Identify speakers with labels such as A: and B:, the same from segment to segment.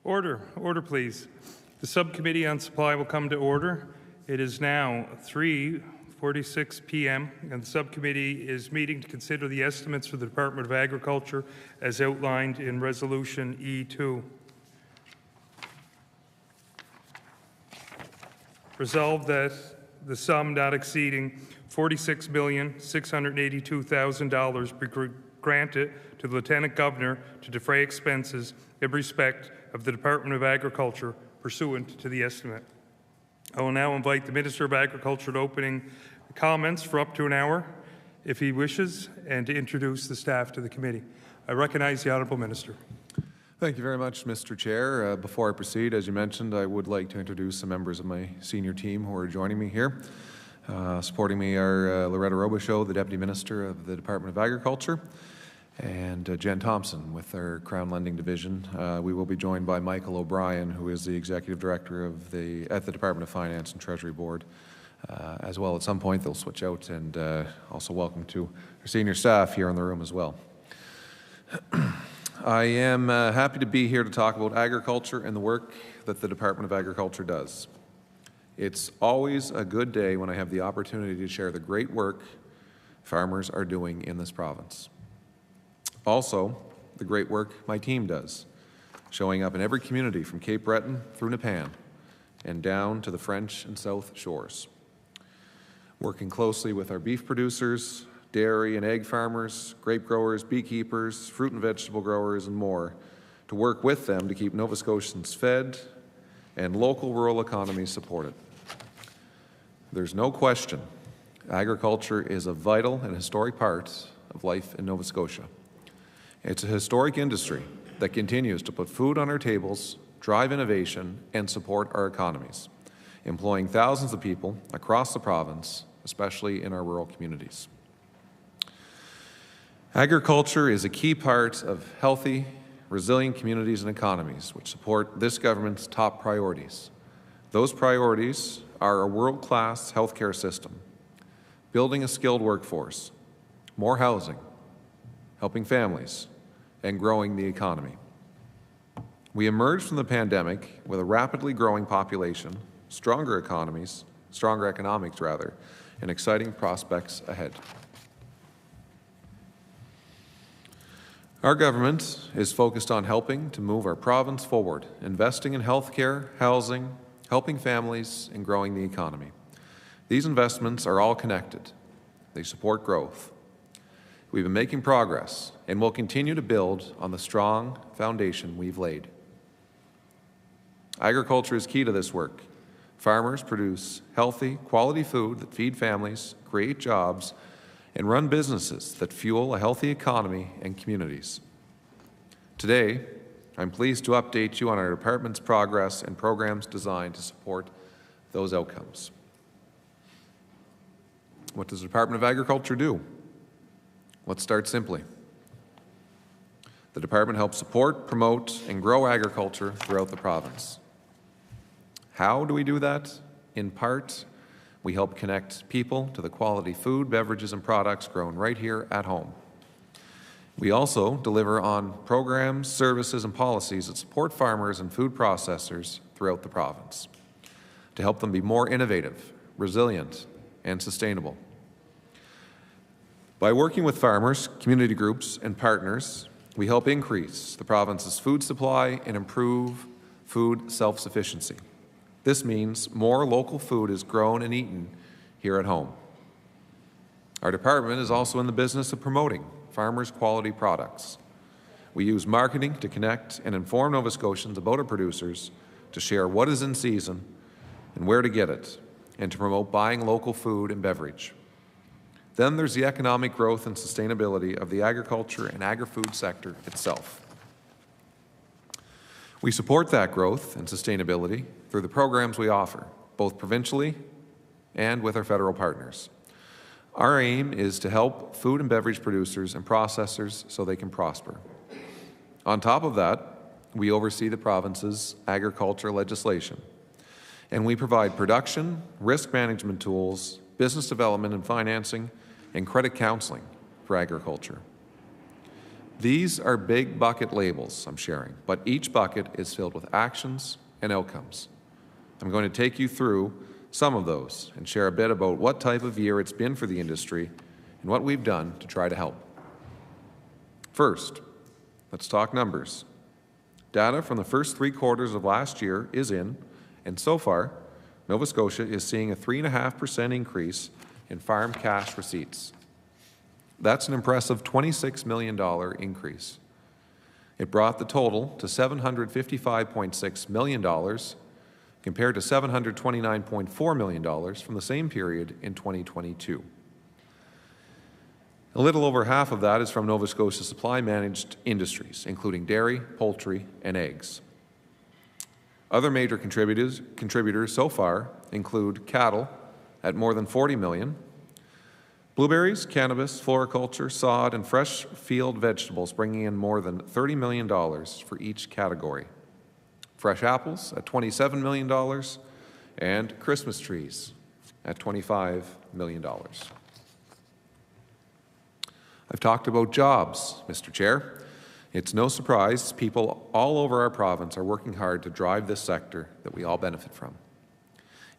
A: Order, please. The Subcommittee on Supply will come to order. It is now 3:46 p.m. and the Subcommittee is meeting to consider the estimates for the Department of Agriculture as outlined in Resolution E2. Resolved that the sum not exceeding $46,682,000 be granted to the Lieutenant Governor to defray expenses in respect of the Department of Agriculture pursuant to the estimate. I will now invite the Minister of Agriculture to opening comments for up to an hour, if he wishes, and to introduce the staff to the committee. I recognize the Honourable Minister.
B: Thank you very much, Mr. Chair. Before I proceed, as you mentioned, I would like to introduce some members of my senior team who are joining me here. Supporting me are Loretta Robichaud, the Deputy Minister of the Department of Agriculture, and Jen Thompson with our Crown Lending Division. We will be joined by Michael O'Brien, who is the Executive Director of at the Department of Finance and Treasury Board. As well, at some point they'll switch out, and also welcome to our senior staff here in the room as well. I am happy to be here to talk about agriculture and the work that the Department of Agriculture does. It's always a good day when I have the opportunity to share the great work farmers are doing in this province. Also, the great work my team does, showing up in every community from Cape Breton through Nepan and down to the French and South Shores. Working closely with our beef producers, dairy and egg farmers, grape growers, beekeepers, fruit and vegetable growers, and more, to work with them to keep Nova Scotians fed and local rural economies supported. There's no question agriculture is a vital and historic part of life in Nova Scotia. It's a historic industry that continues to put food on our tables, drive innovation, and support our economies, employing thousands of people across the province, especially in our rural communities. Agriculture is a key part of healthy, resilient communities and economies which support this government's top priorities. Those priorities are a world-class healthcare system, building a skilled workforce, more housing, helping families, and growing the economy. We emerged from the pandemic with a rapidly growing population, stronger economics, and exciting prospects ahead. Our government is focused on helping to move our province forward, investing in healthcare, housing, helping families, and growing the economy. These investments are all connected. They support growth. We've been making progress and will continue to build on the strong foundation we've laid. Agriculture is key to this work. Farmers produce healthy, quality food that feed families, create jobs, and run businesses that fuel a healthy economy and communities. Today, I'm pleased to update you on our department's progress and programs designed to support those outcomes. What does the Department of Agriculture do? Let's start simply. The department helps support, promote, and grow agriculture throughout the province. How do we do that? In part, we help connect people to the quality food, beverages, and products grown right here at home. We also deliver on programs, services, and policies that support farmers and food processors throughout the province to help them be more innovative, resilient, and sustainable. By working with farmers, community groups, and partners, we help increase the province's food supply and improve food self-sufficiency. This means more local food is grown and eaten here at home. Our department is also in the business of promoting farmers' quality products. We use marketing to connect and inform Nova Scotians about our producers, to share what is in season and where to get it, and to promote buying local food and beverage. Then there's the economic growth and sustainability of the agriculture and agri-food sector itself. We support that growth and sustainability through the programs we offer, both provincially and with our federal partners. Our aim is to help food and beverage producers and processors so they can prosper. On top of that, we oversee the province's agriculture legislation, and we provide production, risk management tools, business development and financing, and credit counseling for agriculture. These are big bucket labels I'm sharing, but each bucket is filled with actions and outcomes. I'm going to take you through some of those and share a bit about what type of year it's been for the industry and what we've done to try to help. First, let's talk numbers. Data from the first 3 quarters of last year is in, and so far, Nova Scotia is seeing a 3.5% increase in farm cash receipts. That's an impressive $26 million increase. It brought the total to $755.6 million compared to $729.4 million from the same period in 2022. A little over half of that is from Nova Scotia supply-managed industries, including dairy, poultry, and eggs. Other major contributors so far include cattle at more than $40 million, blueberries, cannabis, floriculture, sod, and fresh field vegetables bringing in more than $30 million for each category. Fresh apples at $27 million, and Christmas trees at $25 million. I've talked about jobs, Mr. Chair. It's no surprise people all over our province are working hard to drive this sector that we all benefit from.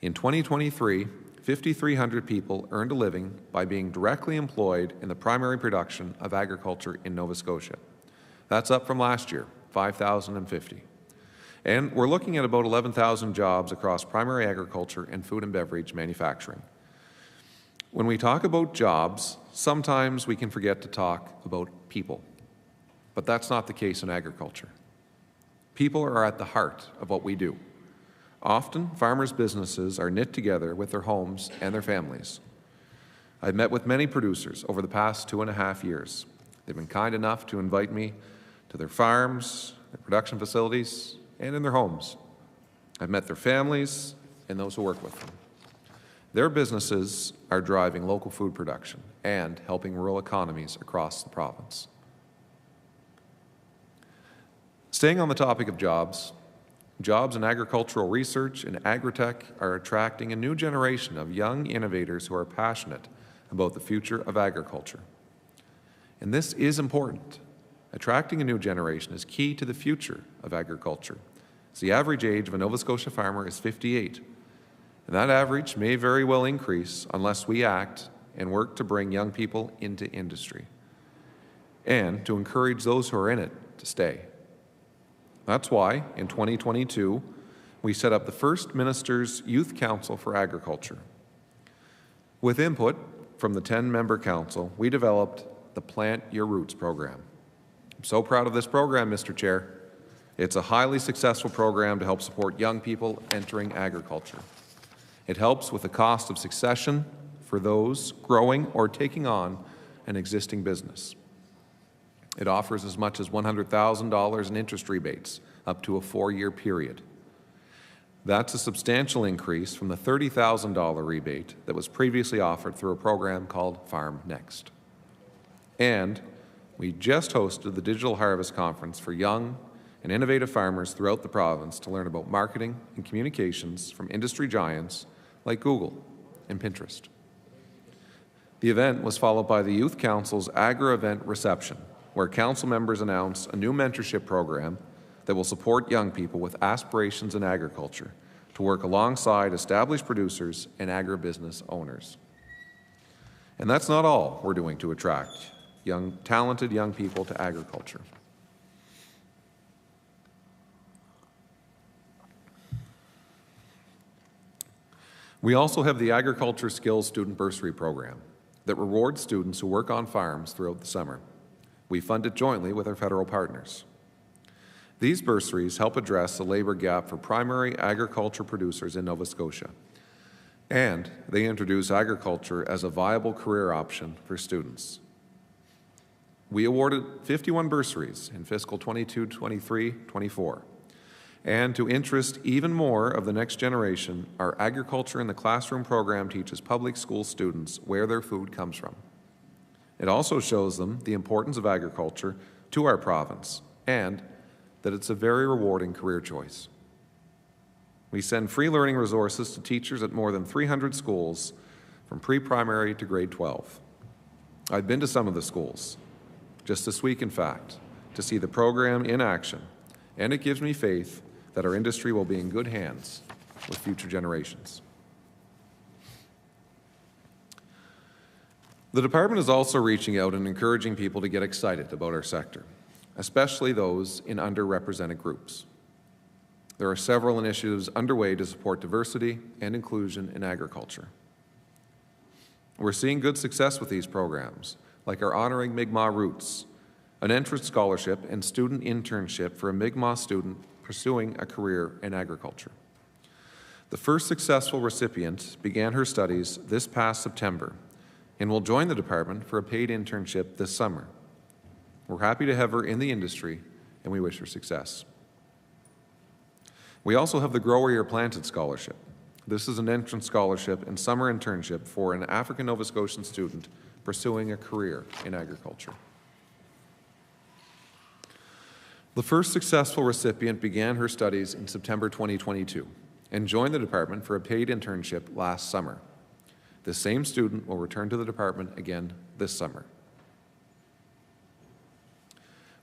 B: In 2023, 5,300 people earned a living by being directly employed in the primary production of agriculture in Nova Scotia. That's up from last year, 5,050. And we're looking at about 11,000 jobs across primary agriculture and food and beverage manufacturing. When we talk about jobs, sometimes we can forget to talk about people. But that's not the case in agriculture. People are at the heart of what we do. Often, farmers' businesses are knit together with their homes and their families. I've met with many producers over the past 2.5 years. They've been kind enough to invite me to their farms, their production facilities, and in their homes. I've met their families and those who work with them. Their businesses are driving local food production and helping rural economies across the province. Staying on the topic of jobs, jobs in agricultural research and agritech are attracting a new generation of young innovators who are passionate about the future of agriculture. And this is important. Attracting a new generation is key to the future of agriculture. So the average age of a Nova Scotia farmer is 58, and that average may very well increase unless we act and work to bring young people into industry and to encourage those who are in it to stay. That's why, in 2022, we set up the first Minister's Youth Council for Agriculture. With input from the 10-member council, we developed the Plant Your Roots program. I'm so proud of this program, Mr. Chair. It's a highly successful program to help support young people entering agriculture. It helps with the cost of succession for those growing or taking on an existing business. It offers as much as $100,000 in interest rebates up to a 4-year period. That's a substantial increase from the $30,000 rebate that was previously offered through a program called Farm Next. And we just hosted the Digital Harvest Conference for young and innovative farmers throughout the province to learn about marketing and communications from industry giants like Google and Pinterest. The event was followed by the Youth Council's Agri-Event Reception, where council members announced a new mentorship program that will support young people with aspirations in agriculture to work alongside established producers and agribusiness owners. And that's not all we're doing to attract talented young people to agriculture. We also have the Agriculture Skills Student Bursary Program that rewards students who work on farms throughout the summer. We fund it jointly with our federal partners. These bursaries help address the labour gap for primary agriculture producers in Nova Scotia, and they introduce agriculture as a viable career option for students. We awarded 51 bursaries in fiscal 22, 23, 24. And to interest even more of the next generation, our Agriculture in the Classroom program teaches public school students where their food comes from. It also shows them the importance of agriculture to our province and that it's a very rewarding career choice. We send free learning resources to teachers at more than 300 schools from pre-primary to grade 12. I've been to some of the schools. just this week in fact, to see the program in action, and it gives me faith that our industry will be in good hands with future generations. The department is also reaching out and encouraging people to get excited about our sector, especially those in underrepresented groups. There are several initiatives underway to support diversity and inclusion in agriculture. We're seeing good success with these programs, like our Honoring Mi'kmaq Roots, an entrance scholarship and student internship for a Mi'kmaq student pursuing a career in agriculture. The first successful recipient began her studies this past September and will join the department for a paid internship this summer. We're happy to have her in the industry, and we wish her success. We also have the Grow Where You're Planted Scholarship. This is an entrance scholarship and summer internship for an African Nova Scotian student pursuing a career in agriculture. The first successful recipient began her studies in September 2022 and joined the department for a paid internship last summer. This same student will return to the department again this summer.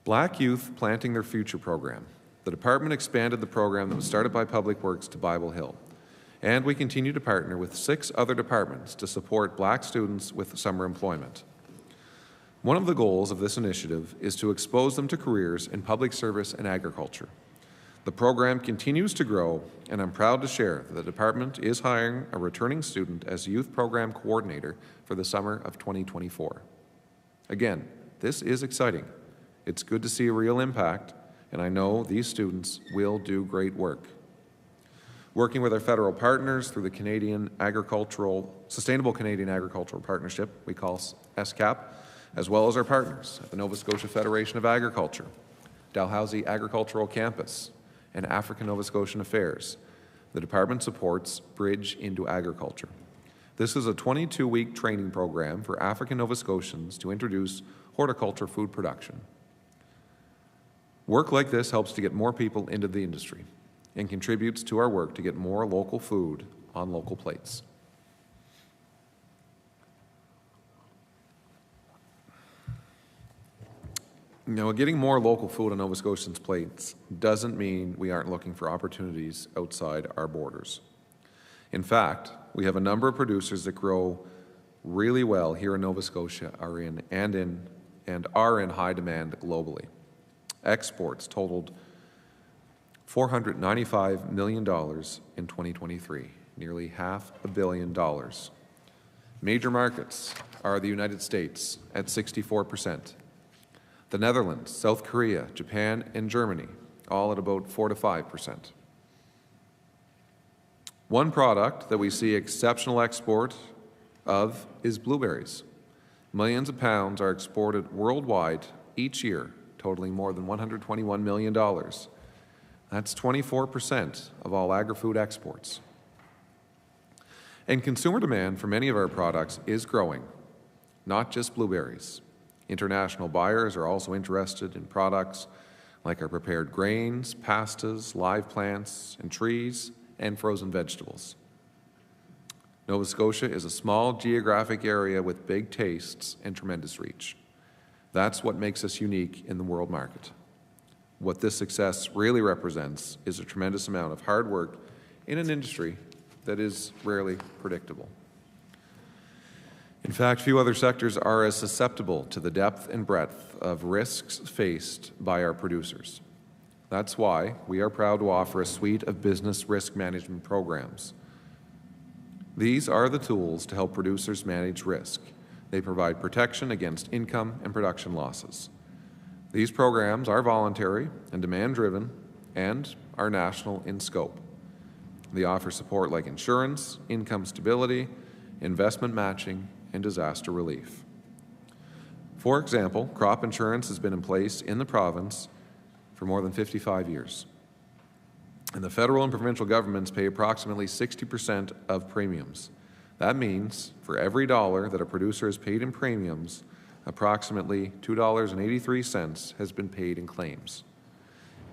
B: Black Youth Planting Their Future program. The department expanded the program that was started by Public Works to Bible Hill, and we continue to partner with 6 other departments to support Black students with summer employment. One of the goals of this initiative is to expose them to careers in public service and agriculture. The program continues to grow, and I'm proud to share that the department is hiring a returning student as youth program coordinator for the summer of 2024. Again, this is exciting. It's good to see a real impact, and I know these students will do great work. Working with our federal partners through the Sustainable Canadian Agricultural Partnership, we call SCAP, as well as our partners at the Nova Scotia Federation of Agriculture, Dalhousie Agricultural Campus, and African Nova Scotian Affairs, the department supports Bridge into Agriculture. This is a 22-week training program for African Nova Scotians to introduce horticulture food production. Work like this helps to get more people into the industry and contributes to our work to get more local food on local plates. Now, getting more local food on Nova Scotians' plates doesn't mean we aren't looking for opportunities outside our borders. In fact, we have a number of producers that grow really well here in Nova Scotia and are in high demand globally. Exports totaled $495 million in 2023, nearly $500 million. Major markets are the United States at 64%. The Netherlands, South Korea, Japan, and Germany, all at about 4 to 5%. One product that we see exceptional export of is blueberries. Millions of pounds are exported worldwide each year, totaling more than $121 million. That's 24% of all agri-food exports. And consumer demand for many of our products is growing, not just blueberries. International buyers are also interested in products like our prepared grains, pastas, live plants and trees, and frozen vegetables. Nova Scotia is a small geographic area with big tastes and tremendous reach. That's what makes us unique in the world market. What this success really represents is a tremendous amount of hard work in an industry that is rarely predictable. In fact, few other sectors are as susceptible to the depth and breadth of risks faced by our producers. That's why we are proud to offer a suite of business risk management programs. These are the tools to help producers manage risk. They provide protection against income and production losses. These programs are voluntary and demand-driven and are national in scope. They offer support like insurance, income stability, investment matching, and disaster relief. For example, crop insurance has been in place in the province for more than 55 years. And the federal and provincial governments pay approximately 60% of premiums. That means for every dollar that a producer has paid in premiums, approximately $2.83 has been paid in claims.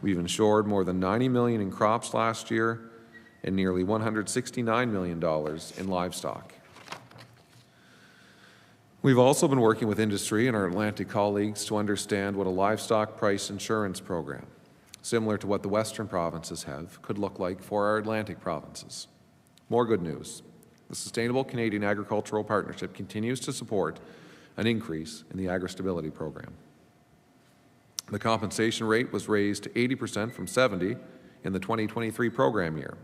B: We've insured more than $90 million in crops last year and nearly $169 million in livestock. We've also been working with industry and our Atlantic colleagues to understand what a livestock price insurance program, similar to what the Western provinces have, could look like for our Atlantic provinces. More good news. The Sustainable Canadian Agricultural Partnership continues to support an increase in the Agri-Stability Program. The compensation rate was raised to 80% from 70% in the 2023 program year.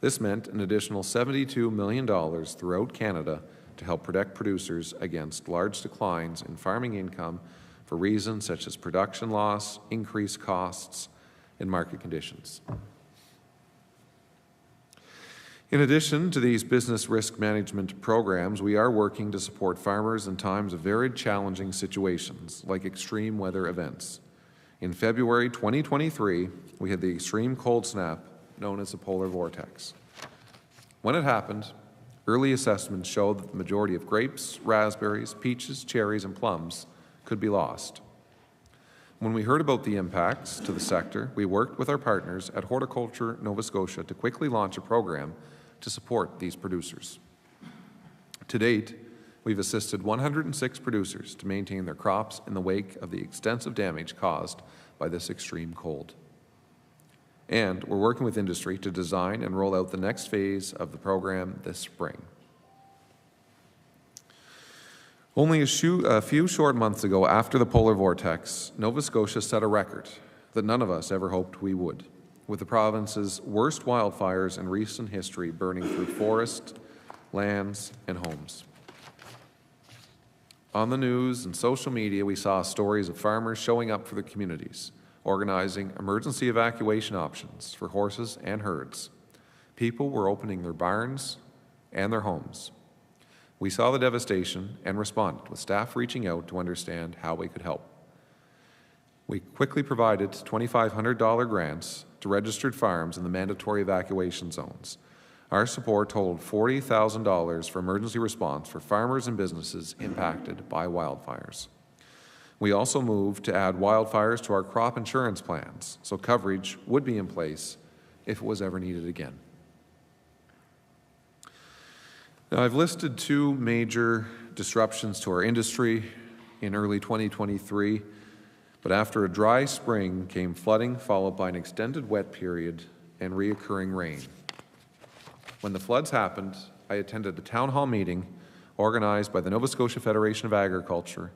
B: This meant an additional $72 million throughout Canada to help protect producers against large declines in farming income for reasons such as production loss, increased costs, and market conditions. In addition to these business risk management programs, we are working to support farmers in times of very challenging situations, like extreme weather events. In February 2023, we had the extreme cold snap known as the polar vortex. When it happened, early assessments showed that the majority of grapes, raspberries, peaches, cherries, and plums could be lost. When we heard about the impacts to the sector, we worked with our partners at Horticulture Nova Scotia to quickly launch a program to support these producers. To date, we've assisted 106 producers to maintain their crops in the wake of the extensive damage caused by this extreme cold. And we're working with industry to design and roll out the next phase of the program this spring. Only a few short months ago, after the polar vortex, Nova Scotia set a record that none of us ever hoped we would, with the province's worst wildfires in recent history burning through forests, lands, and homes. On the news and social media, we saw stories of farmers showing up for their communities, organizing emergency evacuation options for horses and herds. People were opening their barns and their homes. We saw the devastation and responded, with staff reaching out to understand how we could help. We quickly provided $2,500 grants to registered farms in the mandatory evacuation zones. Our support totaled $40,000 for emergency response for farmers and businesses impacted by wildfires. We also moved to add wildfires to our crop insurance plans, so coverage would be in place if it was ever needed again. Now, I've listed two major disruptions to our industry in early 2023, but after a dry spring came flooding, followed by an extended wet period and reoccurring rain. When the floods happened, I attended a town hall meeting organized by the Nova Scotia Federation of Agriculture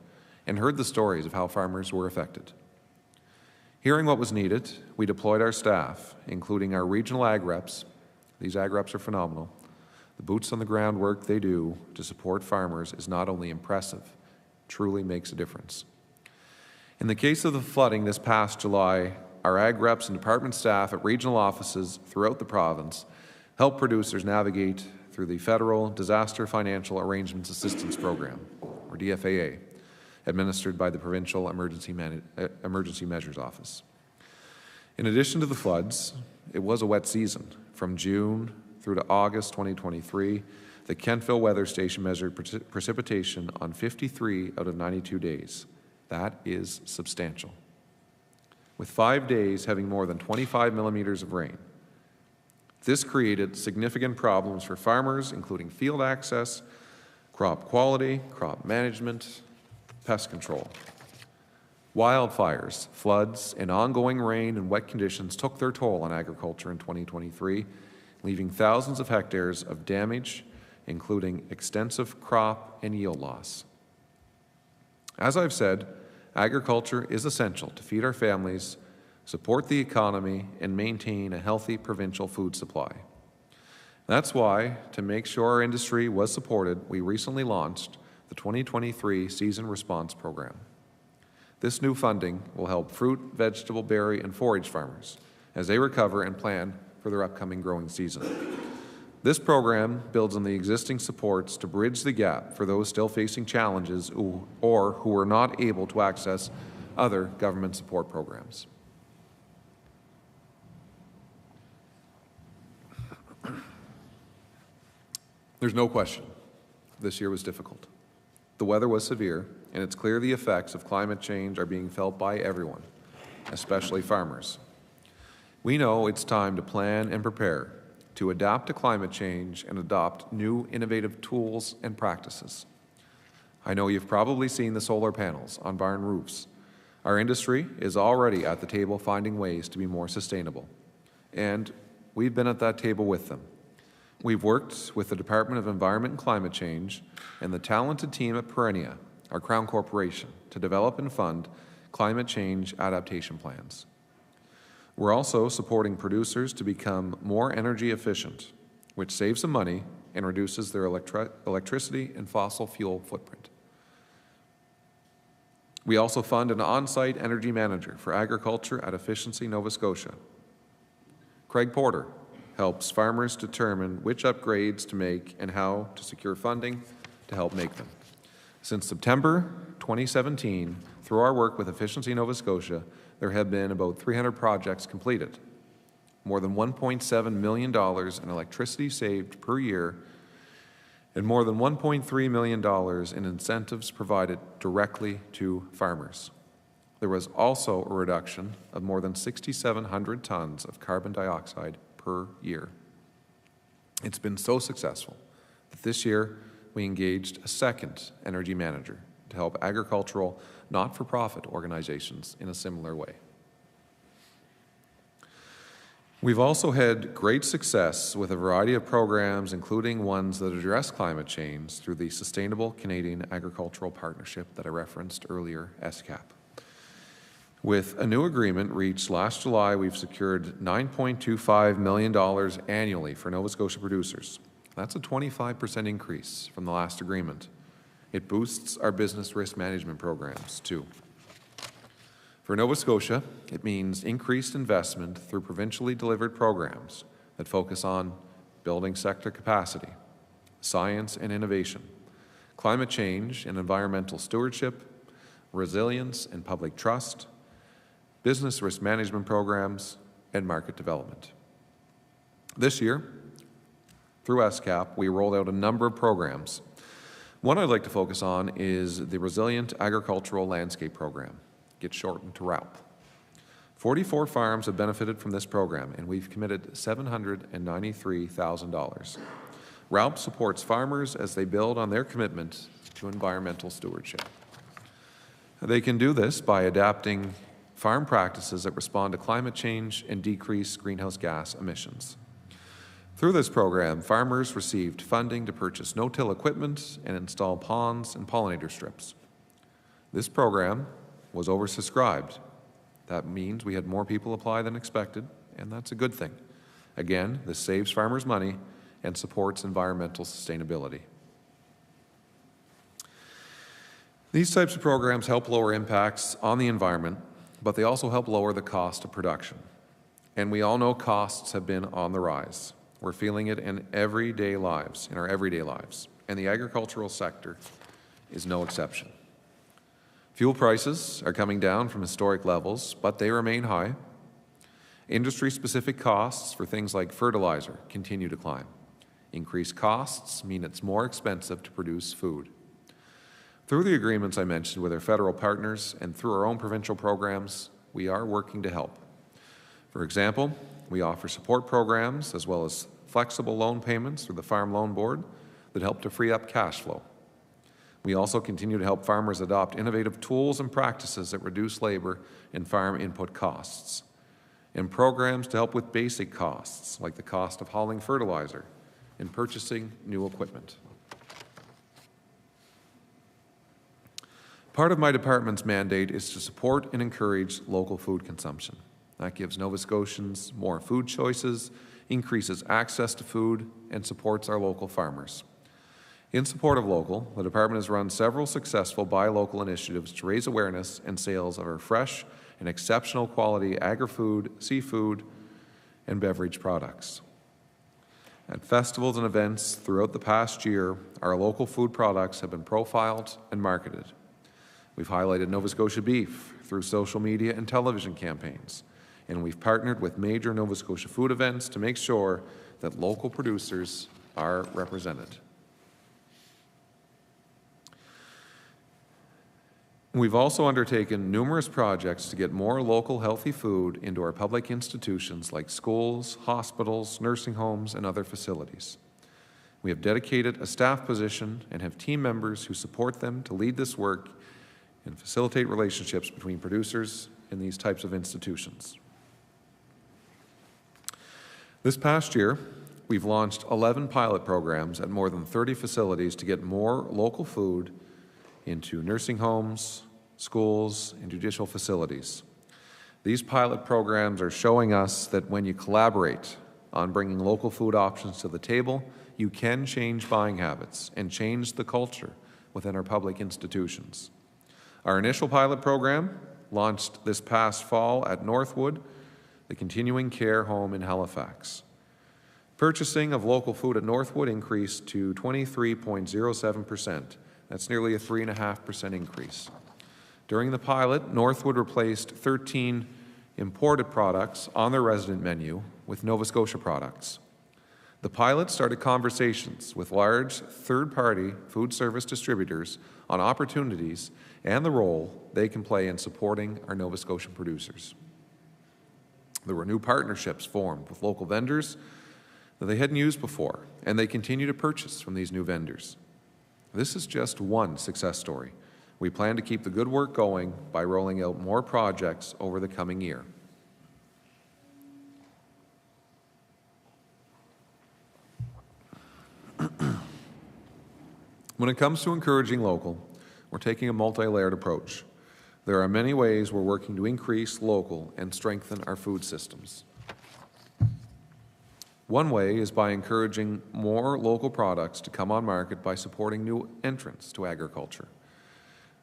B: and heard the stories of how farmers were affected. Hearing what was needed, we deployed our staff, including our regional ag reps. These ag reps are phenomenal. The boots on the ground work they do to support farmers is not only impressive, truly makes a difference. In the case of the flooding this past July, our ag reps and department staff at regional offices throughout the province helped producers navigate through the Federal Disaster Financial Arrangements Assistance Program, or DFAA, administered by the Provincial Emergency Measures Office. In addition to the floods, it was a wet season. From June through to August 2023, the Kentville Weather Station measured precipitation on 53 out of 92 days. That is substantial, with 5 days having more than 25 millimeters of rain. This created significant problems for farmers, including field access, crop quality, crop management, pest control. Wildfires, floods, and ongoing rain and wet conditions took their toll on agriculture in 2023, leaving thousands of hectares of damage, including extensive crop and yield loss. As I've said, agriculture is essential to feed our families, support the economy, and maintain a healthy provincial food supply. That's why, to make sure our industry was supported, we recently launched the 2023 Season Response Program. This new funding will help fruit, vegetable, berry, and forage farmers as they recover and plan for their upcoming growing season. This program builds on the existing supports to bridge the gap for those still facing challenges or who are not able to access other government support programs. There's no question this year was difficult. The weather was severe, and it's clear the effects of climate change are being felt by everyone, especially farmers. We know it's time to plan and prepare to adapt to climate change and adopt new innovative tools and practices. I know you've probably seen the solar panels on barn roofs. Our industry is already at the table finding ways to be more sustainable, and we've been at that table with them. We've worked with the Department of Environment and Climate Change and the talented team at Perennia, our Crown Corporation, to develop and fund climate change adaptation plans. We're also supporting producers to become more energy efficient, which saves them money and reduces their electricity and fossil fuel footprint. We also fund an on-site energy manager for agriculture at Efficiency Nova Scotia. Craig Porter helps farmers determine which upgrades to make and how to secure funding to help make them. Since September 2017, through our work with Efficiency Nova Scotia, there have been about 300 projects completed, more than $1.7 million in electricity saved per year, and more than $1.3 million in incentives provided directly to farmers. There was also a reduction of more than 6,700 tons of carbon dioxide per year. It's been so successful that this year we engaged a second energy manager to help agricultural not-for-profit organizations in a similar way. We've also had great success with a variety of programs, including ones that address climate change through the Sustainable Canadian Agricultural Partnership that I referenced earlier, SCAP. With a new agreement reached last July, we've secured $9.25 million annually for Nova Scotia producers. That's a 25% increase from the last agreement. It boosts our business risk management programs, too. For Nova Scotia, it means increased investment through provincially delivered programs that focus on building sector capacity, science and innovation, climate change and environmental stewardship, resilience and public trust, business risk management programs, and market development. This year, through SCAP, we rolled out a number of programs. One I'd like to focus on is the Resilient Agricultural Landscape Program, gets shortened to RALP. 44 farms have benefited from this program, and we've committed $793,000. RALP supports farmers as they build on their commitment to environmental stewardship. They can do this by adapting farm practices that respond to climate change and decrease greenhouse gas emissions. Through this program, farmers received funding to purchase no-till equipment and install ponds and pollinator strips. This program was oversubscribed. That means we had more people apply than expected, and that's a good thing. Again, this saves farmers money and supports environmental sustainability. These types of programs help lower impacts on the environment, but they also help lower the cost of production. And we all know costs have been on the rise. We're feeling it in our everyday lives, and the agricultural sector is no exception. Fuel prices are coming down from historic levels, but they remain high. Industry-specific costs for things like fertilizer continue to climb. Increased costs mean it's more expensive to produce food. Through the agreements I mentioned with our federal partners and through our own provincial programs, we are working to help. For example, we offer support programs as well as flexible loan payments through the Farm Loan Board that help to free up cash flow. We also continue to help farmers adopt innovative tools and practices that reduce labor and farm input costs, and programs to help with basic costs like the cost of hauling fertilizer and purchasing new equipment. Part of my department's mandate is to support and encourage local food consumption. That gives Nova Scotians more food choices, increases access to food, and supports our local farmers. In support of local, the department has run several successful buy local initiatives to raise awareness and sales of our fresh and exceptional quality agri-food, seafood, and beverage products. At festivals and events throughout the past year, our local food products have been profiled and marketed. We've highlighted Nova Scotia beef through social media and television campaigns, and we've partnered with major Nova Scotia food events to make sure that local producers are represented. We've also undertaken numerous projects to get more local healthy food into our public institutions like schools, hospitals, nursing homes, and other facilities. We have dedicated a staff position and have team members who support them to lead this work and facilitate relationships between producers in these types of institutions. This past year, we've launched 11 pilot programs at more than 30 facilities to get more local food into nursing homes, schools, and judicial facilities. These pilot programs are showing us that when you collaborate on bringing local food options to the table, you can change buying habits and change the culture within our public institutions. Our initial pilot program launched this past fall at Northwood, the continuing care home in Halifax. Purchasing of local food at Northwood increased to 23.07%. That's nearly a 3.5% increase. During the pilot, Northwood replaced 13 imported products on their resident menu with Nova Scotia products. The pilot started conversations with large third-party food service distributors on opportunities and the role they can play in supporting our Nova Scotian producers. There were new partnerships formed with local vendors that they hadn't used before, and they continue to purchase from these new vendors. This is just one success story. We plan to keep the good work going by rolling out more projects over the coming year. When it comes to encouraging local, we're taking a multi-layered approach. There are many ways we're working to increase local and strengthen our food systems. One way is by encouraging more local products to come on market by supporting new entrants to agriculture.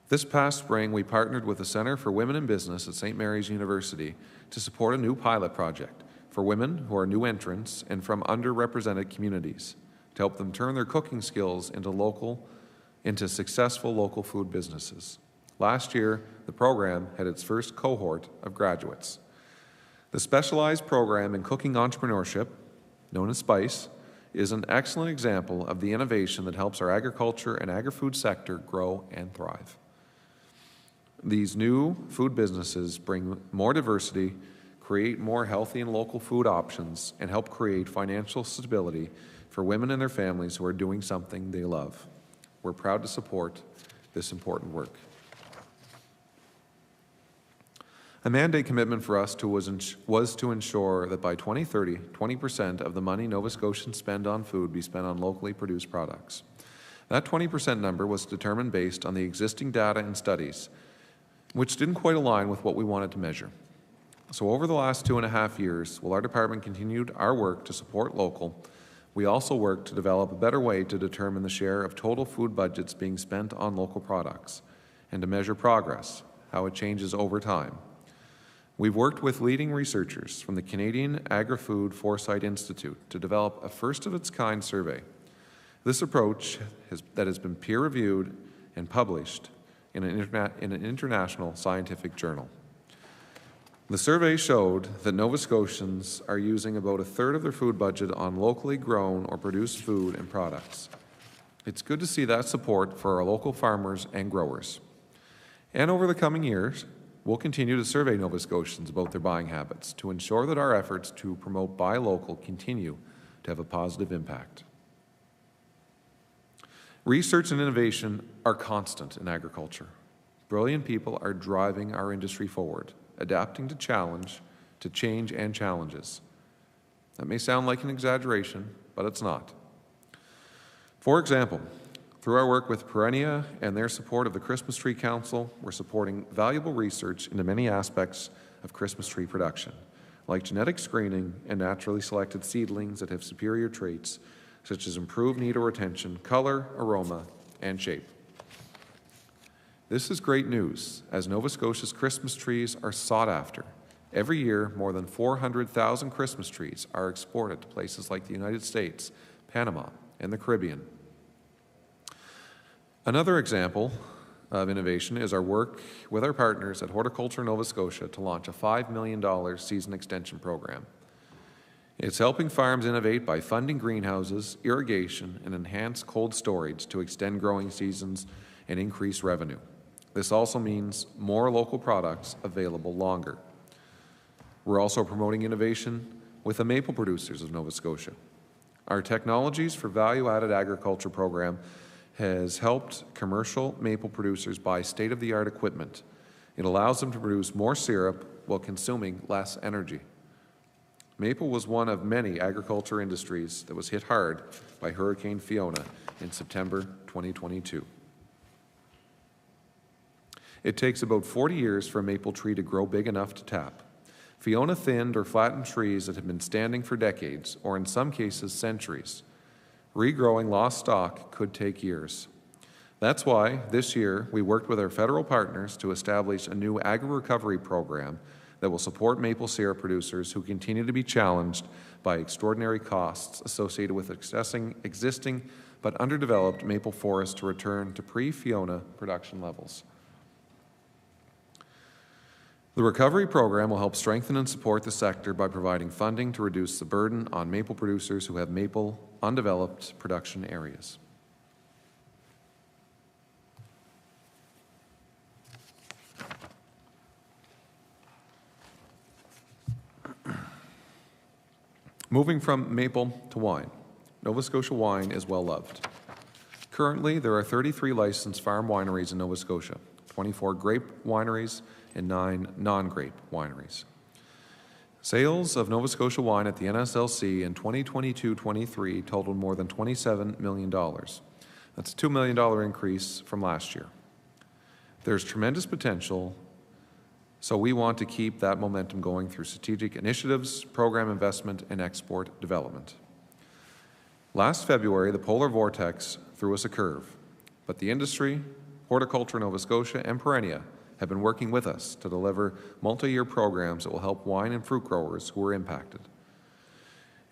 B: This past spring, we partnered with the Centre for Women in Business at St. Mary's University to support a new pilot project for women who are new entrants and from underrepresented communities to help them turn their cooking skills into successful local food businesses. Last year, the program had its first cohort of graduates. The specialized program in cooking entrepreneurship, known as SPICE, is an excellent example of the innovation that helps our agriculture and agri-food sector grow and thrive. These new food businesses bring more diversity, create more healthy and local food options, and help create financial stability for women and their families who are doing something they love. We're proud to support this important work. A mandate commitment for us was to ensure that by 2030, 20% of the money Nova Scotians spend on food be spent on locally produced products. That 20% number was determined based on the existing data and studies, which didn't quite align with what we wanted to measure. So over the last 2.5 years, while our department continued our work to support local, we also worked to develop a better way to determine the share of total food budgets being spent on local products and to measure progress, how it changes over time. We've worked with leading researchers from the Canadian Agri-Food Foresight Institute to develop a first-of-its-kind survey. This approach that has been peer-reviewed and published in an international scientific journal. The survey showed that Nova Scotians are using about 1/3 of their food budget on locally grown or produced food and products. It's good to see that support for our local farmers and growers. And over the coming years, we'll continue to survey Nova Scotians about their buying habits to ensure that our efforts to promote buy local continue to have a positive impact. Research and innovation are constant in agriculture. Brilliant people are driving our industry forward, adapting to change and challenges. That may sound like an exaggeration, but it's not. For example, through our work with Perennia and their support of the Christmas Tree Council, we're supporting valuable research into many aspects of Christmas tree production, like genetic screening and naturally selected seedlings that have superior traits, such as improved needle retention, color, aroma, and shape. This is great news, as Nova Scotia's Christmas trees are sought after. Every year, more than 400,000 Christmas trees are exported to places like the United States, Panama, and the Caribbean. Another example of innovation is our work with our partners at Horticulture Nova Scotia to launch a $5 million season extension program. It's helping farms innovate by funding greenhouses, irrigation, and enhanced cold storage to extend growing seasons and increase revenue. This also means more local products available longer. We're also promoting innovation with the maple producers of Nova Scotia. Our Technologies for Value-Added Agriculture program has helped commercial maple producers buy state-of-the-art equipment. It allows them to produce more syrup while consuming less energy. Maple was one of many agriculture industries that was hit hard by Hurricane Fiona in September 2022. It takes about 40 years for a maple tree to grow big enough to tap. Fiona thinned or flattened trees that had been standing for decades, or in some cases centuries. Regrowing lost stock could take years. That's why this year we worked with our federal partners to establish a new agri-recovery program that will support maple syrup producers who continue to be challenged by extraordinary costs associated with accessing existing but underdeveloped maple forests to return to pre-Fiona production levels. The recovery program will help strengthen and support the sector by providing funding to reduce the burden on maple producers who have maple undeveloped production areas. Moving from maple to wine, Nova Scotia wine is well loved. Currently, there are 33 licensed farm wineries in Nova Scotia, 24 grape wineries, and 9 non-grape wineries. Sales of Nova Scotia wine at the NSLC in 2022-23 totaled more than $27 million. That's a $2 million increase from last year. There's tremendous potential, so we want to keep that momentum going through strategic initiatives, program investment, and export development. Last February, the polar vortex threw us a curve, but the industry, Horticulture Nova Scotia, and Perennia have been working with us to deliver multi-year programs that will help wine and fruit growers who were impacted.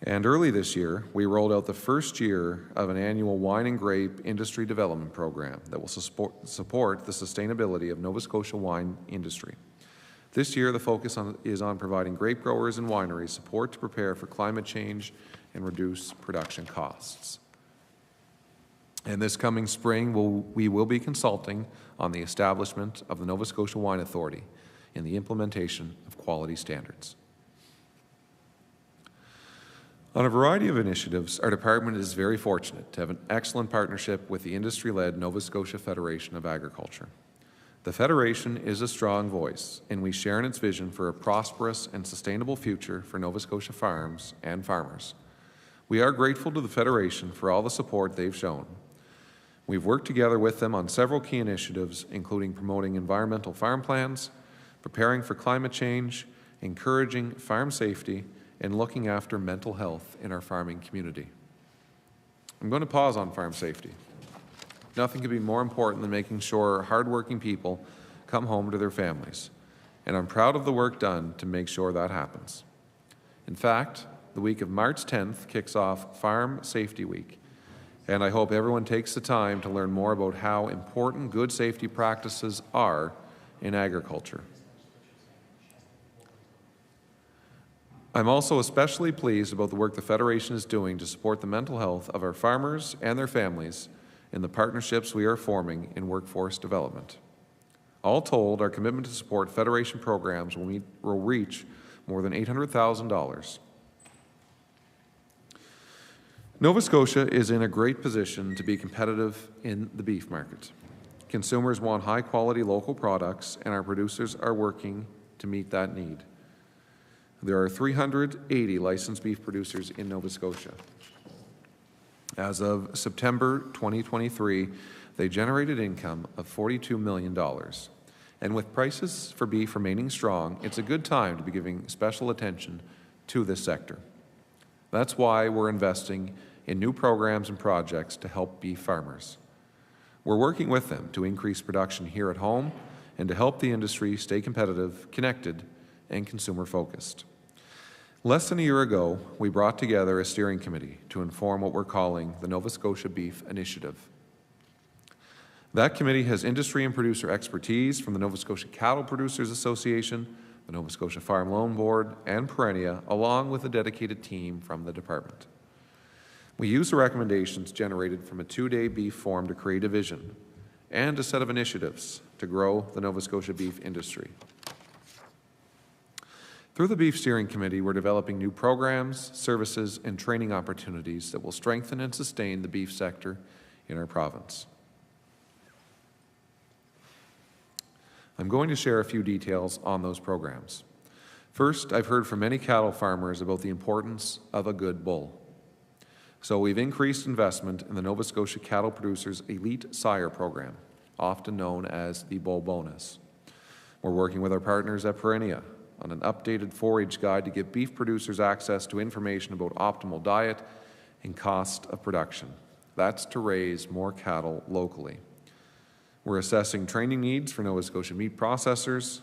B: And early this year, we rolled out the first year of an annual wine and grape industry development program that will support the sustainability of Nova Scotia wine industry. This year, the focus is on providing grape growers and wineries support to prepare for climate change and reduce production costs. And this coming spring, we will be consulting on the establishment of the Nova Scotia Wine Authority and the implementation of quality standards. On a variety of initiatives, our department is very fortunate to have an excellent partnership with the industry-led Nova Scotia Federation of Agriculture. The Federation is a strong voice, and we share in its vision for a prosperous and sustainable future for Nova Scotia farms and farmers. We are grateful to the Federation for all the support they've shown. We've worked together with them on several key initiatives, including promoting environmental farm plans, preparing for climate change, encouraging farm safety, and looking after mental health in our farming community. I'm going to pause on farm safety. Nothing could be more important than making sure hardworking people come home to their families, and I'm proud of the work done to make sure that happens. In fact, the week of March 10th kicks off Farm Safety Week, and I hope everyone takes the time to learn more about how important good safety practices are in agriculture. I'm also especially pleased about the work the Federation is doing to support the mental health of our farmers and their families in the partnerships we are forming in workforce development. All told, our commitment to support Federation programs will reach more than $800,000. Nova Scotia is in a great position to be competitive in the beef market. Consumers want high-quality local products, and our producers are working to meet that need. There are 380 licensed beef producers in Nova Scotia. As of September 2023, they generated income of $42 million. And with prices for beef remaining strong, it's a good time to be giving special attention to this sector. That's why we're investing in new programs and projects to help beef farmers. We're working with them to increase production here at home and to help the industry stay competitive, connected, and consumer-focused. Less than a year ago, we brought together a steering committee to inform what we're calling the Nova Scotia Beef Initiative. That committee has industry and producer expertise from the Nova Scotia Cattle Producers Association, the Nova Scotia Farm Loan Board, and Perennia, along with a dedicated team from the department. We use the recommendations generated from a 2-day beef forum to create a vision and a set of initiatives to grow the Nova Scotia beef industry. Through the Beef Steering Committee, we're developing new programs, services, and training opportunities that will strengthen and sustain the beef sector in our province. I'm going to share a few details on those programs. First, I've heard from many cattle farmers about the importance of a good bull. So we've increased investment in the Nova Scotia Cattle Producers Elite Sire Program, often known as the Bull Bonus. We're working with our partners at Perennia on an updated forage guide to give beef producers access to information about optimal diet and cost of production. That's to raise more cattle locally. We're assessing training needs for Nova Scotia meat processors.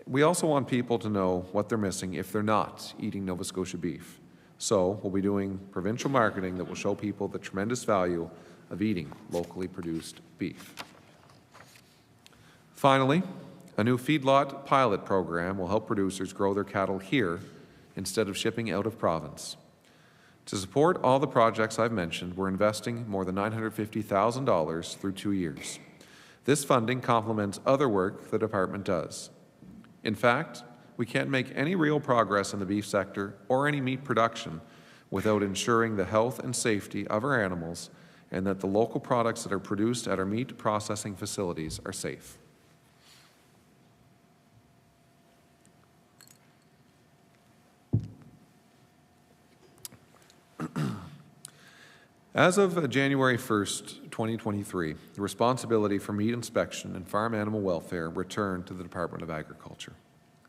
B: We also want people to know what they're missing if they're not eating Nova Scotia beef. So we'll be doing provincial marketing that will show people the tremendous value of eating locally produced beef. Finally, a new feedlot pilot program will help producers grow their cattle here instead of shipping out of province. To support all the projects I've mentioned, we're investing more than $950,000 through 2 years. This funding complements other work the department does. In fact, we can't make any real progress in the beef sector or any meat production without ensuring the health and safety of our animals and that the local products that are produced at our meat processing facilities are safe. As of January 1st, 2023, the responsibility for meat inspection and farm animal welfare returned to the Department of Agriculture.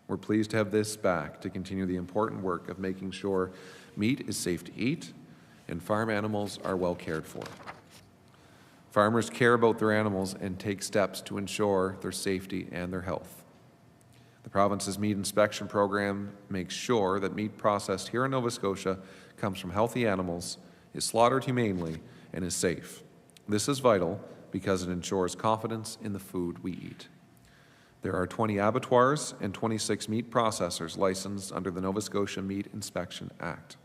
B: We're pleased to have this back to continue the important work of making sure meat is safe to eat and farm animals are well cared for. Farmers care about their animals and take steps to ensure their safety and their health. The province's meat inspection program makes sure that meat processed here in Nova Scotia comes from healthy animals, is slaughtered humanely, and is safe. This is vital because it ensures confidence in the food we eat. There are 20 abattoirs and 26 meat processors licensed under the Nova Scotia Meat Inspection Act.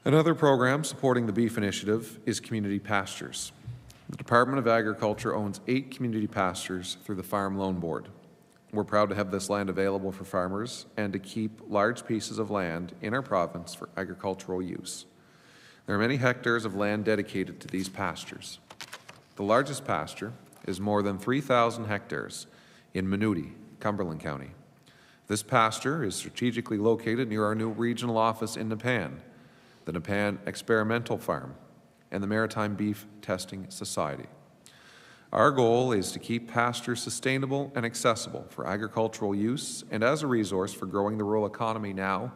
B: Another program supporting the beef initiative is community pastures. The Department of Agriculture owns 8 community pastures through the Farm Loan Board. We're proud to have this land available for farmers and to keep large pieces of land in our province for agricultural use. There are many hectares of land dedicated to these pastures. The largest pasture is more than 3,000 hectares in Minooty, Cumberland County. This pasture is strategically located near our new regional office in Nepan, the Nepan Experimental Farm, and the Maritime Beef Testing Society. Our goal is to keep pastures sustainable and accessible for agricultural use and as a resource for growing the rural economy now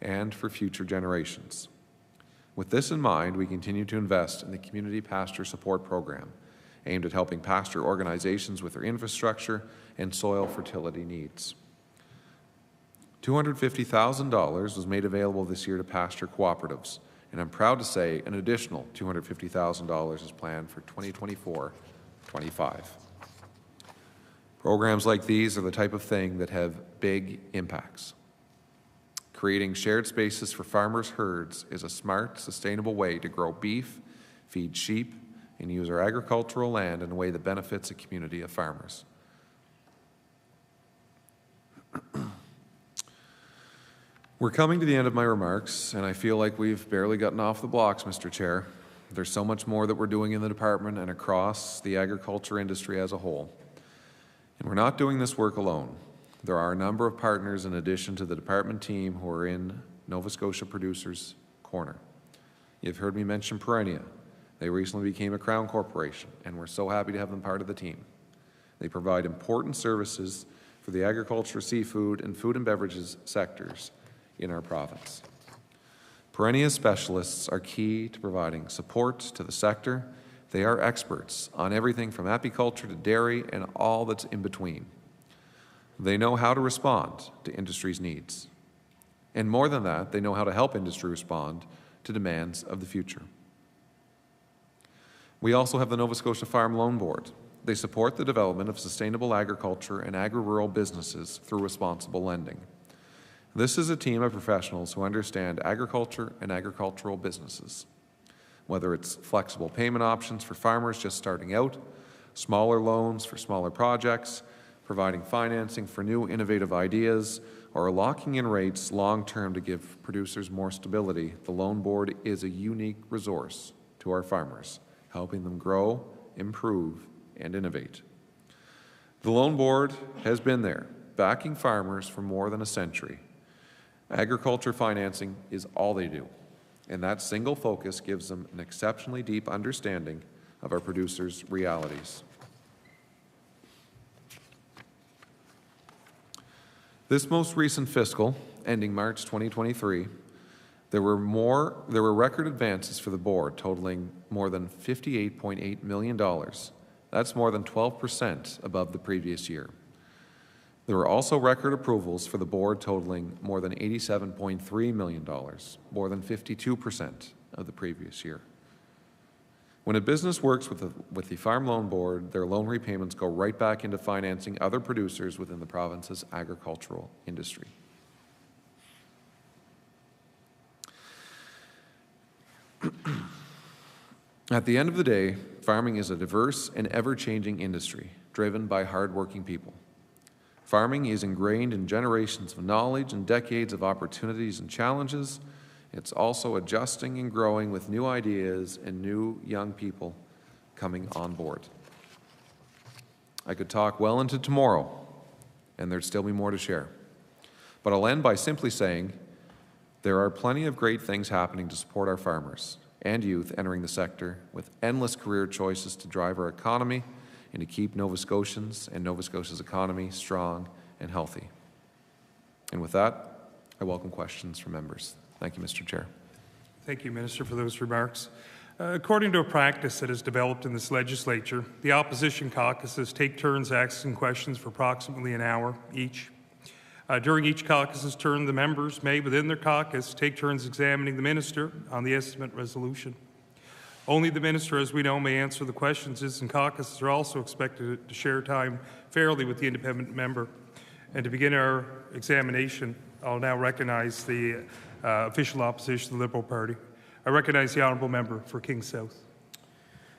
B: and for future generations. With this in mind, we continue to invest in the Community Pasture Support Program, aimed at helping pasture organizations with their infrastructure and soil fertility needs. $250,000 was made available this year to pasture cooperatives, and I'm proud to say an additional $250,000 is planned for 2024-25. Programs like these are the type of thing that have big impacts. Creating shared spaces for farmers' herds is a smart, sustainable way to grow beef, feed sheep, and use our agricultural land in a way that benefits a community of farmers. We're coming to the end of my remarks, and I feel like we've barely gotten off the blocks, Mr. Chair. There's so much more that we're doing in the department and across the agriculture industry as a whole. And we're not doing this work alone. There are a number of partners in addition to the department team who are in Nova Scotia Producers Corner. You've heard me mention Perennia. They recently became a Crown Corporation, and we're so happy to have them part of the team. They provide important services for the agriculture, seafood, and food and beverages sectors in our province. Perennia specialists are key to providing support to the sector. They are experts on everything from apiculture to dairy and all that's in between. They know how to respond to industry's needs. And more than that, they know how to help industry respond to demands of the future. We also have the Nova Scotia Farm Loan Board. They support the development of sustainable agriculture and agri-rural businesses through responsible lending. This is a team of professionals who understand agriculture and agricultural businesses. Whether it's flexible payment options for farmers just starting out, smaller loans for smaller projects, providing financing for new innovative ideas, or locking in rates long-term to give producers more stability, the Loan Board is a unique resource to our farmers, helping them grow, improve, and innovate. The Loan Board has been there, backing farmers for more than a century. Agriculture financing is all they do, and that single focus gives them an exceptionally deep understanding of our producers' realities. This most recent fiscal, ending March 2023, there were record advances for the board totaling more than $58.8 million. That's more than 12% above the previous year. There were also record approvals for the board totaling more than $87.3 million, more than 52% of the previous year. When a business works with the Farm Loan Board, their loan repayments go right back into financing other producers within the province's agricultural industry. At the end of the day, farming is a diverse and ever-changing industry driven by hard-working people. Farming is ingrained in generations of knowledge and decades of opportunities and challenges. It's also adjusting and growing with new ideas and new young people coming on board. I could talk well into tomorrow, and there'd still be more to share. But I'll end by simply saying there are plenty of great things happening to support our farmers and youth entering the sector with endless career choices to drive our economy and to keep Nova Scotians and Nova Scotia's economy strong and healthy. And with that, I welcome questions from members. Thank you, Mr. Chair.
A: Thank you, Minister, for those remarks. According to a practice that has developed in this legislature, the opposition caucuses take turns asking questions for approximately an hour each. During each caucus's turn, the members may, within their caucus, take turns examining the minister on the estimate resolution. Only the minister, as we know, may answer the questions, and caucuses are also expected to share time fairly with the independent member. And to begin our examination, I'll now recognize the official opposition, the Liberal Party. I recognize the honourable member for King South.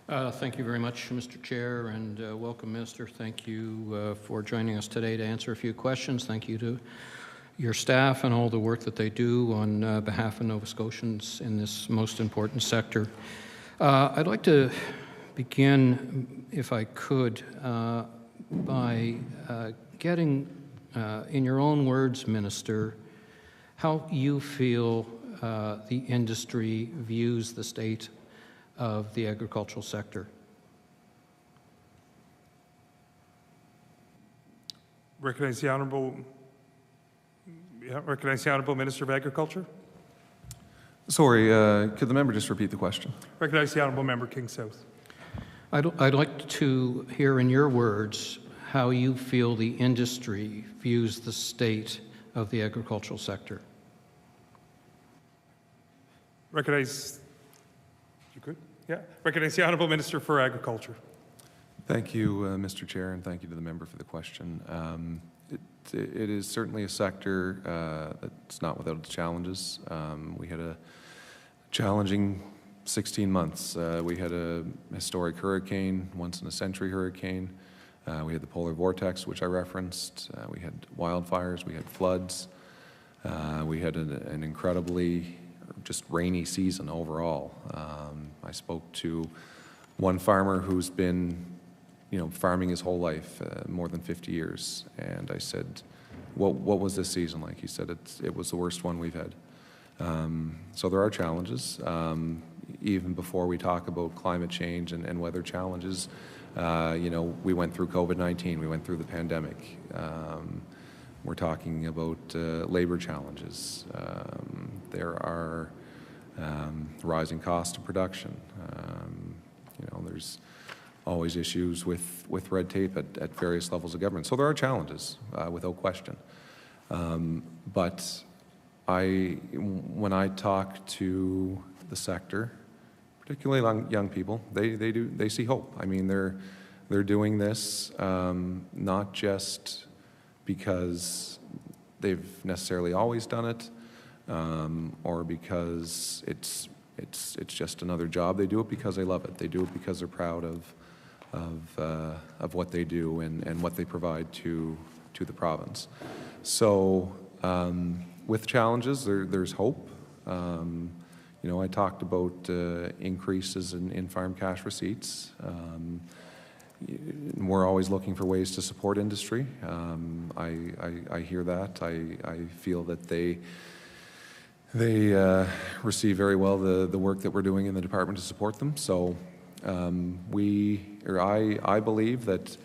C: Thank you very much, Mr. Chair, and welcome, Minister. Thank you for joining us today to answer a few questions. Thank you to your staff and all the work that they do on behalf of Nova Scotians in this most important sector. I'd like to begin, if I could, by getting, in your own words, Minister, how you feel the industry views the state of the agricultural sector.
A: Recognize the honourable Minister of Agriculture.
B: Sorry, could the member just repeat the question?
A: Recognize the honourable member, King South.
C: I'd like to hear in your words how you feel the industry views the state of the agricultural sector.
A: Recognize, you could? Yeah. Recognize the Honourable Minister for Agriculture.
B: Thank you, Mr. Chair, and thank you to the member for the question. It is certainly a sector that's not without its challenges. We had a challenging 16 months. We had a historic hurricane, once-in-a-century hurricane. We had the polar vortex, which I referenced. We had wildfires. We had floods. We had an incredibly just rainy season overall. I spoke to one farmer who's been, farming his whole life, more than 50 years, and I said, what was this season like? He said it was the worst one we've had. So there are challenges. Even before we talk about climate change and weather challenges, we went through COVID-19, we went through the pandemic. We're talking about labor challenges. There are rising costs of production. There's always issues with red tape at various levels of government. So there are challenges, without question. But when I talk to the sector, particularly young people, they see hope. I mean, they're doing this not just because they've necessarily always done it, or because it's just another job. They do it because they love it. They do it because they're proud of of what they do and what they provide to the province. So with challenges, there's hope. You know, I talked about increases in farm cash receipts. We're always looking for ways to support industry. I hear that. I feel that they receive very well the work that we're doing in the department to support them. So I believe that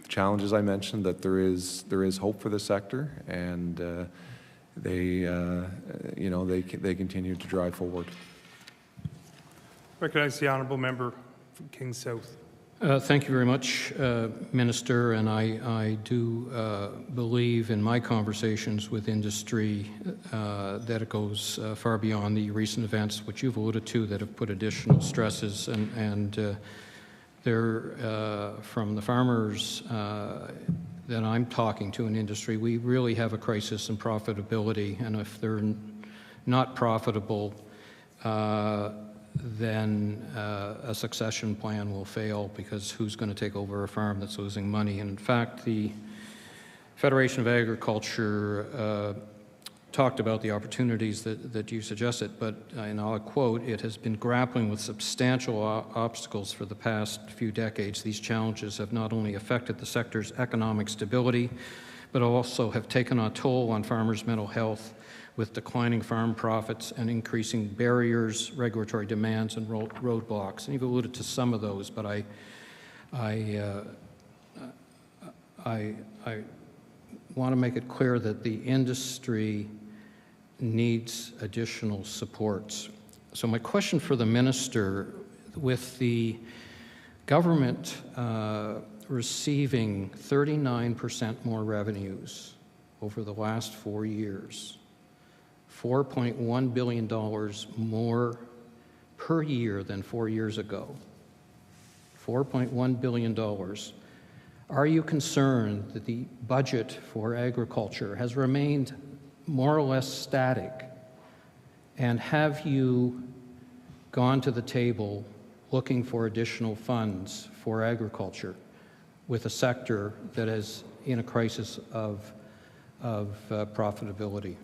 B: challenges I mentioned, that there is hope for the sector, and they continue to drive forward.
A: Recognize the honourable member from King South.
C: Thank you very much, Minister, and I do believe in my conversations with industry that it goes far beyond the recent events which you've alluded to that have put additional stresses, and they're from the farmers that I'm talking to in industry. We really have a crisis in profitability, and if they're not profitable, then a succession plan will fail, because who's going to take over a farm that's losing money? And in fact, the Federation of Agriculture talked about the opportunities that you suggested, but, and I'll quote, "It has been grappling with substantial obstacles for the past few decades. These challenges have not only affected the sector's economic stability, but also have taken a toll on farmers' mental health, with declining farm profits and increasing barriers, regulatory demands, and roadblocks." And you've alluded to some of those, but I want to make it clear that the industry needs additional supports. So my question for the minister, with the government receiving 39% more revenues over the last 4 years, $4.1 billion more per year than 4 years ago, $4.1 billion. Are you concerned that the budget for agriculture has remained more or less static? And have you gone to the table looking for additional funds for agriculture with a sector that is in a crisis of profitability?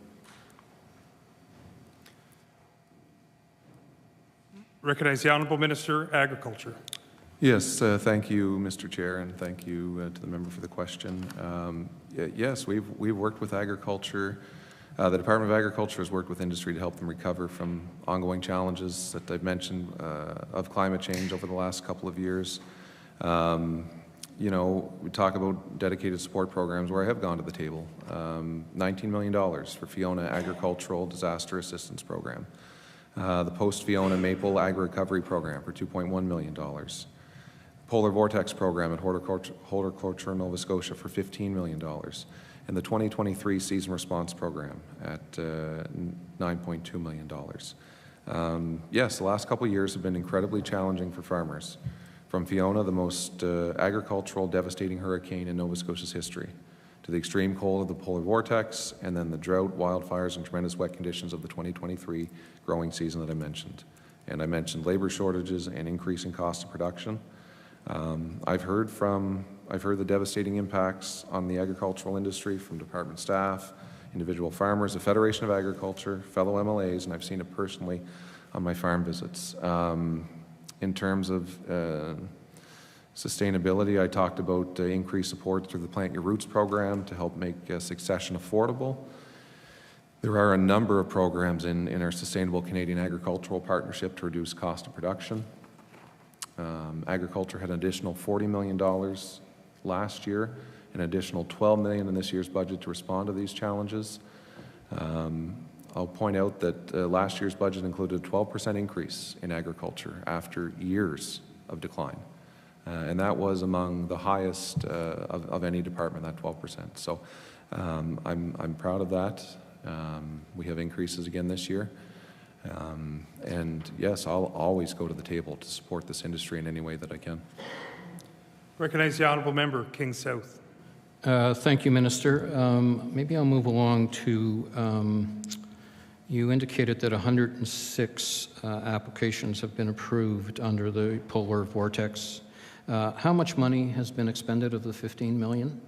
A: Recognize the Honourable Minister, Agriculture.
B: Yes, thank you, Mr. Chair, and thank you to the member for the question. Yes, we've worked with agriculture. The Department of Agriculture has worked with industry to help them recover from ongoing challenges that I've mentioned of climate change over the last couple of years. You know, we talk about dedicated support programs where I have gone to the table. $19 million for Fiona Agricultural Disaster Assistance Program. The post-Fiona Maple Agri-Recovery Program for $2.1 million. Polar Vortex Program at Horticulture Nova Scotia for $15 million. And the 2023 Season Response Program at $9.2 million. Yes, the last couple of years have been incredibly challenging for farmers. From Fiona, the most agricultural devastating hurricane in Nova Scotia's history, to the extreme cold of the polar vortex, and then the drought, wildfires, and tremendous wet conditions of the 2023 growing season that I mentioned. And I mentioned labor shortages and increasing cost of production. I've heard the devastating impacts on the agricultural industry from department staff, individual farmers, the Federation of Agriculture, fellow MLAs, and I've seen it personally on my farm visits. In terms of sustainability, I talked about increased support through the Plant Your Roots program to help make succession affordable. There are a number of programs in our Sustainable Canadian Agricultural Partnership to reduce cost of production. Agriculture had an additional $40 million last year, an additional $12 million in this year's budget to respond to these challenges. I'll point out that last year's budget included a 12% increase in agriculture after years of decline. And that was among the highest of any department, that 12%. So I'm proud of that. We have increases again this year. And yes, I'll always go to the table to support this industry in any way that I can.
A: Recognize the Honourable Member, King South.
C: Thank you, Minister. Maybe I'll move along to, you indicated that 106 applications have been approved under the Polar Vortex How much money has been expended of the $15 million?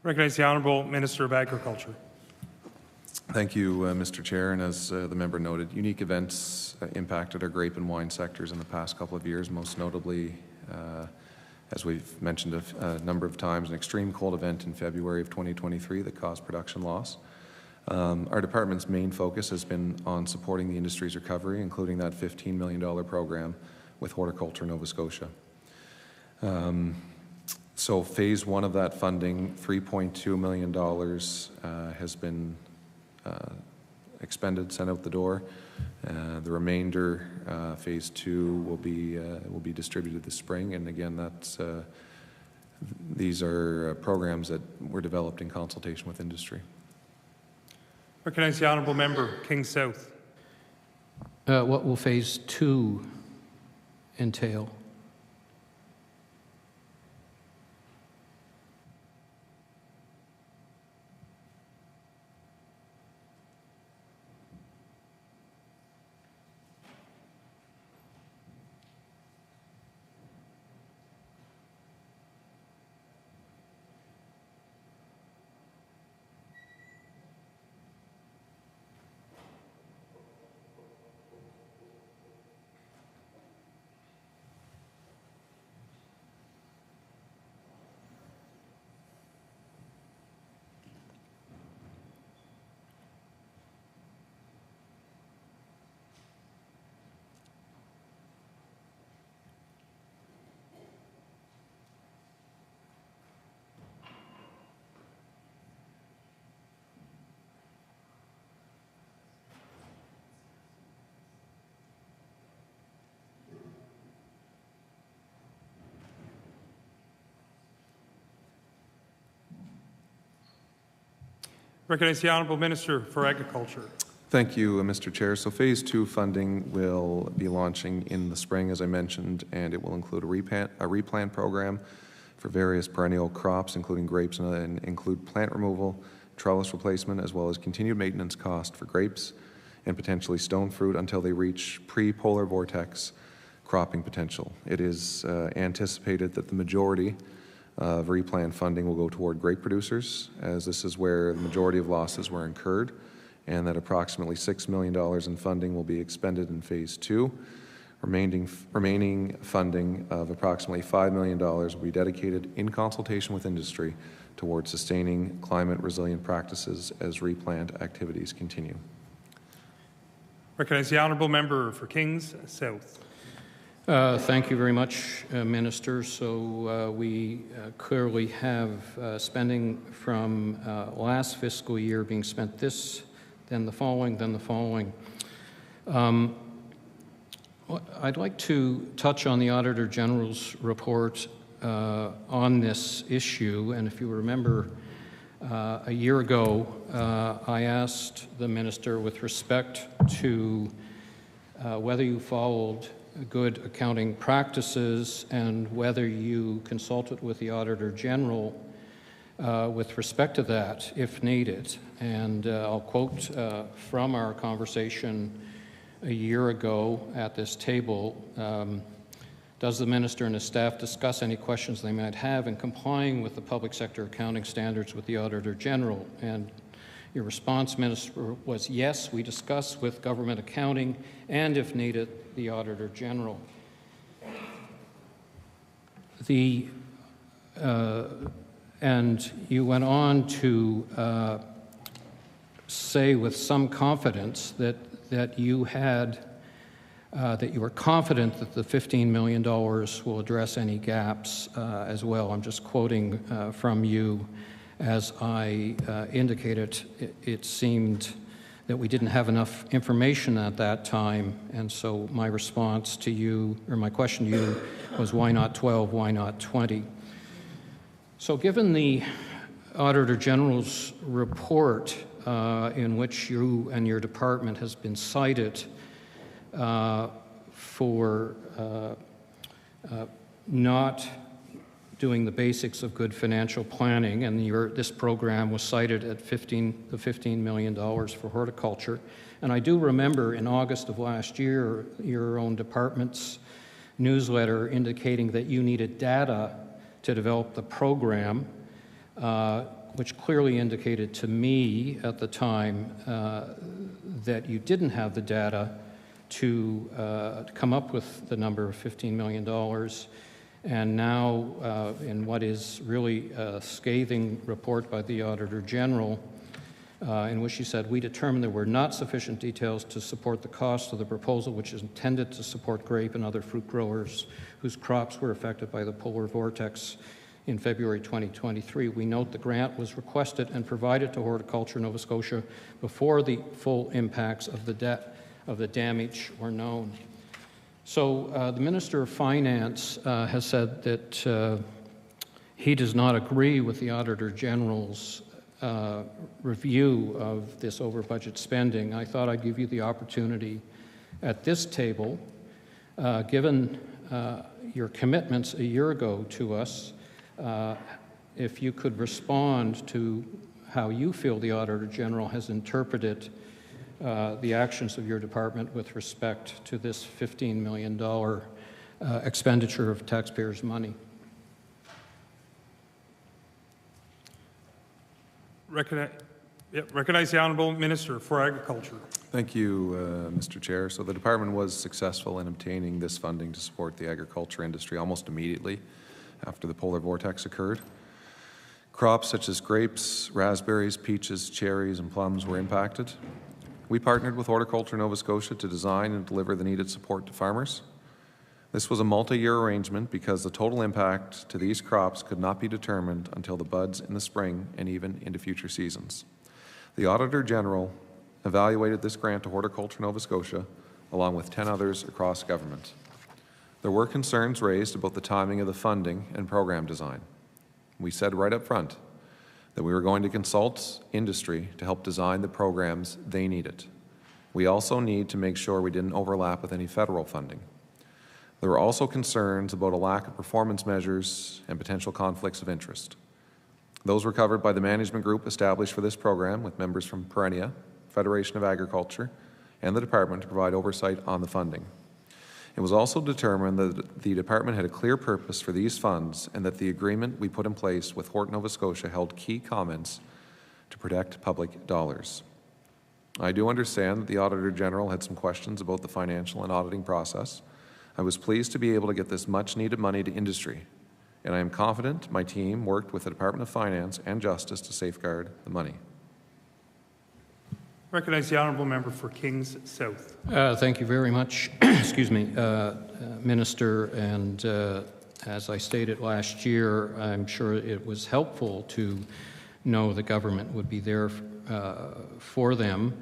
A: Recognize the Honourable Minister of Agriculture.
B: Thank you, Mr. Chair. And as the member noted, unique events impacted our grape and wine sectors in the past couple of years, most notably, as we've mentioned a number of times, an extreme cold event in February of 2023 that caused production loss. Our department's main focus has been on supporting the industry's recovery, including that $15 million program with Horticulture Nova Scotia. So phase one of that funding, $3.2 million, has been expended, sent out the door. The remainder, phase two, will be distributed this spring. And again, these are programs that were developed in consultation with industry.
A: Recognize the Honourable Member, King South.
C: What will phase two entail?
A: Recognize the Honourable Minister for Agriculture.
B: Thank you, Mr. Chair. So phase two funding will be launching in the spring, as I mentioned, and it will include a replant program for various perennial crops, including grapes, and include plant removal, trellis replacement, as well as continued maintenance cost for grapes and potentially stone fruit until they reach pre-polar vortex cropping potential. It is anticipated that the majority of replan funding will go toward grape producers, as this is where the majority of losses were incurred, and that approximately $6 million in funding will be expended in Phase 2. Remaining funding of approximately $5 million will be dedicated in consultation with industry towards sustaining climate-resilient practices as replant activities continue.
A: Recognize the honourable member for Kings South.
C: Thank you very much, Minister. So we clearly have spending from last fiscal year being spent this, then the following, then the following. I'd like to touch on the Auditor General's report on this issue. And if you remember, a year ago, I asked the Minister with respect to whether you followed good accounting practices and whether you consulted with the Auditor General with respect to that, if needed. And I'll quote from our conversation a year ago at this table. Does the Minister and his staff discuss any questions they might have in complying with the public sector accounting standards with the Auditor General? And your response, Minister, was yes, we discuss with government accounting and, if needed, the Auditor General. And you went on to say with some confidence that you were confident that the $15 million will address any gaps as well. I'm just quoting from you. As I indicated, it seemed that we didn't have enough information at that time, and so my response to you, or my question to you, was why not 12, why not 20? So given the Auditor General's report in which you and your department has been cited for not doing the basics of good financial planning, and this program was cited at the $15 million for horticulture. And I do remember in August of last year, your own department's newsletter indicating that you needed data to develop the program, which clearly indicated to me at the time that you didn't have the data to come up with the number of $15 million. And now, in what is really a scathing report by the Auditor General, in which he said, we determined there were not sufficient details to support the cost of the proposal, which is intended to support grape and other fruit growers whose crops were affected by the polar vortex in February 2023. We note the grant was requested and provided to Horticulture Nova Scotia before the full impacts of the damage were known. So the Minister of Finance has said that he does not agree with the Auditor General's review of this over-budget spending. I thought I'd give you the opportunity at this table, given your commitments a year ago to us, if you could respond to how you feel the Auditor General has interpreted the actions of your department with respect to this $15 million expenditure of taxpayers' money.
A: Recognize the Honourable Minister for Agriculture.
B: Thank you, Mr. Chair. So the department was successful in obtaining this funding to support the agriculture industry almost immediately after the polar vortex occurred. Crops such as grapes, raspberries, peaches, cherries, and plums were impacted. We partnered with Horticulture Nova Scotia to design and deliver the needed support to farmers. This was a multi-year arrangement because the total impact to these crops could not be determined until the buds in the spring and even into future seasons. The Auditor General evaluated this grant to Horticulture Nova Scotia along with 10 others across government. There were concerns raised about the timing of the funding and program design. We said right up front that we were going to consult industry to help design the programs they needed. We also need to make sure we didn't overlap with any federal funding. There were also concerns about a lack of performance measures and potential conflicts of interest. Those were covered by the management group established for this program with members from Perennia, Federation of Agriculture, and the department to provide oversight on the funding. It was also determined that the department had a clear purpose for these funds and that the agreement we put in place with Horton, Nova Scotia held key comments to protect public dollars. I do understand that the Auditor General had some questions about the financial and auditing process. I was pleased to be able to get this much-needed money to industry, and I am confident my team worked with the Department of Finance and Justice to safeguard the money.
A: Recognize the honourable member for Kings South.
C: Thank you very much, excuse me, Minister. And as I stated last year, I'm sure it was helpful to know the government would be there for them,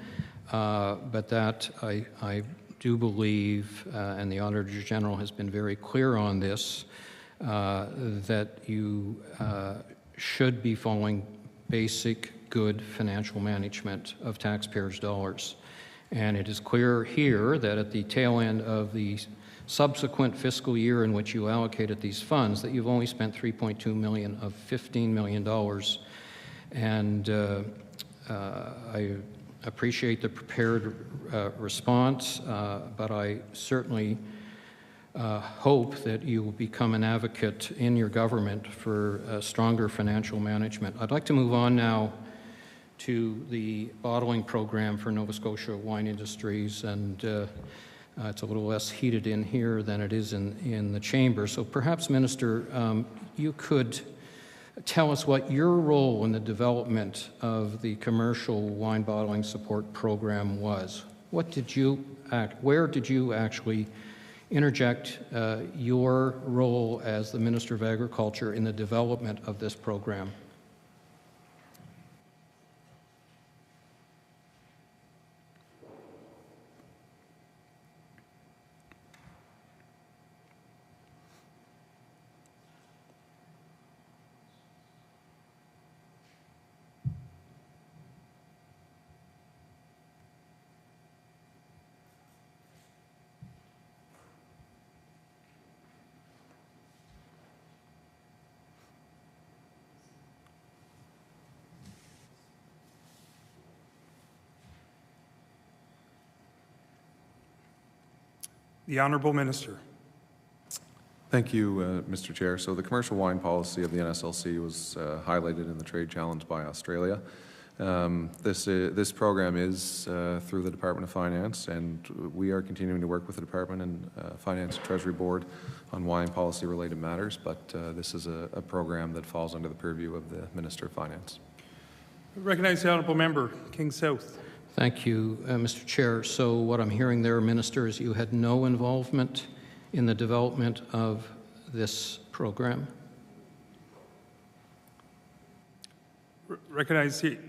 C: but that I do believe, and the Auditor General has been very clear on this, that you should be following basic good financial management of taxpayers' dollars. And it is clear here that at the tail end of the subsequent fiscal year in which you allocated these funds, that you've only spent $3.2 million of $15 million. And I appreciate the prepared response, but I certainly hope that you will become an advocate in your government for stronger financial management. I'd like to move on now to the bottling program for Nova Scotia wine industries, and it's a little less heated in here than it is in the chamber. So perhaps, Minister, you could tell us what your role in the development of the commercial wine bottling support program was. What did you where did you actually interject your role as the Minister of Agriculture in the development of this program?
A: The Honourable Minister.
B: Thank you, Mr. Chair. So the commercial wine policy of the NSLC was highlighted in the Trade Challenge by Australia. This program is through the Department of Finance, and we are continuing to work with the Department and Finance and Treasury Board on wine policy related matters, but this is a program that falls under the purview of the Minister of Finance.
A: I recognize the Honourable Member, King South.
C: Thank you, Mr. Chair. So what I'm hearing there, Minister, is you had no involvement in the development of this program?
A: Recognize the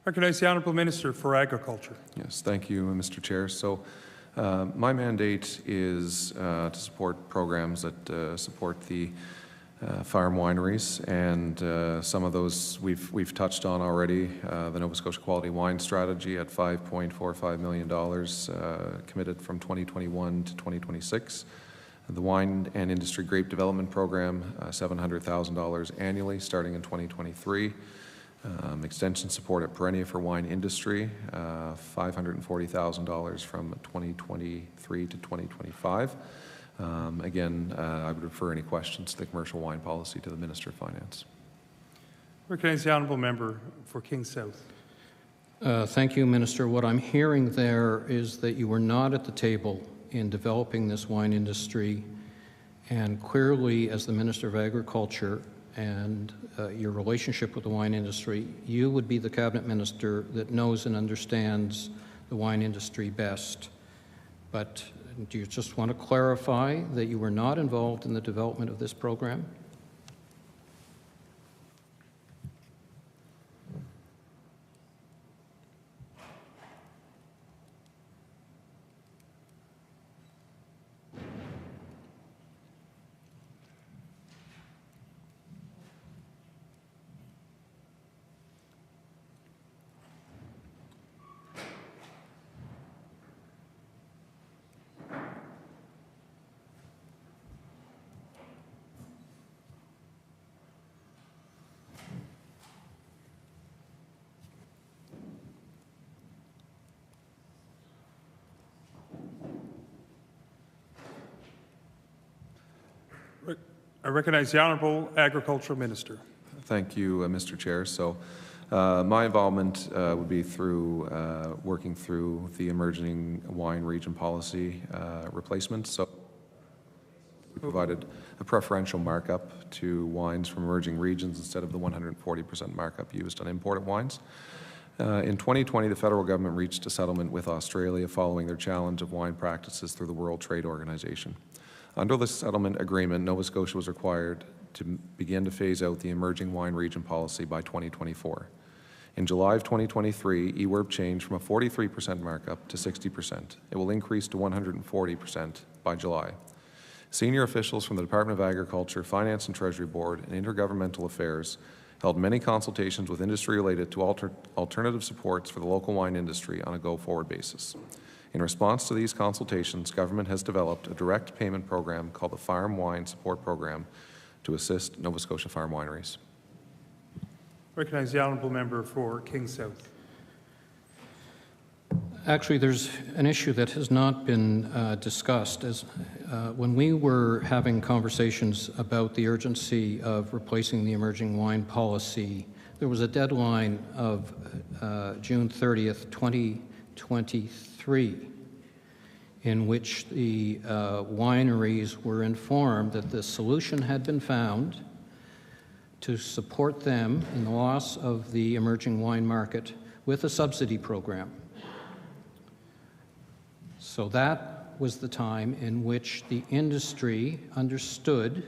A: Recognize the Honourable Minister for Agriculture.
B: Yes, thank you, Mr. Chair. So my mandate is to support programs that support the farm wineries, and some of those we've touched on already. The Nova Scotia Quality Wine Strategy at $5.45 million committed from 2021 to 2026. The Wine and Industry Grape Development Program, $700,000 annually starting in 2023. Extension support at Perennia for wine industry, $540,000 from 2023 to 2025. Again, I would refer any questions to the commercial wine policy to the Minister of Finance.
A: Recognize the Honourable Member for King South.
C: Thank you, Minister. What I'm hearing there is that you were not at the table in developing this wine industry, and clearly, as the Minister of Agriculture and your relationship with the wine industry, you would be the cabinet minister that knows and understands the wine industry best. But do you just want to clarify that you were not involved in the development of this program?
A: I recognize the Honourable Agricultural Minister.
B: Thank you, Mr. Chair. So my involvement would be through working through the emerging wine region policy replacement. So we provided a preferential markup to wines from emerging regions instead of the 140% markup used on imported wines. In 2020, the federal government reached a settlement with Australia following their challenge of wine practices through the World Trade Organization. Under the settlement agreement, Nova Scotia was required to begin to phase out the emerging wine region policy by 2024. In July of 2023, EWERB changed from a 43% markup to 60%. It will increase to 140% by July. Senior officials from the Department of Agriculture, Finance and Treasury Board, and Intergovernmental Affairs held many consultations with industry related to alternative supports for the local wine industry on a go-forward basis. In response to these consultations, government has developed a direct payment program called the Farm Wine Support Program to assist Nova Scotia farm wineries.
A: Recognize the Honourable Member for King South.
C: Actually, there's an issue that has not been discussed. When we were having conversations about the urgency of replacing the emerging wine policy, there was a deadline of June 30th, 2023, in which the wineries were informed that the solution had been found to support them in the loss of the emerging wine market with a subsidy program. So that was the time in which the industry understood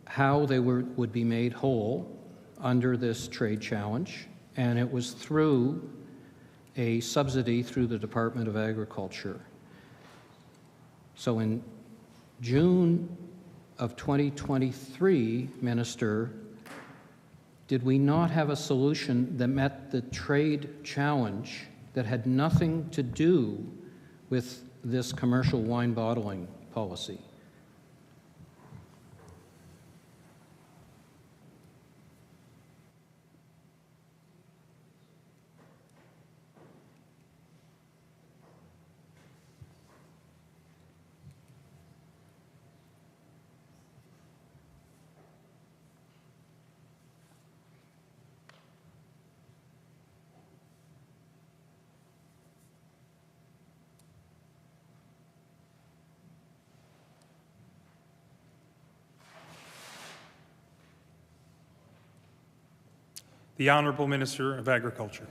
C: how they would be made whole under this trade challenge, and it was through a subsidy through the Department of Agriculture. So in June of 2023, Minister, did we not have a solution that met the trade challenge that had nothing to do with this commercial wine bottling policy?
A: The Honourable Minister of Agriculture.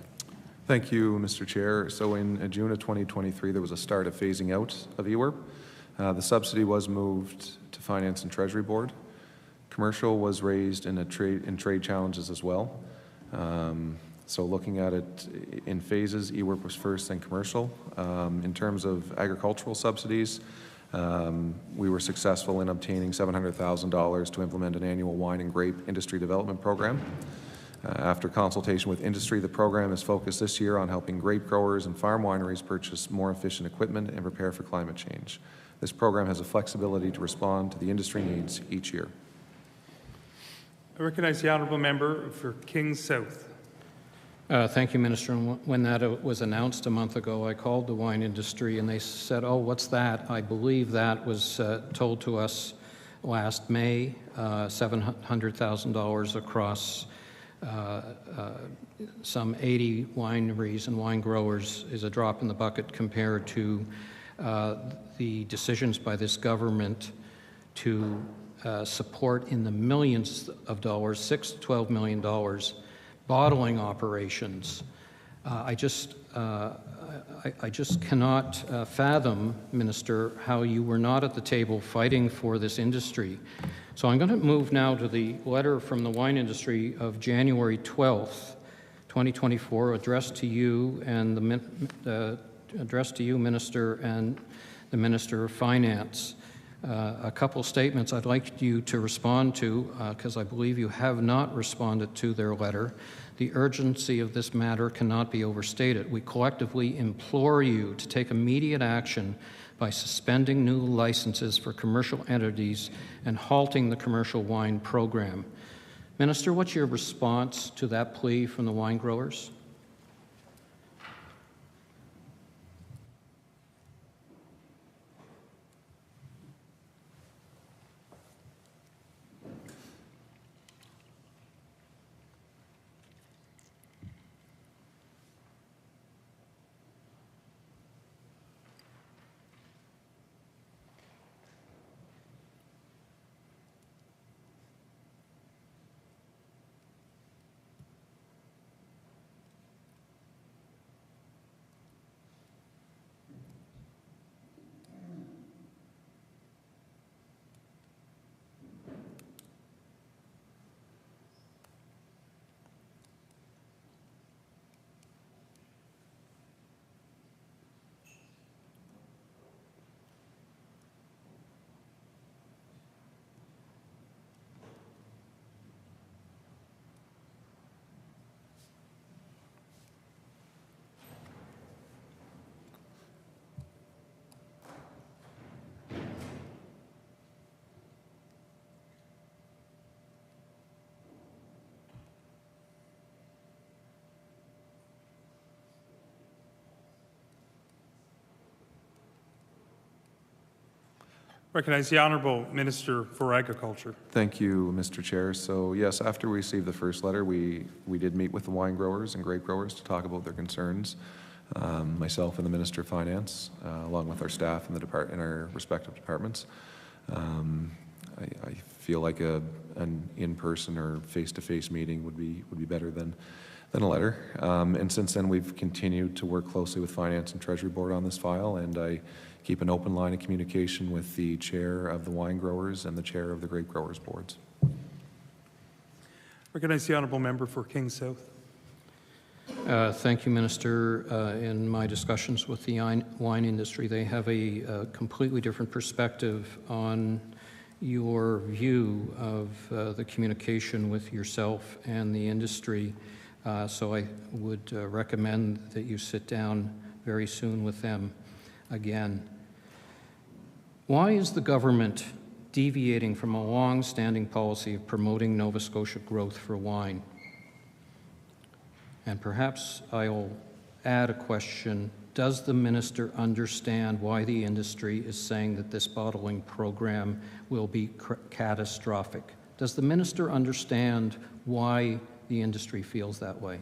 B: Thank you, Mr. Chair. So in June of 2023, there was a start of phasing out of EWERB. The subsidy was moved to Finance and Treasury Board. Commercial was raised in trade challenges as well. So looking at it in phases, EWERB was first, then commercial. In terms of agricultural subsidies, we were successful in obtaining $700,000 to implement an annual wine and grape industry development program. After consultation with industry, the program is focused this year on helping grape growers and farm wineries purchase more efficient equipment and prepare for climate change. This program has a flexibility to respond to the industry needs each year.
A: I recognize the Honourable Member for King South.
C: Thank you, Minister. And when that was announced a month ago, I called the wine industry and they said, oh, what's that? I believe that was told to us last May, $700,000 across some 80 wineries and wine growers is a drop in the bucket compared to the decisions by this government to support in the millions of dollars, $6 to $12 million, bottling operations. I just I just cannot fathom, Minister, how you were not at the table fighting for this industry. So I'm going to move now to the letter from the wine industry of January 12th, 2024, addressed to you, Minister, and the Minister of Finance. A couple statements I'd like you to respond to, because I believe you have not responded to their letter. The urgency of this matter cannot be overstated. We collectively implore you to take immediate action by suspending new licenses for commercial entities and halting the commercial wine program. Minister, what's your response to that plea from the wine growers?
A: Recognize the Honourable Minister for Agriculture.
B: Thank you, Mr. Chair. So yes, after we received the first letter, we did meet with the wine growers and grape growers to talk about their concerns. Myself and the Minister of Finance, along with our staff in our respective departments. I feel like an in-person or face-to-face meeting would be better than a letter. And since then, we've continued to work closely with Finance and Treasury Board on this file, and I keep an open line of communication with the chair of the wine growers and the chair of the grape growers boards.
A: Recognize the Honourable Member for King South.
C: Thank you, Minister. In my discussions with the wine industry, they have a completely different perspective on your view of the communication with yourself and the industry. So I would recommend that you sit down very soon with them again. Why is the government deviating from a long-standing policy of promoting Nova Scotia growth for wine? And perhaps I'll add a question. Does the minister understand why the industry is saying that this bottling program will be catastrophic? Does the minister understand why the industry feels that way?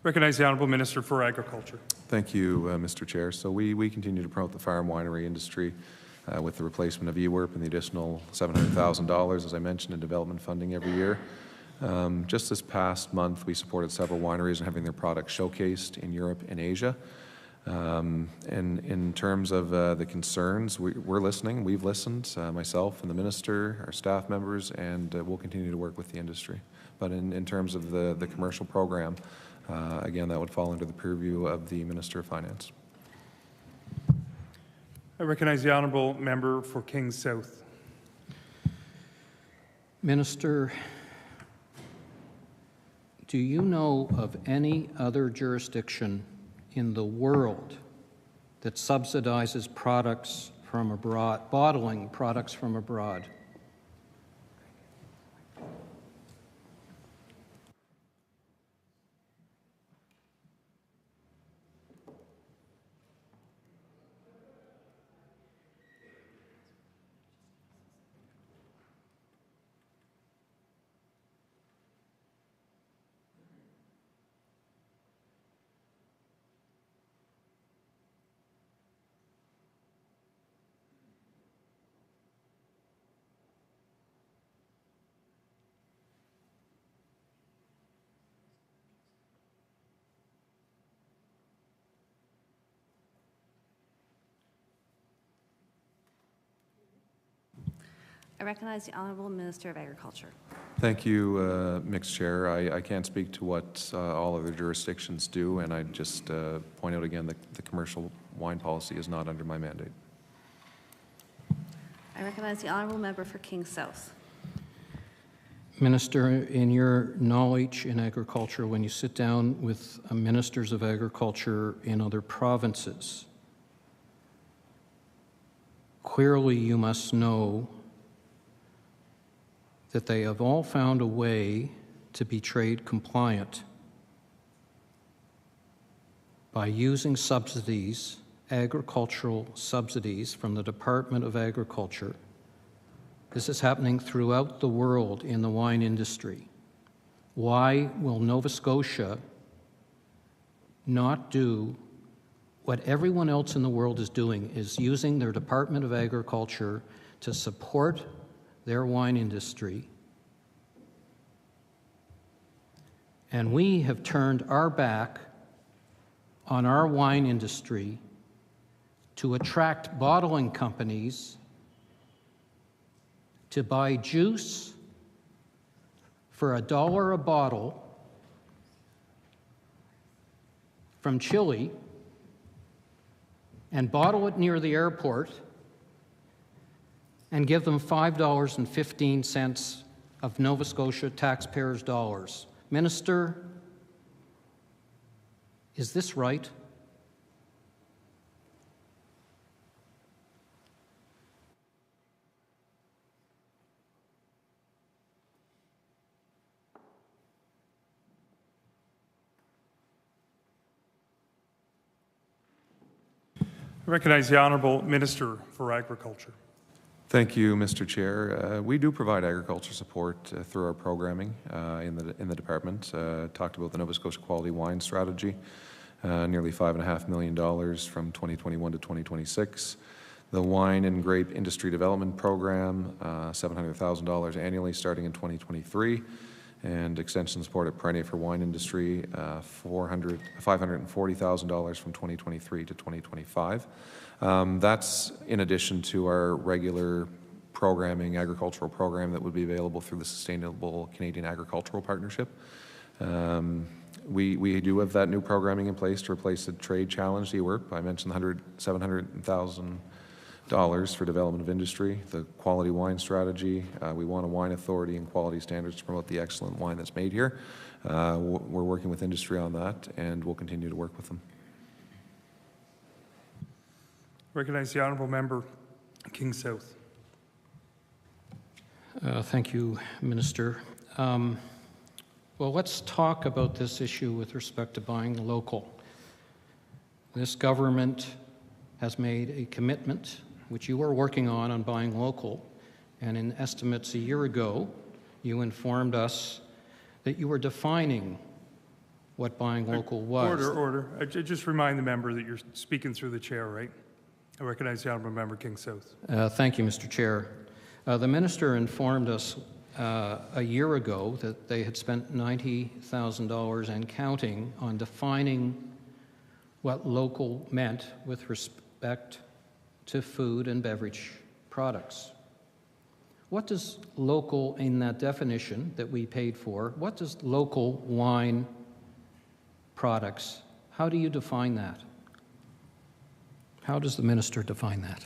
A: Recognize the Honourable Minister for Agriculture.
B: Thank you, Mr. Chair. So we continue to promote the farm winery industry with the replacement of EWIRP and the additional $700,000, as I mentioned, in development funding every year. Just this past month, we supported several wineries in having their products showcased in Europe and Asia. And in terms of the concerns, we're listening. We've listened, myself and the minister, our staff members, and we'll continue to work with the industry. But in terms of the commercial program, again, that would fall under the purview of the Minister of Finance.
A: I recognize the honourable member for Kings South.
C: Minister, do you know of any other jurisdiction in the world that subsidizes products from abroad, bottling products from abroad?
D: I recognize the Honourable Minister of Agriculture.
B: Thank you, Mixed Chair. I can't speak to what all other jurisdictions do, and I just point out again that the commercial wine policy is not under my mandate.
D: I recognize the Honourable Member for Kings South.
C: Minister, in your knowledge in agriculture, when you sit down with ministers of agriculture in other provinces, clearly you must know that they have all found a way to be trade compliant by using subsidies, agricultural subsidies from the Department of Agriculture. This is happening throughout the world in the wine industry. Why will Nova Scotia not do what everyone else in the world is doing, is using their Department of Agriculture to support their wine industry? And we have turned our back on our wine industry to attract bottling companies to buy juice for $1 a bottle from Chile and bottle it near the airport and give them $5.15 of Nova Scotia taxpayers' dollars. Minister, is this right?
A: I recognize the Honourable Minister for Agriculture.
B: Thank you, Mr. Chair. We do provide agriculture support through our programming in the department. Talked about the Nova Scotia Quality Wine Strategy, nearly $5.5 million from 2021 to 2026. The Wine and Grape Industry Development Program, $700,000 annually starting in 2023. And extension support at Perennia for wine industry, $540,000 from 2023 to 2025. That's in addition to our regular programming, agricultural program that would be available through the Sustainable Canadian Agricultural Partnership. We do have that new programming in place to replace the trade challenge, the EWIRP. I mentioned $700,000 for development of industry, the quality wine strategy. We want a wine authority and quality standards to promote the excellent wine that's made here. We're working with industry on that, and we'll continue to work with them.
A: Recognize the Honourable Member, Kings South.
C: Thank you, Minister. Well, let's talk about this issue with respect to buying local. This government has made a commitment, which you are working on buying local, and in estimates a year ago, you informed us that you were defining what buying local was.
A: Order. I just remind the member that you're speaking through the chair, right? I recognize the honourable member King South.
C: Thank you, Mr. Chair. The minister informed us a year ago that they had spent $90,000 and counting on defining what local meant with respect to food and beverage products. What does local, in that definition that we paid for, what does local wine products, how do you define that? How does the minister define that?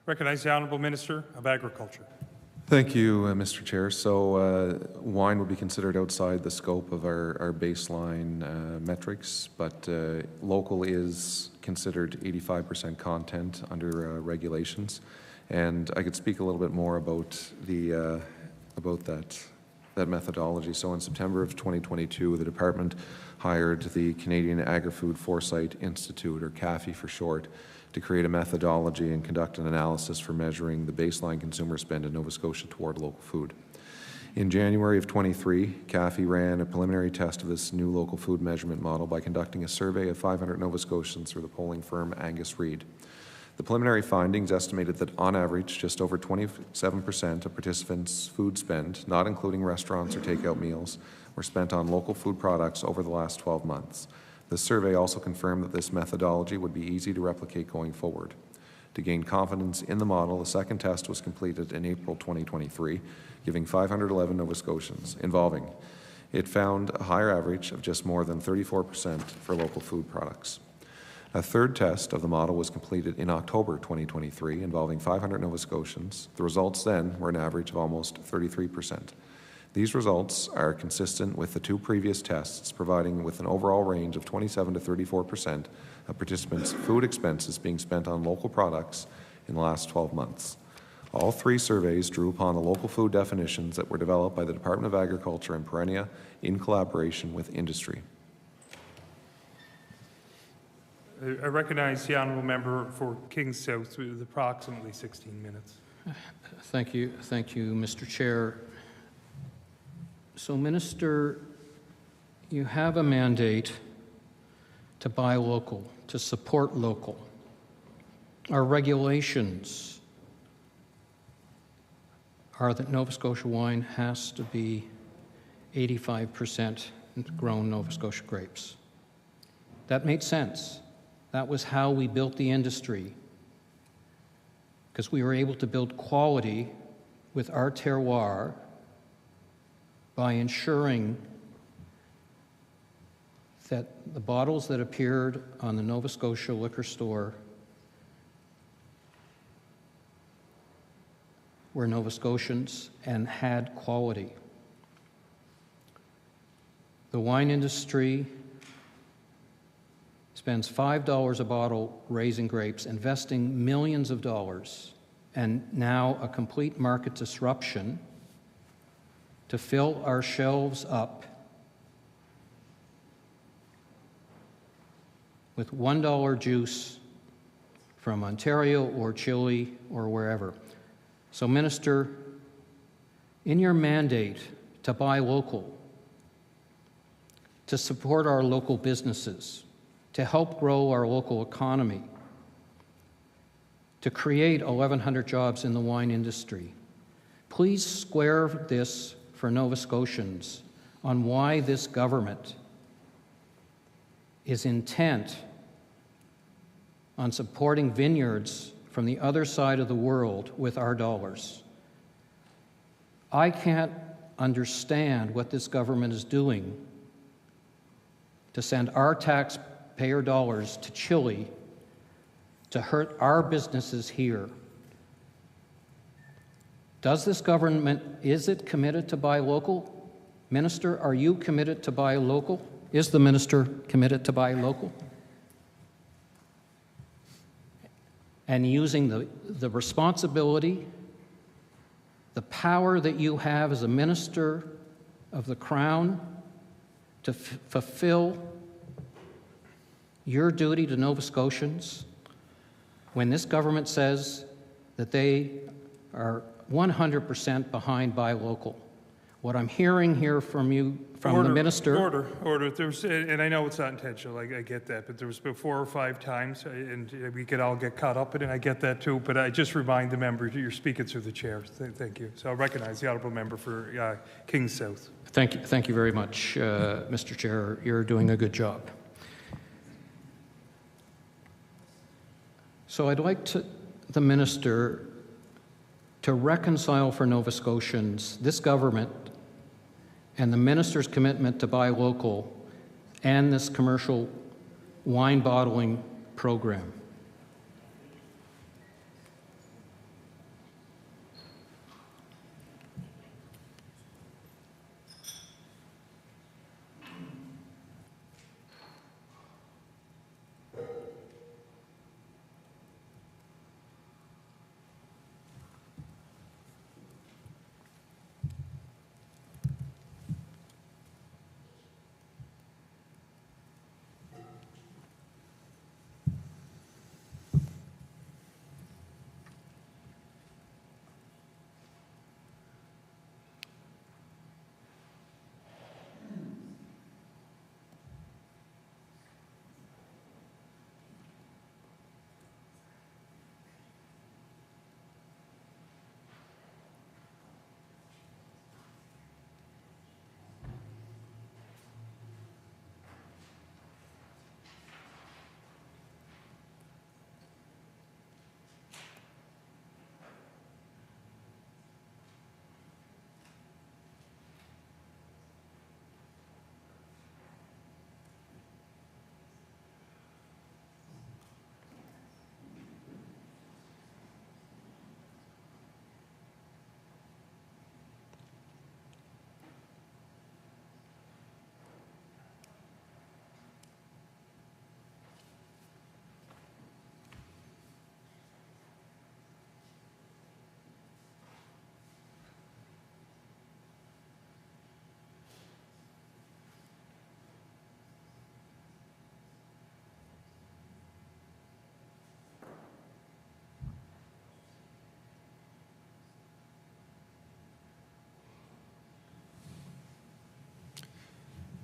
A: Recognize the honourable Minister of Agriculture.
B: Thank you, Mr. Chair. So wine would be considered outside the scope of our baseline metrics, but local is considered 85% content under regulations. And I could speak a little bit more about that methodology. So in September of 2022, the department hired the Canadian Agri-Food Foresight Institute, or CAFI for short, to create a methodology and conduct an analysis for measuring the baseline consumer spend in Nova Scotia toward local food. In January of 23, CAFI ran a preliminary test of this new local food measurement model by conducting a survey of 500 Nova Scotians through the polling firm Angus Reid. The preliminary findings estimated that, on average, just over 27% of participants' food spend, not including restaurants or takeout meals, were spent on local food products over the last 12 months. This survey also confirmed that this methodology would be easy to replicate going forward. To gain confidence in the model, a second test was completed in April 2023, giving 511 Nova Scotians involving. It found a higher average of just more than 34% for local food products. A third test of the model was completed in October 2023, involving 500 Nova Scotians. The results then were an average of almost 33%. These results are consistent with the two previous tests, providing with an overall range of 27 to 34% of participants' food expenses being spent on local products in the last 12 months. All three surveys drew upon the local food definitions that were developed by the Department of Agriculture and Perennia in collaboration with industry.
A: I recognize the honourable member for Kings South with approximately 16 minutes.
C: Thank you, Mr. Chair. So, Minister, you have a mandate to buy local, to support local. Our regulations are that Nova Scotia wine has to be 85% grown Nova Scotia grapes. That made sense. That was how we built the industry, because we were able to build quality with our terroir by ensuring that the bottles that appeared on the Nova Scotia liquor store were Nova Scotians and had quality. The wine industry spends $5 a bottle raising grapes, investing millions of dollars, and now a complete market disruption to fill our shelves up with $1 juice from Ontario or Chile or wherever. So, Minister, in your mandate to buy local, to support our local businesses, to help grow our local economy, to create 1,100 jobs in the wine industry, please square this for Nova Scotians on why this government is intent on supporting vineyards from the other side of the world with our dollars. I can't understand what this government is doing to send our taxpayer dollars to Chile to hurt our businesses here. Does this government, is it committed to buy local? Minister, are you committed to buy local? Is the minister committed to buy local? And using the responsibility, the power that you have as a minister of the Crown to fulfill your duty to Nova Scotians when this government says that they are 100% behind buy local. What I'm hearing here from you, from the minister...
A: Order. There's, and I know it's not intentional, I get that, but there was about 4 or 5 times, and we could all get caught up in it, I get that too, but I just remind the member you're speaking through the chair. Thank you. So I recognize the honourable member for Kings South.
C: Thank you very much, Mr. Chair. You're doing a good job. So I'd like the minister to reconcile for Nova Scotians this government and the minister's commitment to buy local and this commercial wine bottling program.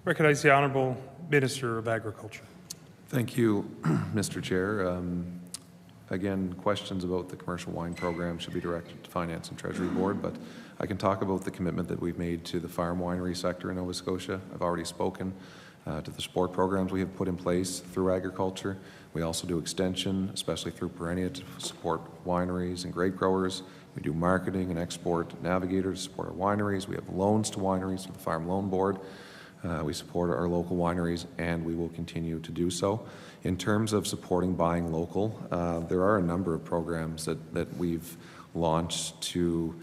A: Recognize the Honourable Minister of Agriculture.
B: Thank you, Mr. Chair. Again, questions about the commercial wine program should be directed to Finance and Treasury Board, but I can talk about the commitment that we've made to the farm winery sector in Nova Scotia. I've already spoken to the support programs we have put in place through agriculture. We also do extension, especially through Perennia, to support wineries and grape growers. We do marketing and export navigator to support our wineries. We have loans to wineries through the Farm Loan Board. We support our local wineries, and we will continue to do so. In terms of supporting buying local, there are a number of programs that we've launched to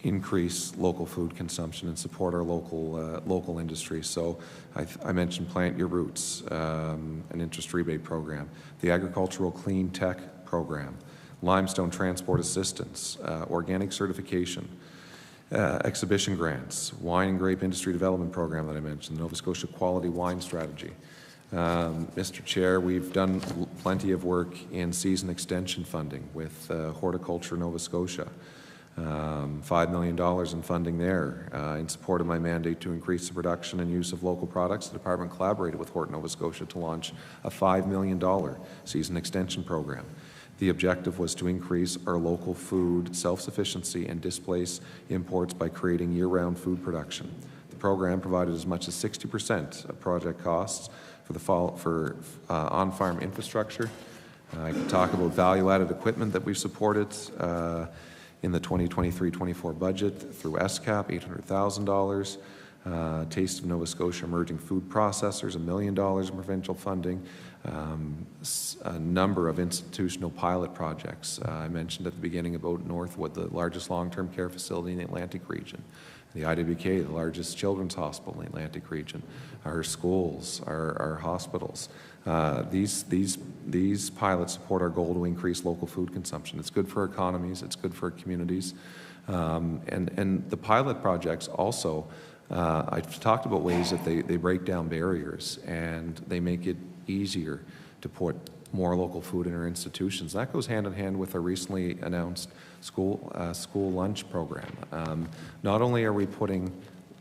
B: increase local food consumption and support our local industry. So I mentioned Plant Your Roots, an interest rebate program, the Agricultural Clean Tech program, limestone transport assistance, organic certification, exhibition grants, wine and grape industry development program that I mentioned, the Nova Scotia Quality Wine Strategy. Mr. Chair, we've done plenty of work in season extension funding with Horticulture Nova Scotia. $5 million in funding there. In support of my mandate to increase the production and use of local products, the department collaborated with Hort Nova Scotia to launch a $5 million season extension program. The objective was to increase our local food self-sufficiency and displace imports by creating year-round food production. The program provided as much as 60% of project costs for on-farm infrastructure. I can talk about value-added equipment that we've supported in the 2023-24 budget through SCAP, $800,000. Taste of Nova Scotia Emerging Food Processors, $1 million in provincial funding. A number of institutional pilot projects. I mentioned at the beginning about Northwood, the largest long-term care facility in the Atlantic region. The IWK, the largest children's hospital in the Atlantic region. Our schools, our hospitals. These pilots support our goal to increase local food consumption. It's good for our economies. It's good for our communities. And the pilot projects also, I've talked about ways that they break down barriers and they make it easier to put more local food in our institutions. That goes hand in hand with our recently announced school lunch program. Not only are we putting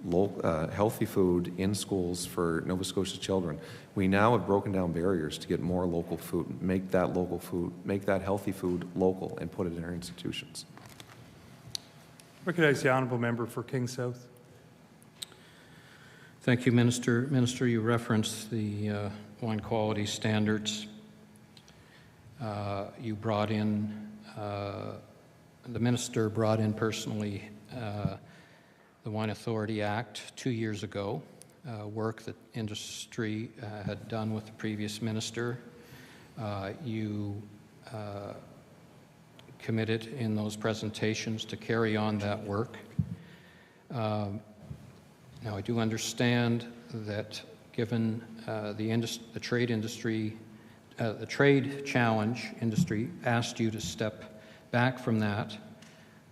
B: healthy food in schools for Nova Scotia children, we now have broken down barriers to get more local food, make that healthy food local and put it in our institutions.
A: Recognize the Honourable Member for King South.
C: Thank you, Minister. Minister, you referenced the wine quality standards. You brought in, the Minister brought in personally the Wine Authority Act 2 years ago, work that industry had done with the previous minister. You committed in those presentations to carry on that work. Now, I do understand that given the trade challenge industry asked you to step back from that,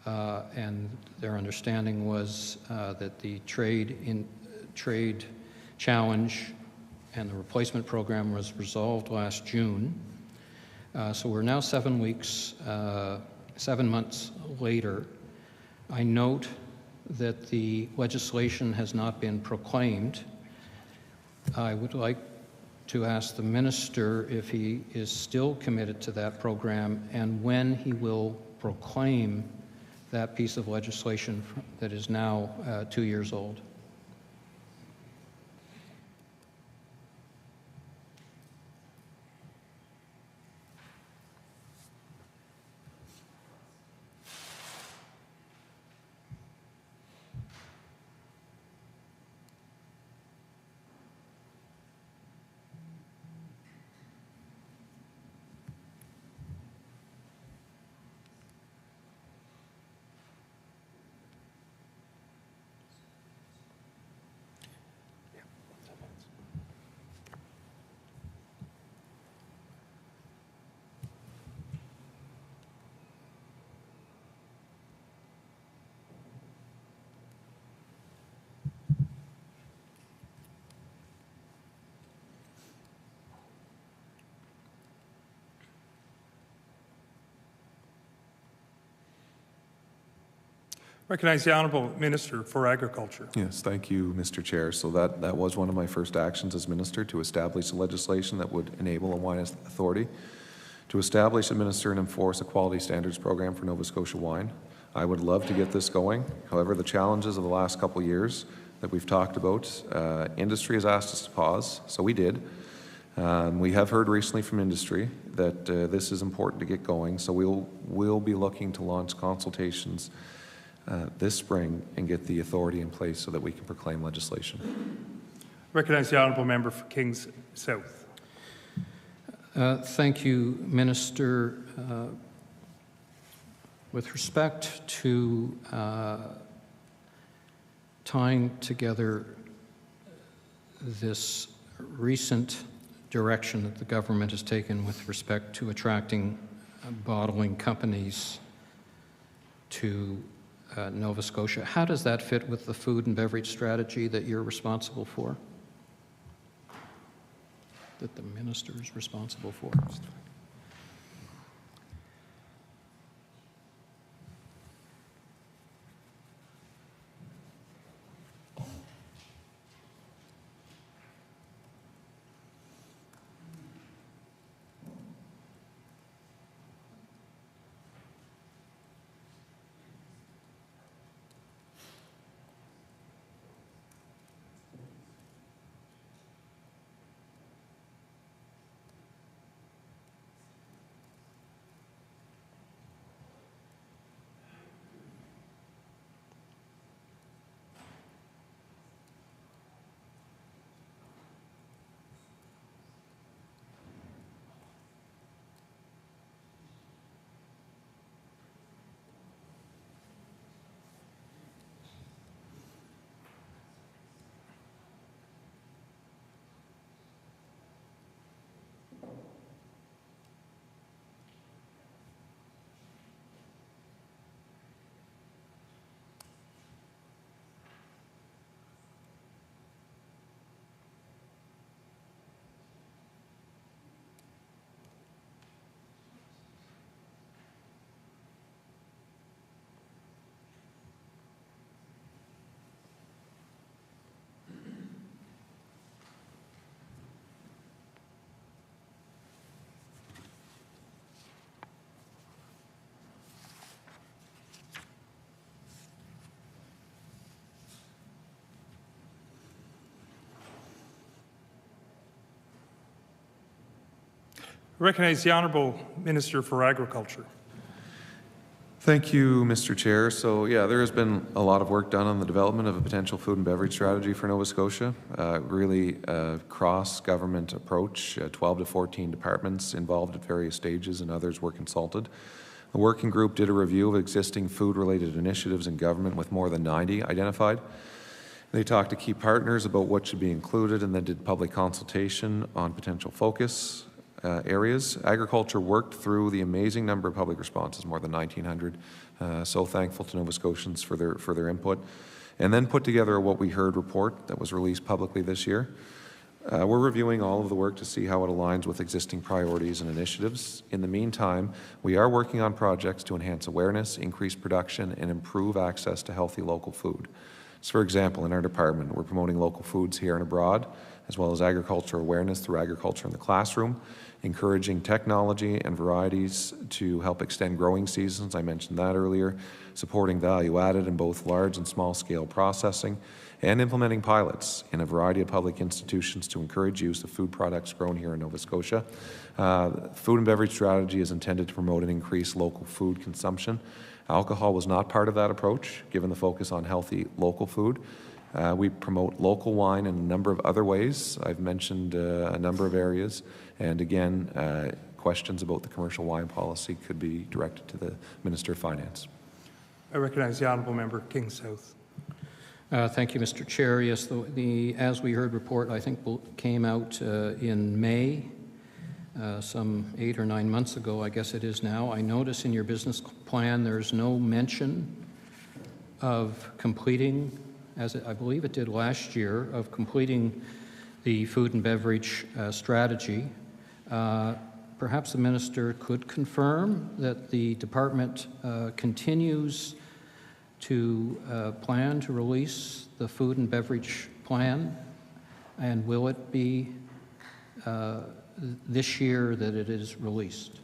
C: and their understanding was that the trade challenge and the replacement program was resolved last June. So we're now 7 months later. I note that the legislation has not been proclaimed. I would like to ask the minister if he is still committed to that program and when he will proclaim that piece of legislation that is now 2 years old.
A: Recognize the Honourable Minister for Agriculture.
B: Yes, thank you, Mr. Chair. So that was one of my first actions as Minister, to establish legislation that would enable a wine authority to establish, administer, and enforce a quality standards program for Nova Scotia wine. I would love to get this going. However, the challenges of the last couple of years that we've talked about, industry has asked us to pause, so we did. We have heard recently from industry that this is important to get going, so we'll be looking to launch consultations this spring and get the authority in place so that we can proclaim legislation.
A: Recognize the Honourable Member for Kings South.
C: Thank you, Minister. With respect to tying together this recent direction that the government has taken with respect to attracting bottling companies to Nova Scotia, how does that fit with the food and beverage strategy that you're responsible for? That the minister is responsible for?
A: Recognize the Honourable Minister for Agriculture.
B: Thank you, Mr. Chair. So yeah, there has been a lot of work done on the development of a potential food and beverage strategy for Nova Scotia. Really a cross-government approach, 12 to 14 departments involved at various stages, and others were consulted. The working group did a review of existing food-related initiatives in government with more than 90 identified. They talked to key partners about what should be included and then did public consultation on potential focus areas. Agriculture worked through the amazing number of public responses, more than 1,900. So thankful to Nova Scotians for their input. And then put together a What We Heard report that was released publicly this year. We're reviewing all of the work to see how it aligns with existing priorities and initiatives. In the meantime, we are working on projects to enhance awareness, increase production, and improve access to healthy local food. So for example, in our department, we're promoting local foods here and abroad, as well as agriculture awareness through agriculture in the classroom, encouraging technology and varieties to help extend growing seasons, I mentioned that earlier, supporting value added in both large and small scale processing, and implementing pilots in a variety of public institutions to encourage use of food products grown here in Nova Scotia. Food and beverage strategy is intended to promote and increase local food consumption. Alcohol was not part of that approach, given the focus on healthy local food. We promote local wine in a number of other ways. I've mentioned a number of areas. And again, questions about the commercial wine policy could be directed to the Minister of Finance.
A: I recognize the Honourable Member, King South.
C: Thank you, Mr. Chair. Yes, the As We Heard report, I think, came out in May, some 8 or 9 months ago, I guess it is now. I notice in your business plan there's no mention of completing, as I believe it did last year, of completing the food and beverage strategy. Perhaps the minister could confirm that the department continues to plan to release the food and beverage plan? And will it be this year that it is released?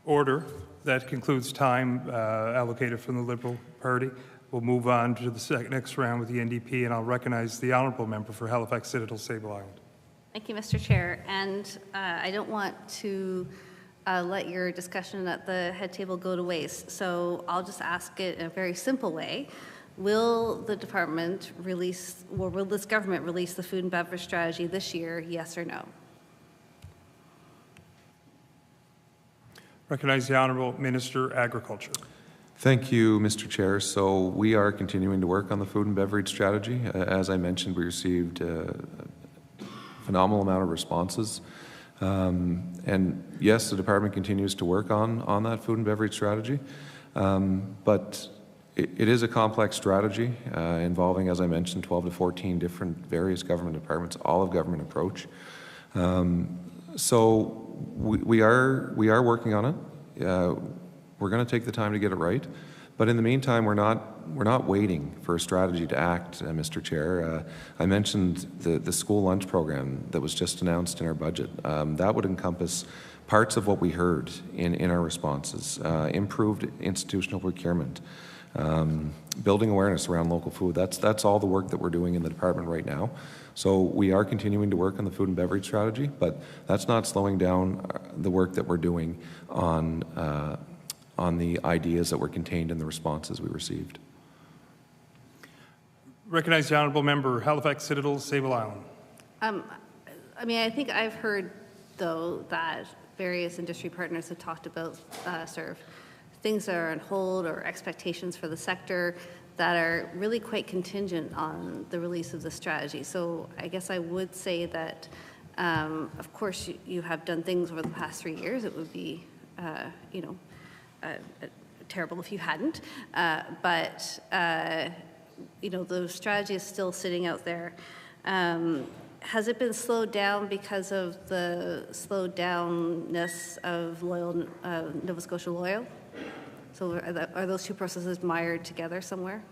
A: Order. That concludes time allocated from the Liberal Party. We'll move on to the next round with the NDP, and I'll recognize the honourable member for Halifax Citadel Sable Island.
D: Thank you, Mr. Chair. And I don't want to let your discussion at the head table go to waste. So I'll just ask it in a very simple way. Will the department release, or will this government release the food and beverage strategy this year, yes or no?
A: Recognize the Honourable Minister, Agriculture.
B: Thank you, Mr. Chair. So we are continuing to work on the food and beverage strategy. As I mentioned, we received a phenomenal amount of responses. And yes, the department continues to work on that food and beverage strategy. But it is a complex strategy involving, as I mentioned, 12 to 14 different various government departments, all of government approach. So we are working on it. We're going to take the time to get it right, but in the meantime, we're not waiting for a strategy to act, Mr. Chair. I mentioned the school lunch program that was just announced in our budget. That would encompass parts of what we heard in our responses: improved institutional procurement, building awareness around local food. That's all the work that we're doing in the department right now. So we are continuing to work on the food and beverage strategy, but that's not slowing down the work that we're doing on the ideas that were contained in the responses we received.
A: Recognize the Honourable Member, Halifax Citadel Sable Island.
D: I mean, I think I've heard, though, that various industry partners have talked about sort of things that are on hold or expectations for the sector that are really quite contingent on the release of the strategy. So I guess I would say that, of course, you have done things over the past 3 years. It would be, terrible if you hadn't. But the strategy is still sitting out there. Has it been slowed down because of the slowed downness of Nova Scotia Loyal? So are those two processes mired together somewhere?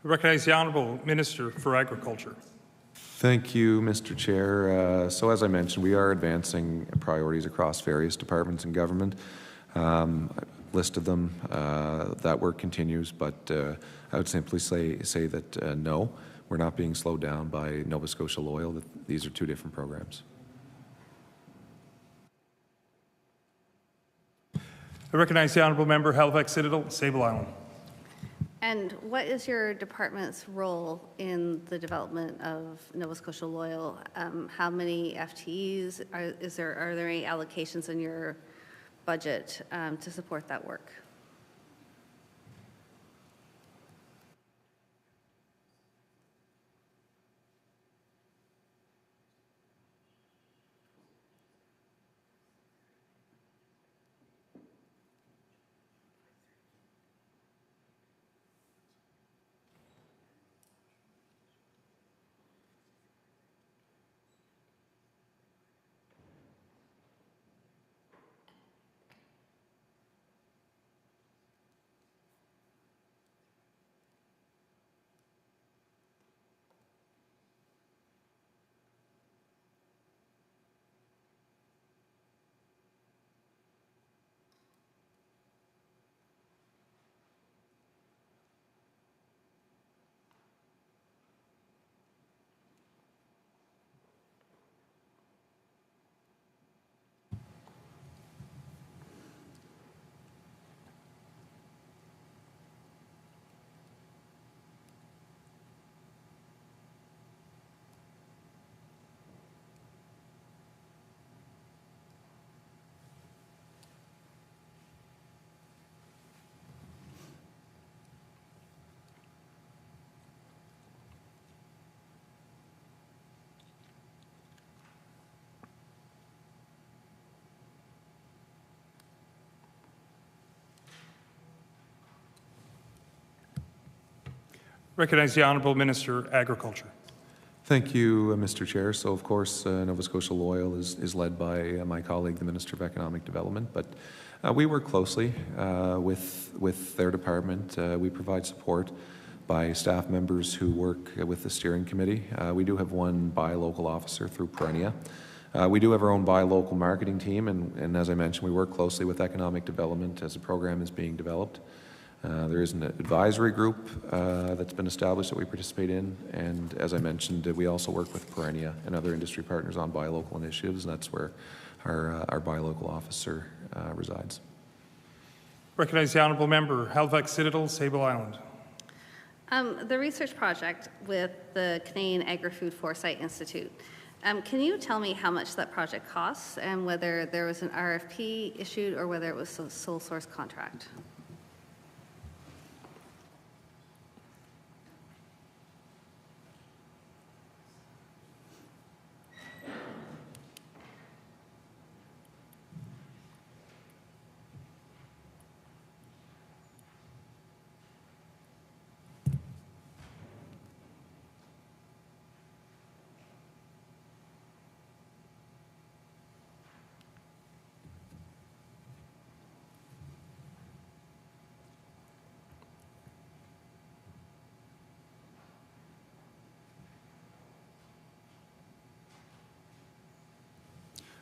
A: I recognize the Honourable Minister for Agriculture.
B: Thank you, Mr. Chair. So as I mentioned, we are advancing priorities across various departments in government. List of them. That work continues, but I would simply say that no, we're not being slowed down by Nova Scotia Loyal. That these are two different programs.
A: I recognize the Honourable Member Halifax Citadel, Sable Island.
D: And what is your department's role in the development of Nova Scotia Loyal? How many FTEs? Are there any allocations in your budget to support that work?
A: Recognize the Honourable Minister, Agriculture.
B: Thank you, Mr. Chair. So, of course, Nova Scotia Loyal is led by my colleague, the Minister of Economic Development, but we work closely with their department. We provide support by staff members who work with the steering committee. We do have one buy local officer through Perennia. We do have our own buy local marketing team, and as I mentioned, we work closely with economic development as the program is being developed. There is an advisory group that's been established that we participate in, and as I mentioned, we also work with Perennia and other industry partners on buy local initiatives, and that's where our buy local officer resides.
A: Recognize the Honourable Member, Halifax Citadel, Sable Island.
D: The research project with the Canadian Agri-Food Foresight Institute. Can you tell me how much that project costs and whether there was an RFP issued or whether it was a sole source contract?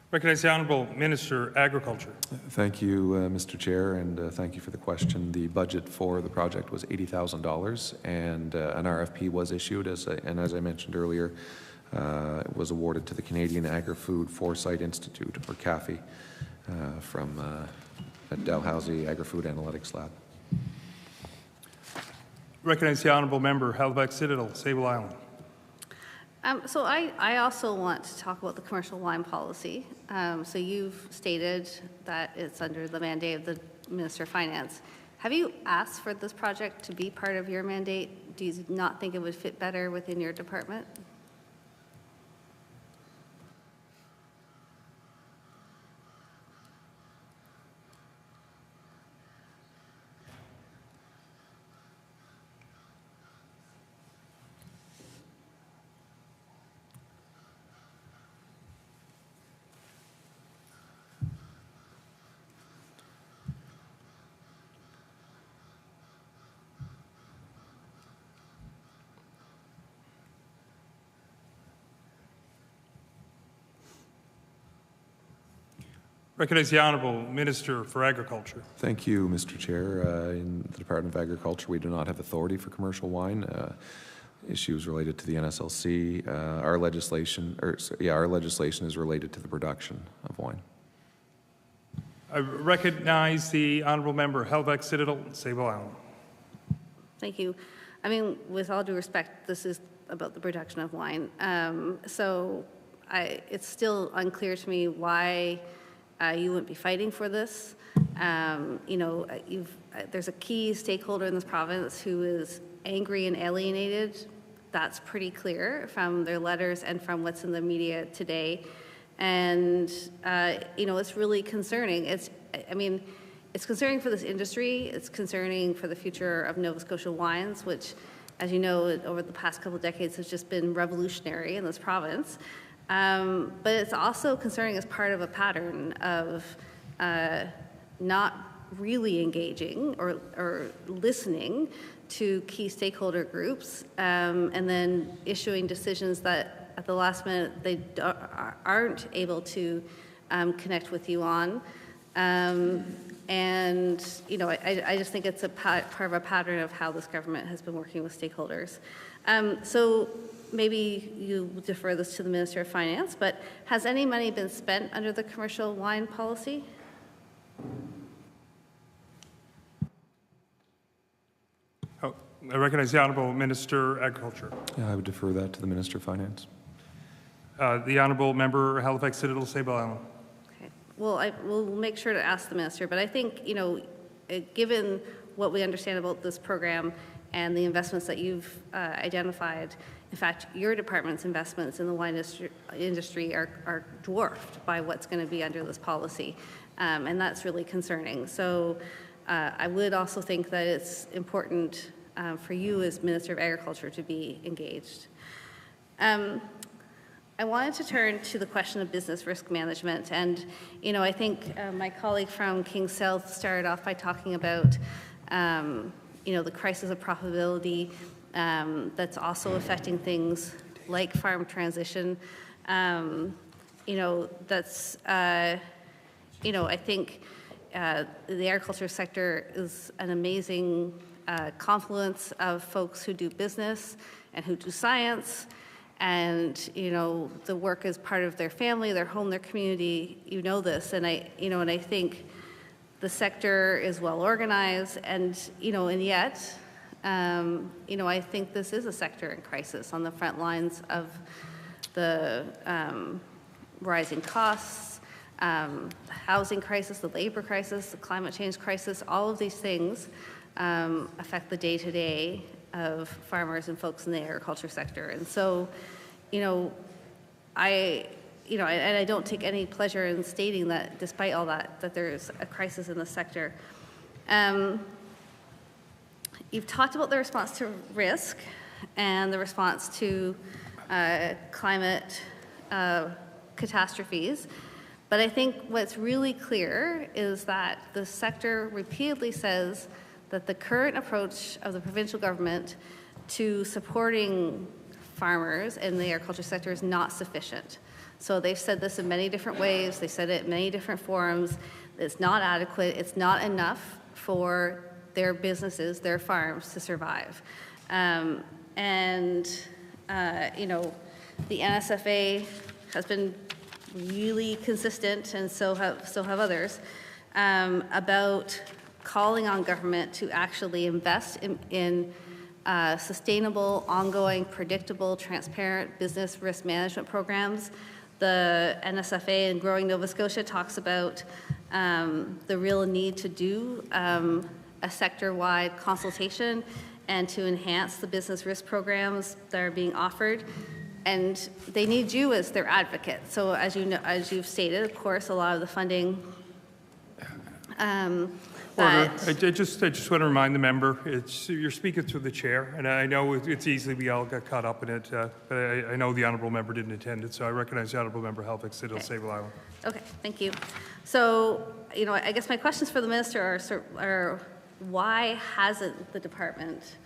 A: Recognize the Honourable Minister, Agriculture.
B: Thank you, Mr. Chair, and thank you for the question. The budget for the project was $80,000, and an RFP was issued, and as I mentioned earlier, it was awarded to the Canadian Agri-Food Foresight Institute, or CAFI, from at Dalhousie Agri-Food Analytics Lab.
A: Recognize the Honourable Member, Halifax Citadel, Sable Island.
D: So I also want to talk about the commercial wine policy. So you've stated that it's under the mandate of the Minister of Finance. Have you asked for this project to be part of your mandate? Do you not think it would fit better within your department?
A: Recognize the Honourable Minister for Agriculture.
B: Thank you, Mr. Chair. In the Department of Agriculture, we do not have authority for commercial wine. Issues related to the NSLC. Our legislation is related to the production of wine.
A: I recognize the Honourable Member Halifax Citadel, Sable Island.
D: Thank you. I mean, with all due respect, this is about the production of wine. It's still unclear to me why you wouldn't be fighting for this. There's a key stakeholder in this province who is angry and alienated. That's pretty clear from their letters and from what's in the media today. And, it's really concerning. It's concerning for this industry. It's concerning for the future of Nova Scotia wines, which, as you know, over the past couple of decades has just been revolutionary in this province. But it's also concerning as part of a pattern of not really engaging or listening to key stakeholder groups, and then issuing decisions that at the last minute they aren't able to connect with you on. I just think it's a part of a pattern of how this government has been working with stakeholders. So maybe you defer this to the Minister of Finance, but has any money been spent under the commercial wine policy?
A: I recognize the Honourable Minister Agriculture.
B: I would defer that to the Minister of Finance.
A: The Honourable Member Halifax Citadel, Sable Island.
D: Okay. Well, we'll make sure to ask the Minister, but I think, given what we understand about this program and the investments that you've identified, in fact, your department's investments in the wine industry are dwarfed by what's going to be under this policy, and that's really concerning. So I would also think that it's important for you as Minister of Agriculture to be engaged. I wanted to turn to the question of business risk management, and I think my colleague from King South started off by talking about the crisis of profitability that's also affecting things like farm transition. I think the agriculture sector is an amazing confluence of folks who do business and who do science, and the work is part of their family, their home, their community. This, and I think the sector is well organized, and yet I think this is a sector in crisis on the front lines of the rising costs, the housing crisis, the labor crisis, the climate change crisis. All of these things affect the day-to-day of farmers and folks in the agriculture sector. And so, I don't take any pleasure in stating that despite all that there's a crisis in the sector. You've talked about the response to risk and the response to climate catastrophes. But I think what's really clear is that the sector repeatedly says that the current approach of the provincial government to supporting farmers in the agriculture sector is not sufficient. So they've said this in many different ways. They said it in many different forums. It's not adequate. It's not enough for their businesses, their farms to survive. The NSFA has been really consistent, and so have others, about calling on government to actually invest in sustainable, ongoing, predictable, transparent business risk management programs. The NSFA and Growing Nova Scotia talks about the real need to do a sector-wide consultation and to enhance the business risk programs that are being offered. And they need you as their advocate. So as you've stated, of course, a lot of the funding
A: Order. I just want to remind the member, you're speaking through the chair, and I know it's easily we all got caught up in it, but I know the honourable member didn't attend it, so I recognize the honourable member Halifax Citadel, Sable Island.
D: Okay, thank you. So, I guess my questions for the minister are why hasn't the department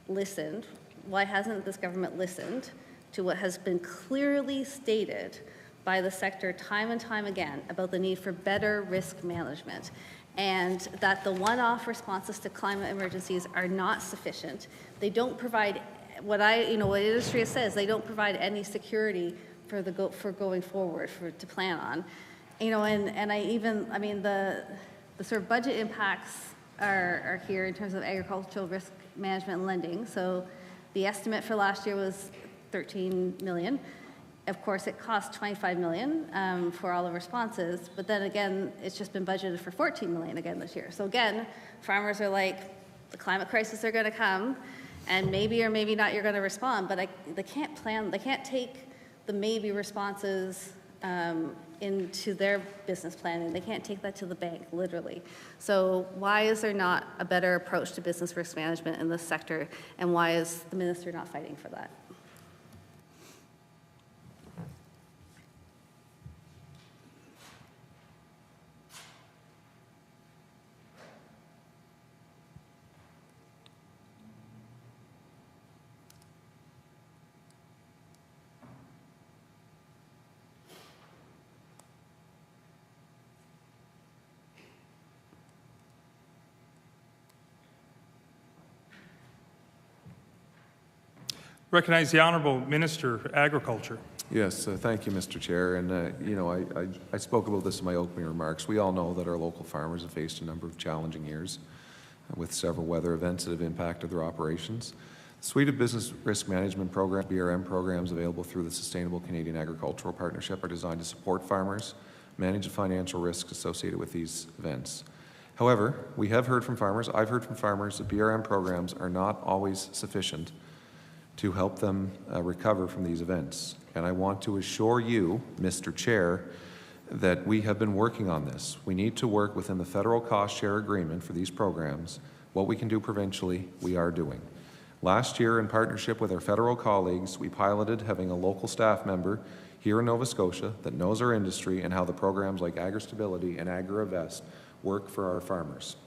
D: listened? Why hasn't this government listened to what has been clearly stated by the sector time and time again about the need for better risk management, and that the one-off responses to climate emergencies are not sufficient. They don't provide what industry says. They don't provide any security for going forward to plan on. The sort of budget impacts are here in terms of agricultural risk management and lending. So the estimate for last year was 13 million. Of course, it cost 25 million for all the responses, but then again, it's just been budgeted for 14 million again this year. So again, farmers are like, the climate crisis are going to come, and maybe or maybe not you're going to respond, but they can't plan, they can't take the maybe responses into their business planning. They can't take that to the bank, literally. So why is there not a better approach to business risk management in this sector, and why is the minister not fighting for that?
A: Recognize the Honourable Minister of Agriculture.
B: Yes, thank you, Mr. Chair. And, I spoke about this in my opening remarks. We all know that our local farmers have faced a number of challenging years with several weather events that have impacted their operations. The suite of business risk management programs, BRM programs available through the Sustainable Canadian Agricultural Partnership are designed to support farmers, manage the financial risks associated with these events. However, we have heard from farmers, I've heard from farmers that BRM programs are not always sufficient to help them recover from these events. And I want to assure you, Mr. Chair, that we have been working on this. We need to work within the federal cost share agreement for these programs. What we can do provincially, we are doing. Last year, in partnership with our federal colleagues, we piloted having a local staff member here in Nova Scotia that knows our industry and how the programs like AgriStability and AgriVest work for our farmers.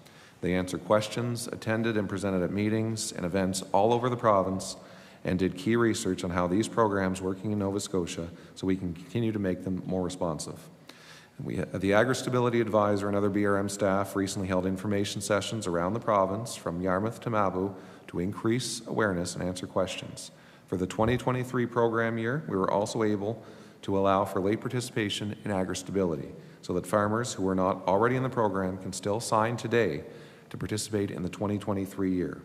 B: They answered questions, attended and presented at meetings and events all over the province, and did key research on how these programs working in Nova Scotia so we can continue to make them more responsive. The AgriStability Advisor and other BRM staff recently held information sessions around the province from Yarmouth to Mabou to increase awareness and answer questions. For the 2023 program year, we were also able to allow for late participation in AgriStability so that farmers who are not already in the program can still sign today to participate in the 2023 year.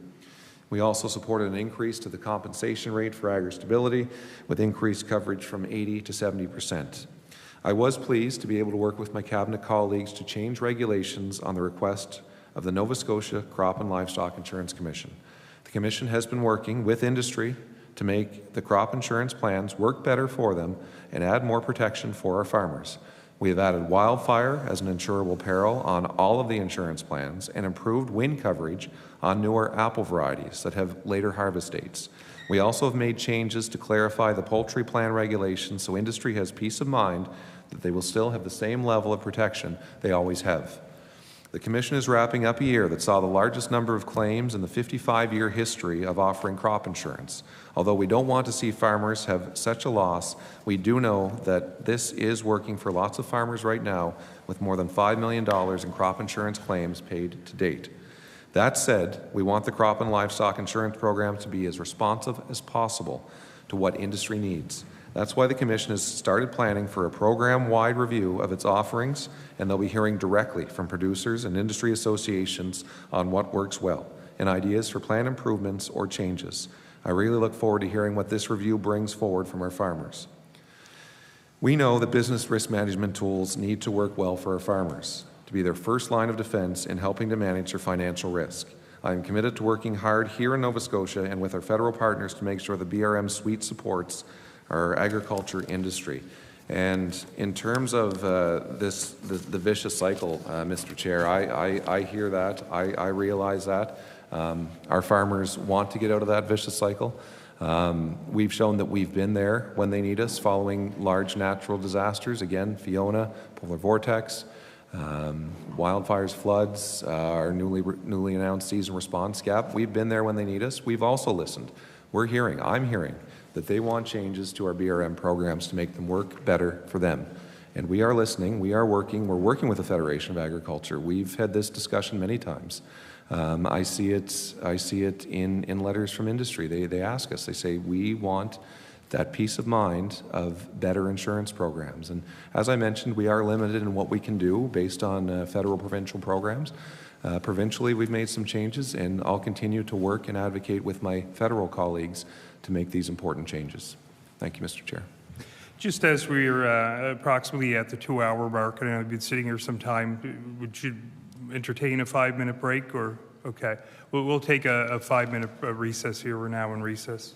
B: We also supported an increase to the compensation rate for AgriStability with increased coverage from 80 to 70%. I was pleased to be able to work with my cabinet colleagues to change regulations on the request of the Nova Scotia Crop and Livestock Insurance Commission. The Commission has been working with industry to make the crop insurance plans work better for them and add more protection for our farmers. We have added wildfire as an insurable peril on all of the insurance plans and improved wind coverage on newer apple varieties that have later harvest dates. We also have made changes to clarify the poultry plan regulations so industry has peace of mind that they will still have the same level of protection they always have. The Commission is wrapping up a year that saw the largest number of claims in the 55-year history of offering crop insurance. Although we don't want to see farmers have such a loss, we do know that this is working for lots of farmers right now with more than $5 million in crop insurance claims paid to date. That said, we want the crop and livestock insurance program to be as responsive as possible to what industry needs. That's why the Commission has started planning for a program-wide review of its offerings, and they'll be hearing directly from producers and industry associations on what works well and ideas for plan improvements or changes. I really look forward to hearing what this review brings forward from our farmers. We know that business risk management tools need to work well for our farmers, to be their first line of defense in helping to manage their financial risk. I am committed to working hard here in Nova Scotia and with our federal partners to make sure the BRM suite supports our agriculture industry. And in terms of the vicious cycle, Mr. Chair, I hear that, I realize that. Our farmers want to get out of that vicious cycle. We've shown that we've been there when they need us following large natural disasters. Again, Fiona, polar vortex, wildfires, floods, our newly announced season response gap. We've been there when they need us. We've also listened I'm hearing that they want changes to our BRM programs to make them work better for them. And we are listening, we're working with the Federation of Agriculture. We've had this discussion many times. I see it in letters from industry. They ask us, they say, we want that peace of mind of better insurance programs. And as I mentioned, we are limited in what we can do based on federal provincial programs. Provincially, we've made some changes, and I'll continue to work and advocate with my federal colleagues to make these important changes. Thank you, Mr. Chair.
A: Just as we're approximately at the 2-hour mark, and I've been sitting here some time, would you entertain a 5-minute break, or, okay. We'll take a 5-minute recess here. We're now in recess.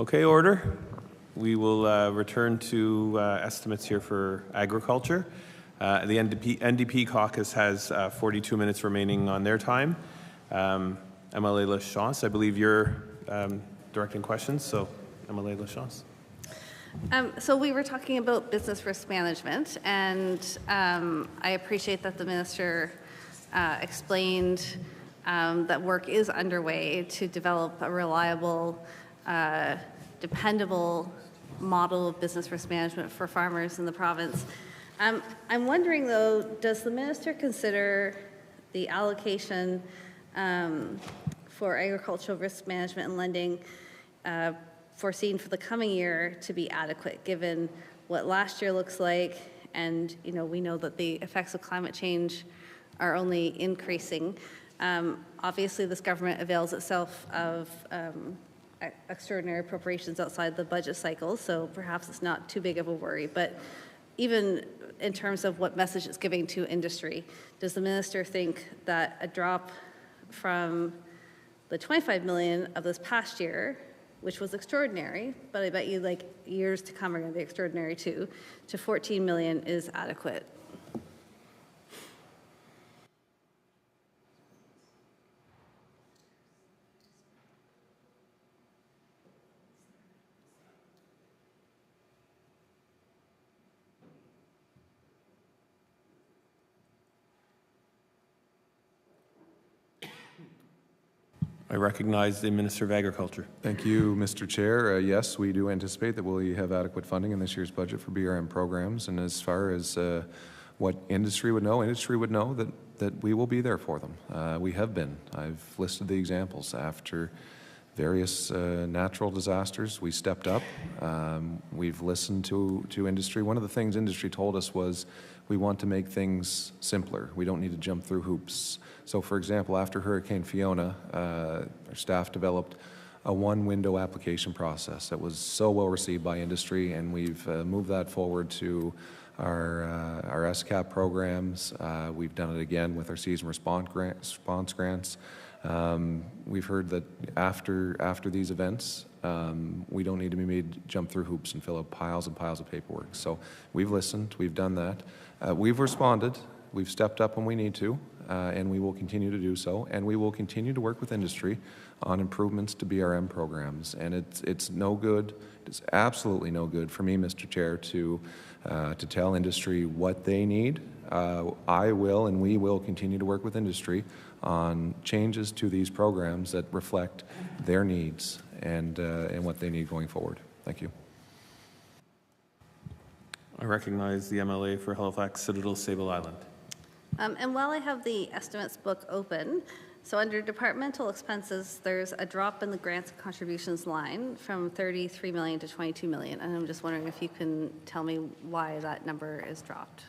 E: Okay, order. We will return to estimates here for agriculture. The NDP caucus has 42 minutes remaining on their time. MLA Lachance, I believe you're directing questions, so MLA Lachance.
D: So we were talking about business risk management, and I appreciate that the minister explained that work is underway to develop a reliable, dependable model of business risk management for farmers in the province. I'm wondering, though, does the minister consider the allocation for agricultural risk management and lending foreseen for the coming year to be adequate, given what last year looks like, and we know that the effects of climate change are only increasing. Obviously, this government avails itself of extraordinary appropriations outside the budget cycle, so perhaps it's not too big of a worry. But even in terms of what message it's giving to industry, does the minister think that a drop from the 25 million of this past year, which was extraordinary, but I bet you years to come are going to be extraordinary too, to 14 million is adequate?
E: I recognize the Minister of Agriculture.
B: Thank you, Mr. Chair. Yes, we do anticipate that we'll have adequate funding in this year's budget for BRM programs. And as far as what industry would know that we will be there for them. We have been. I've listed the examples. After various natural disasters, we stepped up. We've listened to industry. One of the things industry told us was we want to make things simpler. We don't need to jump through hoops. So, for example, after Hurricane Fiona, our staff developed a one-window application process that was so well received by industry, and we've moved that forward to our SCAP programs. We've done it again with our season response grants. We've heard that after these events, we don't need to be made jump through hoops and fill out piles and piles of paperwork. So we've listened, we've done that. We've responded, we've stepped up when we need to, and we will continue to do so. And we will continue to work with industry on improvements to BRM programs. And it's no good, it's absolutely no good for me, Mr. Chair, to tell industry what they need. I will and we will continue to work with industry on changes to these programs that reflect their needs and what they need going forward. Thank you.
E: I recognize the MLA for Halifax, Citadel, Sable Island.
D: And while I have the estimates book open, so under departmental expenses, there's a drop in the grants and contributions line from 33 million to 22 million. And I'm just wondering if you can tell me why that number is dropped.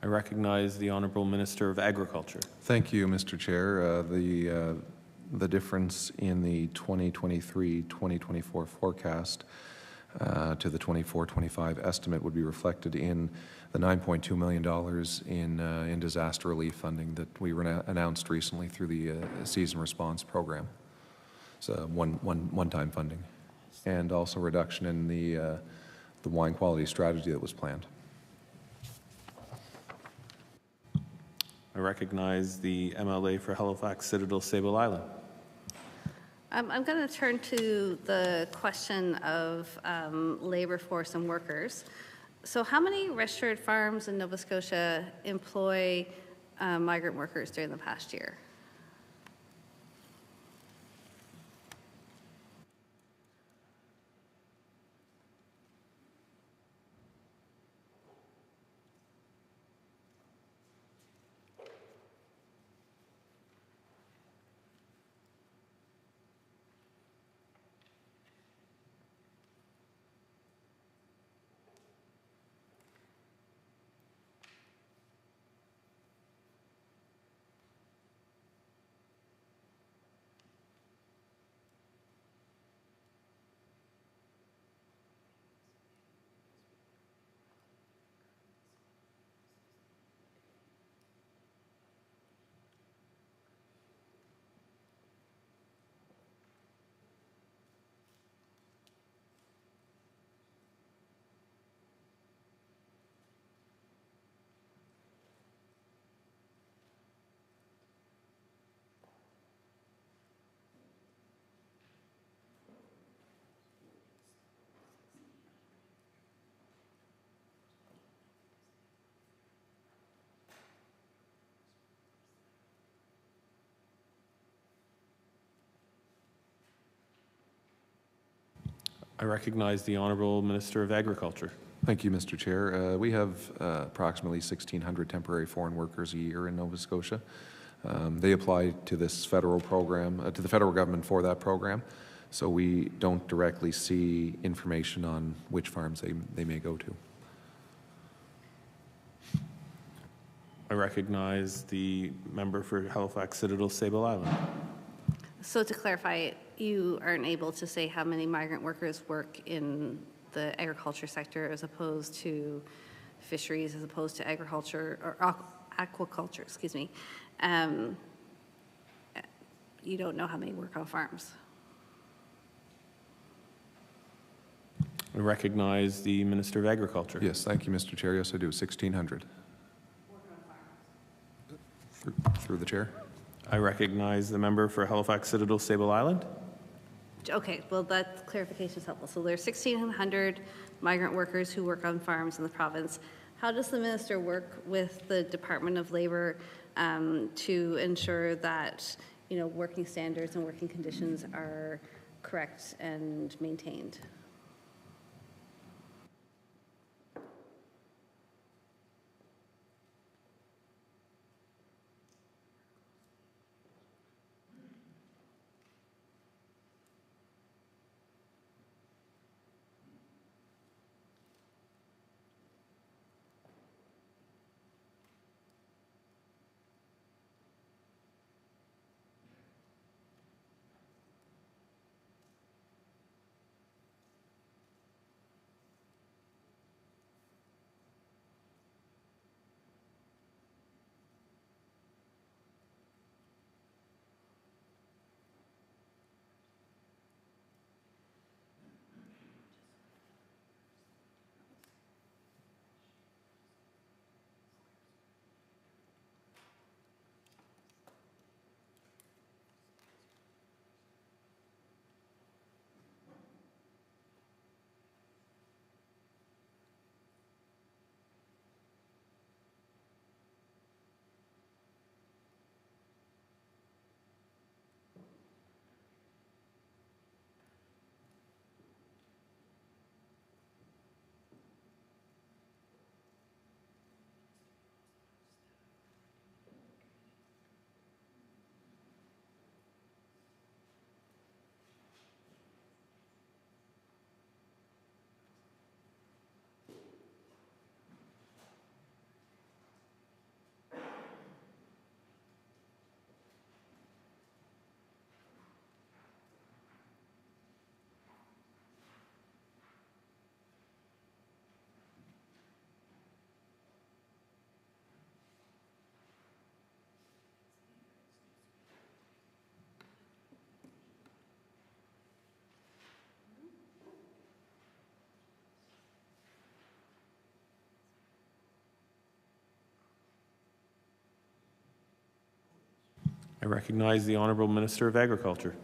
E: I recognize the Honourable Minister of Agriculture.
B: Thank you, Mr. Chair. The difference in the 2023-2024 forecast to the 24-25 estimate would be reflected in the $9.2 million in disaster relief funding that we announced recently through the season response program. So one-time funding, and also reduction in the the wine quality strategy that was planned.
E: I recognize the MLA for Halifax Citadel Sable Island.
D: I'm going to turn to the question of labor force and workers. So how many registered farms in Nova Scotia employ migrant workers during the past year?
E: I recognize the Honourable Minister of Agriculture.
B: Thank you, Mr. Chair. We have approximately 1,600 temporary foreign workers a year in Nova Scotia. They apply to this federal program, to the federal government for that program, so we don't directly see information on which farms they may go to.
E: I recognize the member for Halifax Citadel Sable Island.
D: So to clarify, you aren't able to say how many migrant workers work in the agriculture sector as opposed to fisheries, as opposed to agriculture or aquaculture, excuse me. You don't know how many work on farms.
E: I recognize the Minister of Agriculture.
B: Yes, thank you, Mr. Chair. Yes, I do. 1,600. Through the chair.
E: I recognize the member for Halifax Citadel Sable Island.
D: Okay, well, that clarification is helpful. So there's 1,600 migrant workers who work on farms in the province. How does the minister work with the Department of Labor to ensure that, you know, working standards and working conditions are correct and maintained?
E: I recognize the Honourable Minister of Agriculture.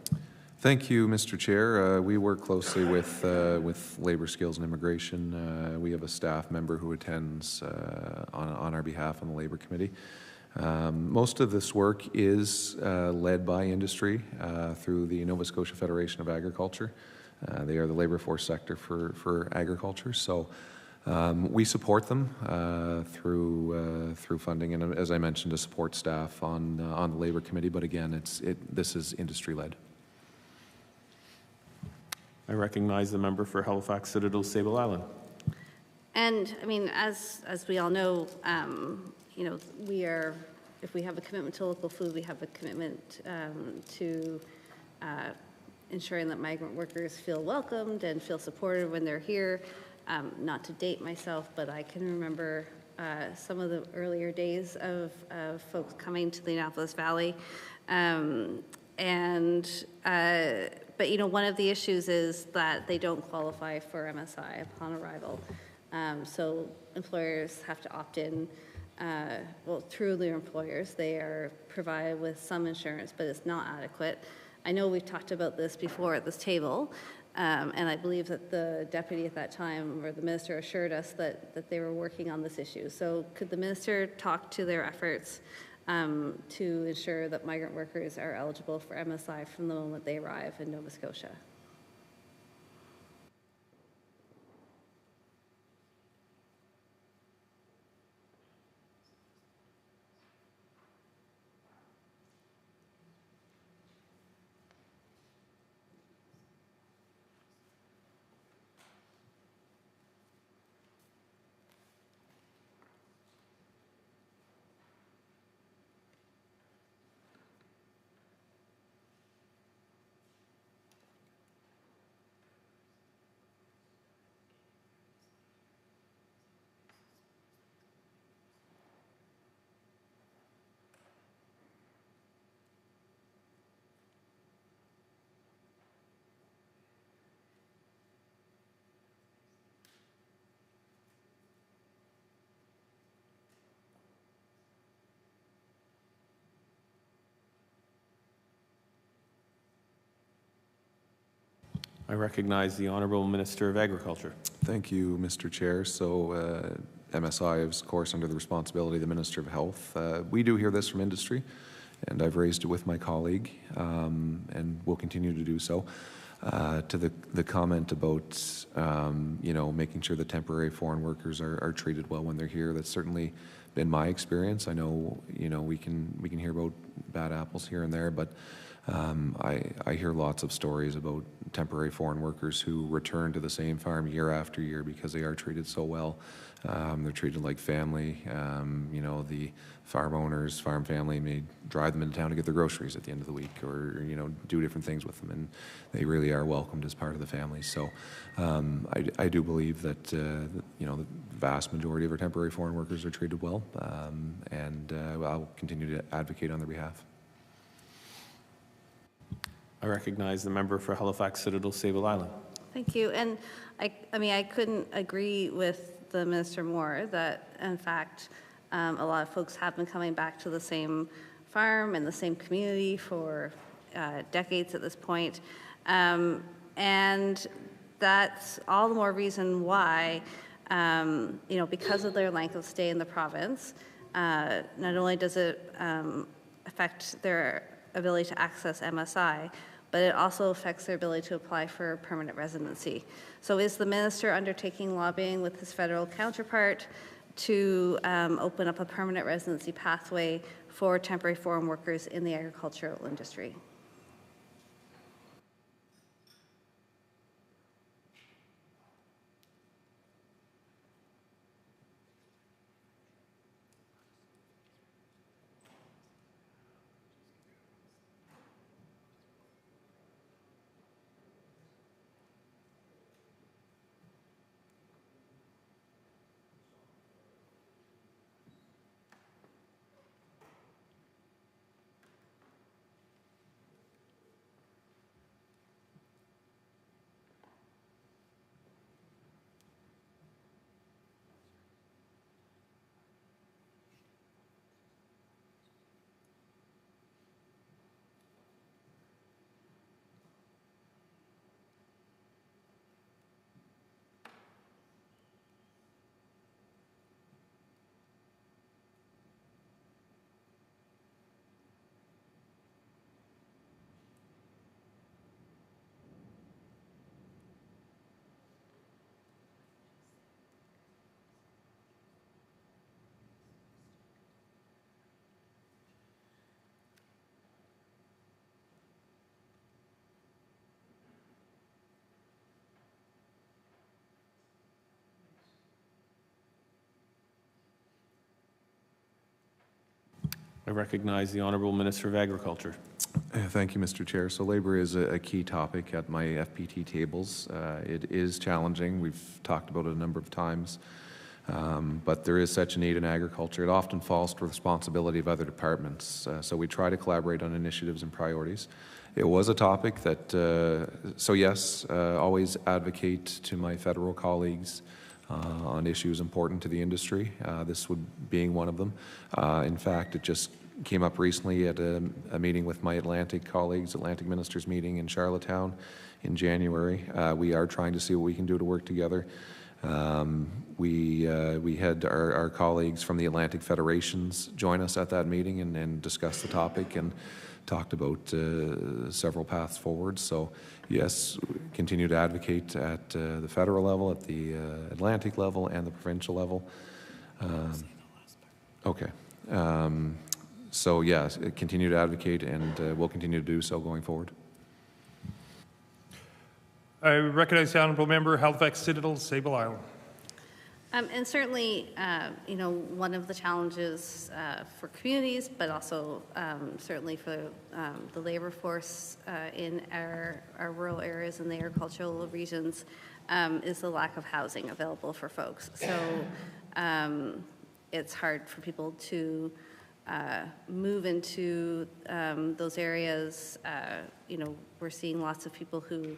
B: Thank you, Mr. Chair. We work closely with Labour Skills and Immigration. We have a staff member who attends on our behalf on the Labour Committee. Most of this work is led by industry through the Nova Scotia Federation of Agriculture. They are the labour force sector for agriculture. So we support them through funding, and as I mentioned, to support staff on the Labour Committee. But again, this is industry led.
E: I recognize the member for Halifax Citadel Sable Island.
D: And I mean, as we all know, you know, if we have a commitment to local food, we have a commitment to ensuring that migrant workers feel welcomed and feel supported when they're here. Not to date myself, but I can remember some of the earlier days of folks coming to the Annapolis Valley. But you know, one of the issues is that they don't qualify for MSI upon arrival. So employers have to opt in. Well, through their employers, they are provided with some insurance, but it's not adequate. I know we've talked about this before at this table, and I believe that the deputy at that time, or the minister, assured us that they were working on this issue. So could the minister talk to their efforts to ensure that migrant workers are eligible for MSI from the moment they arrive in Nova Scotia?
E: I recognize the Honourable Minister of Agriculture.
B: Thank you, Mr. Chair. So MSI is, of course, under the responsibility of the Minister of Health. We do hear this from industry, and I've raised it with my colleague, and will continue to do so. To the comment about you know, making sure that temporary foreign workers are treated well when they're here, that's certainly been my experience. I know, you know, we can hear about bad apples here and there, but I hear lots of stories about temporary foreign workers who return to the same farm year after year because they are treated so well. They're treated like family. You know, the farm owners, farm family may drive them into town to get their groceries at the end of the week, or, you know, do different things with them, and they really are welcomed as part of the family. So I do believe that, you know, the vast majority of our temporary foreign workers are treated well, and I'll continue to advocate on their behalf.
E: I recognize the member for Halifax Citadel Sable Island.
D: Thank you. And I mean, I couldn't agree with the minister more that, in fact, a lot of folks have been coming back to the same farm and the same community for decades at this point. And that's all the more reason why, you know, because of their length of stay in the province, not only does it affect their ability to access MSI, but it also affects their ability to apply for permanent residency. So is the minister undertaking lobbying with his federal counterpart to open up a permanent residency pathway for temporary foreign workers in the agricultural industry?
E: I recognize the Honourable Minister of Agriculture.
B: Thank you, Mr. Chair. So labor is a key topic at my FPT tables. It is challenging. We've talked about it a number of times, but there is such a need in agriculture. It often falls to the responsibility of other departments. So we try to collaborate on initiatives and priorities. It was a topic that, so yes, always advocate to my federal colleagues on issues important to the industry, this would being one of them. In fact, it just came up recently at a meeting with my Atlantic colleagues, Atlantic Ministers meeting in Charlottetown in January. We are trying to see what we can do to work together. We had our colleagues from the Atlantic Federations join us at that meeting and discuss the topic and talked about several paths forward. So yes, continue to advocate at the federal level, at the Atlantic level, and the provincial level. Okay. So yes, continue to advocate, and we'll continue to do so going forward.
A: I recognize the Honourable Member, Halifax Citadel, Sable Island.
D: And certainly, you know, one of the challenges for communities, but also certainly for the labor force in our rural areas and the agricultural regions is the lack of housing available for folks. So it's hard for people to move into those areas. You know, we're seeing lots of people who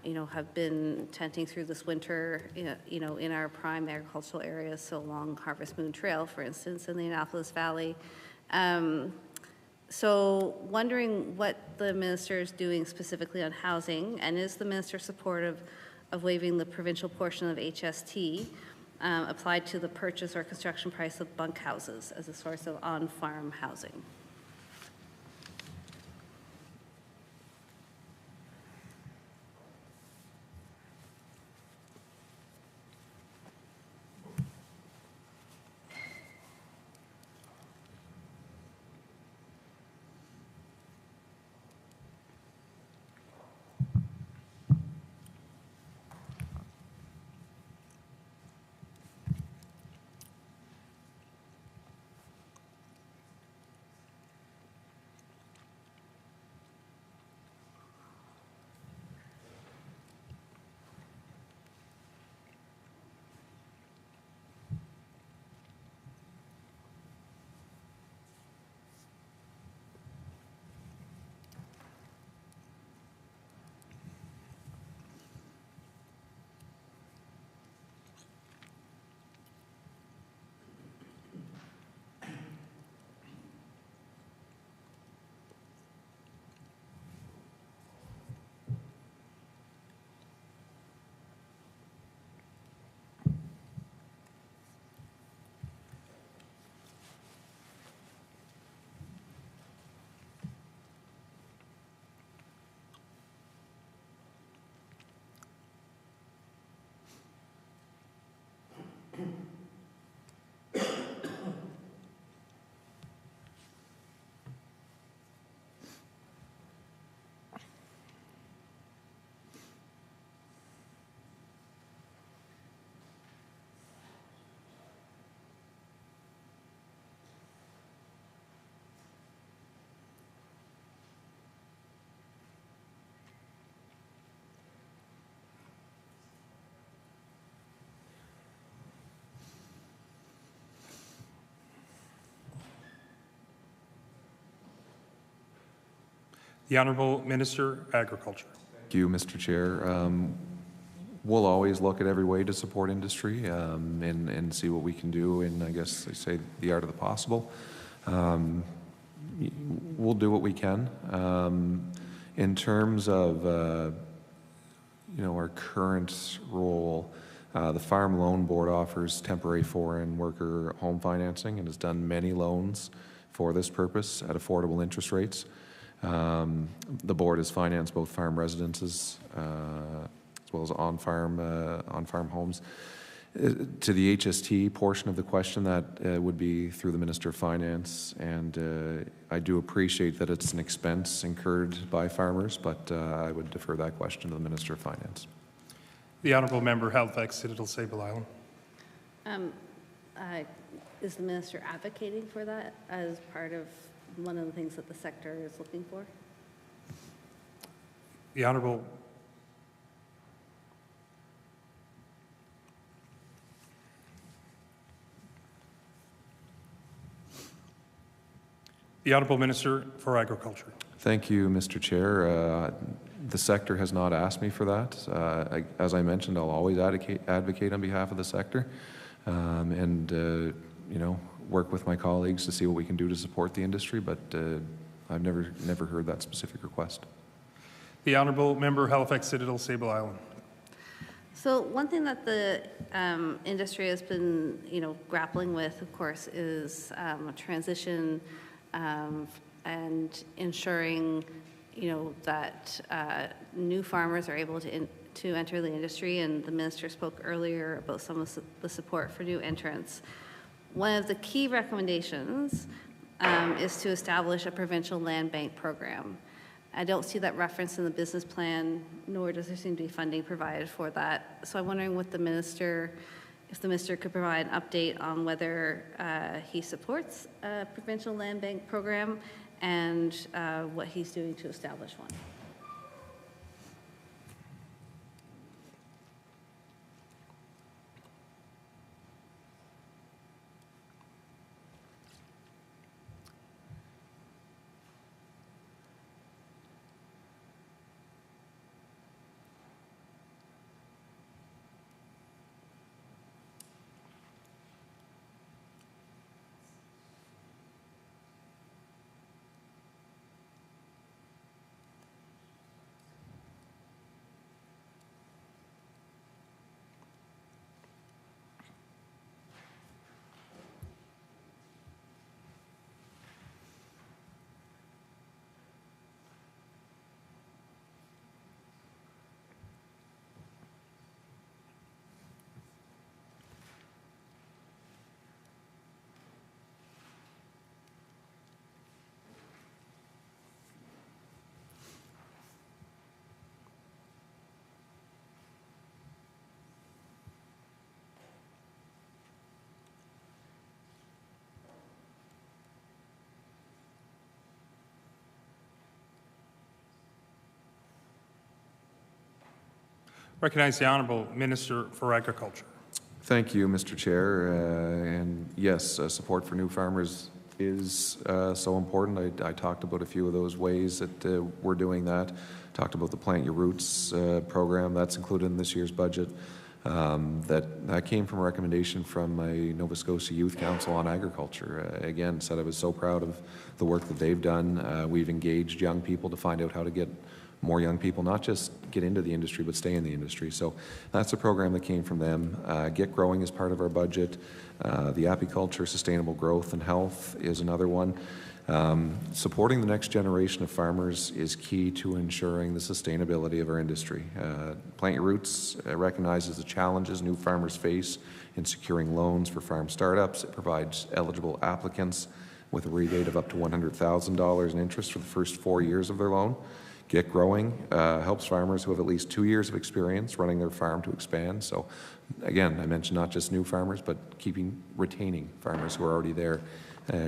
D: you know, have been tenting through this winter, you know, in our prime agricultural areas, so along Harvest Moon Trail, for instance, in the Annapolis Valley. So wondering what the minister is doing specifically on housing, and is the minister supportive of waiving the provincial portion of HST applied to the purchase or construction price of bunk houses as a source of on-farm housing?
A: The Honourable Minister, Agriculture.
B: Thank you, Mr. Chair. We'll always look at every way to support industry and see what we can do in, I guess they say, the art of the possible. We'll do what we can. In terms of, you know, our current role, the Farm Loan Board offers temporary foreign worker home financing and has done many loans for this purpose at affordable interest rates. The board has financed both farm residences as well as on-farm homes. To the HST portion of the question, that would be through the Minister of Finance, and I do appreciate that it's an expense incurred by farmers, but I would defer that question to the Minister of Finance.
A: The Honourable Member, Halifax Citadel, Sable Island.
D: is the minister advocating for that as part of one of the things that the sector is looking for?
A: The Honourable Minister for Agriculture.
B: Thank you, Mr. Chair. The sector has not asked me for that. As I mentioned, I'll always advocate on behalf of the sector, and you know, work with my colleagues to see what we can do to support the industry. But I've never heard that specific request.
A: The Honourable Member Halifax Citadel Sable Island.
D: So one thing that the industry has been, grappling with, of course, is a transition and ensuring, that new farmers are able to enter the industry. And the minister spoke earlier about some of the support for new entrants. One of the key recommendations is to establish a provincial land bank program. I don't see that reference in the business plan, nor does there seem to be funding provided for that. So I'm wondering if the minister could provide an update on whether he supports a provincial land bank program and what he's doing to establish one.
A: Recognize the Honourable Minister for Agriculture.
B: Thank you, Mr. Chair. And yes, support for new farmers is so important. I talked about a few of those ways that we're doing that. Talked about the Plant Your Roots program. That's included in this year's budget. That came from a recommendation from my Nova Scotia Youth Council on Agriculture. Again, said I was so proud of the work that they've done. We've engaged young people to find out how to get more young people, not just get into the industry, but stay in the industry. So that's a program that came from them. Get Growing is part of our budget. The Apiculture, Sustainable Growth and Health is another one. Supporting the next generation of farmers is key to ensuring the sustainability of our industry. Plant Your Roots recognizes the challenges new farmers face in securing loans for farm startups. It provides eligible applicants with a rebate of up to $100,000 in interest for the first 4 years of their loan. Get Growing helps farmers who have at least 2 years of experience running their farm to expand. So again, I mentioned not just new farmers, but retaining farmers who are already there,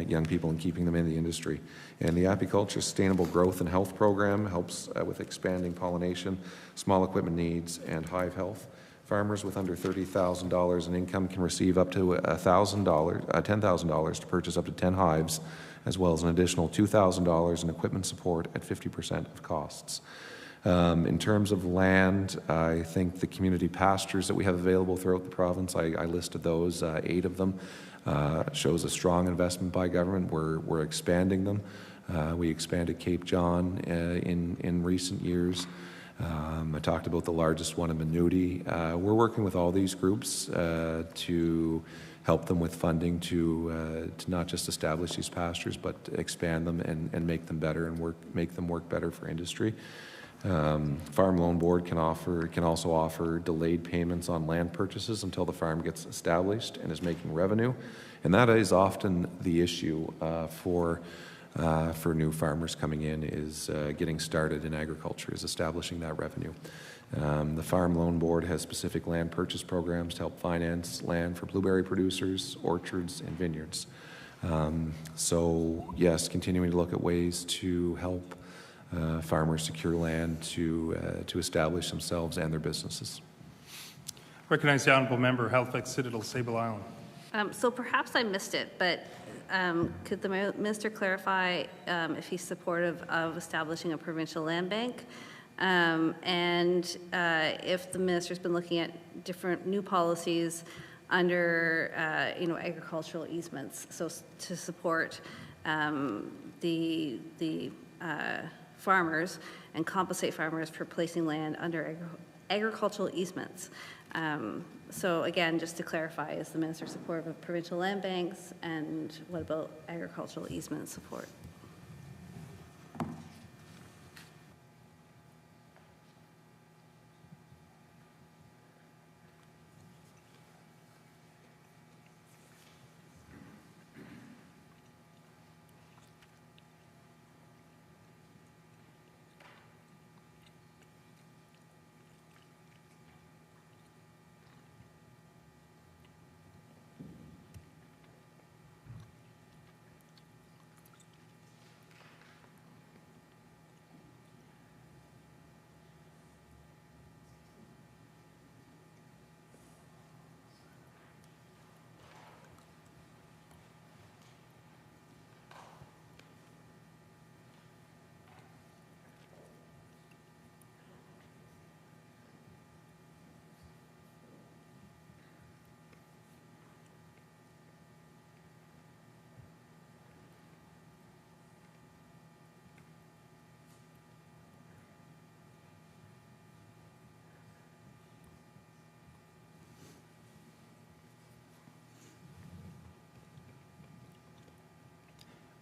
B: young people, and keeping them in the industry. And the Apiculture Sustainable Growth and Health Program helps with expanding pollination, small equipment needs, and hive health. Farmers with under $30,000 in income can receive up to $10,000 to purchase up to 10 hives, as well as an additional $2,000 in equipment support at 50% of costs. In terms of land, I think the community pastures that we have available throughout the province, I listed those, 8 of them, shows a strong investment by government. We're expanding them. We expanded Cape John in recent years. I talked about the largest one in Manuti. We're working with all these groups to help them with funding to not just establish these pastures, but expand them and make them better and make them work better for industry. Farm Loan Board can also offer delayed payments on land purchases until the farm gets established and is making revenue, and that is often the issue for new farmers coming in, is getting started in agriculture, is establishing that revenue. The Farm Loan Board has specific land purchase programs to help finance land for blueberry producers, orchards, and vineyards. So yes, continuing to look at ways to help farmers secure land to establish themselves and their businesses.
A: Recognize the honourable member, Halifax Citadel, Sable Island.
D: So perhaps I missed it, but could the minister clarify if he's supportive of establishing a provincial land bank? And if the minister's been looking at different new policies under, agricultural easements, so to support the farmers and compensate farmers for placing land under agricultural easements. So again, just to clarify, is the minister supportive of provincial land banks, and what about agricultural easement support?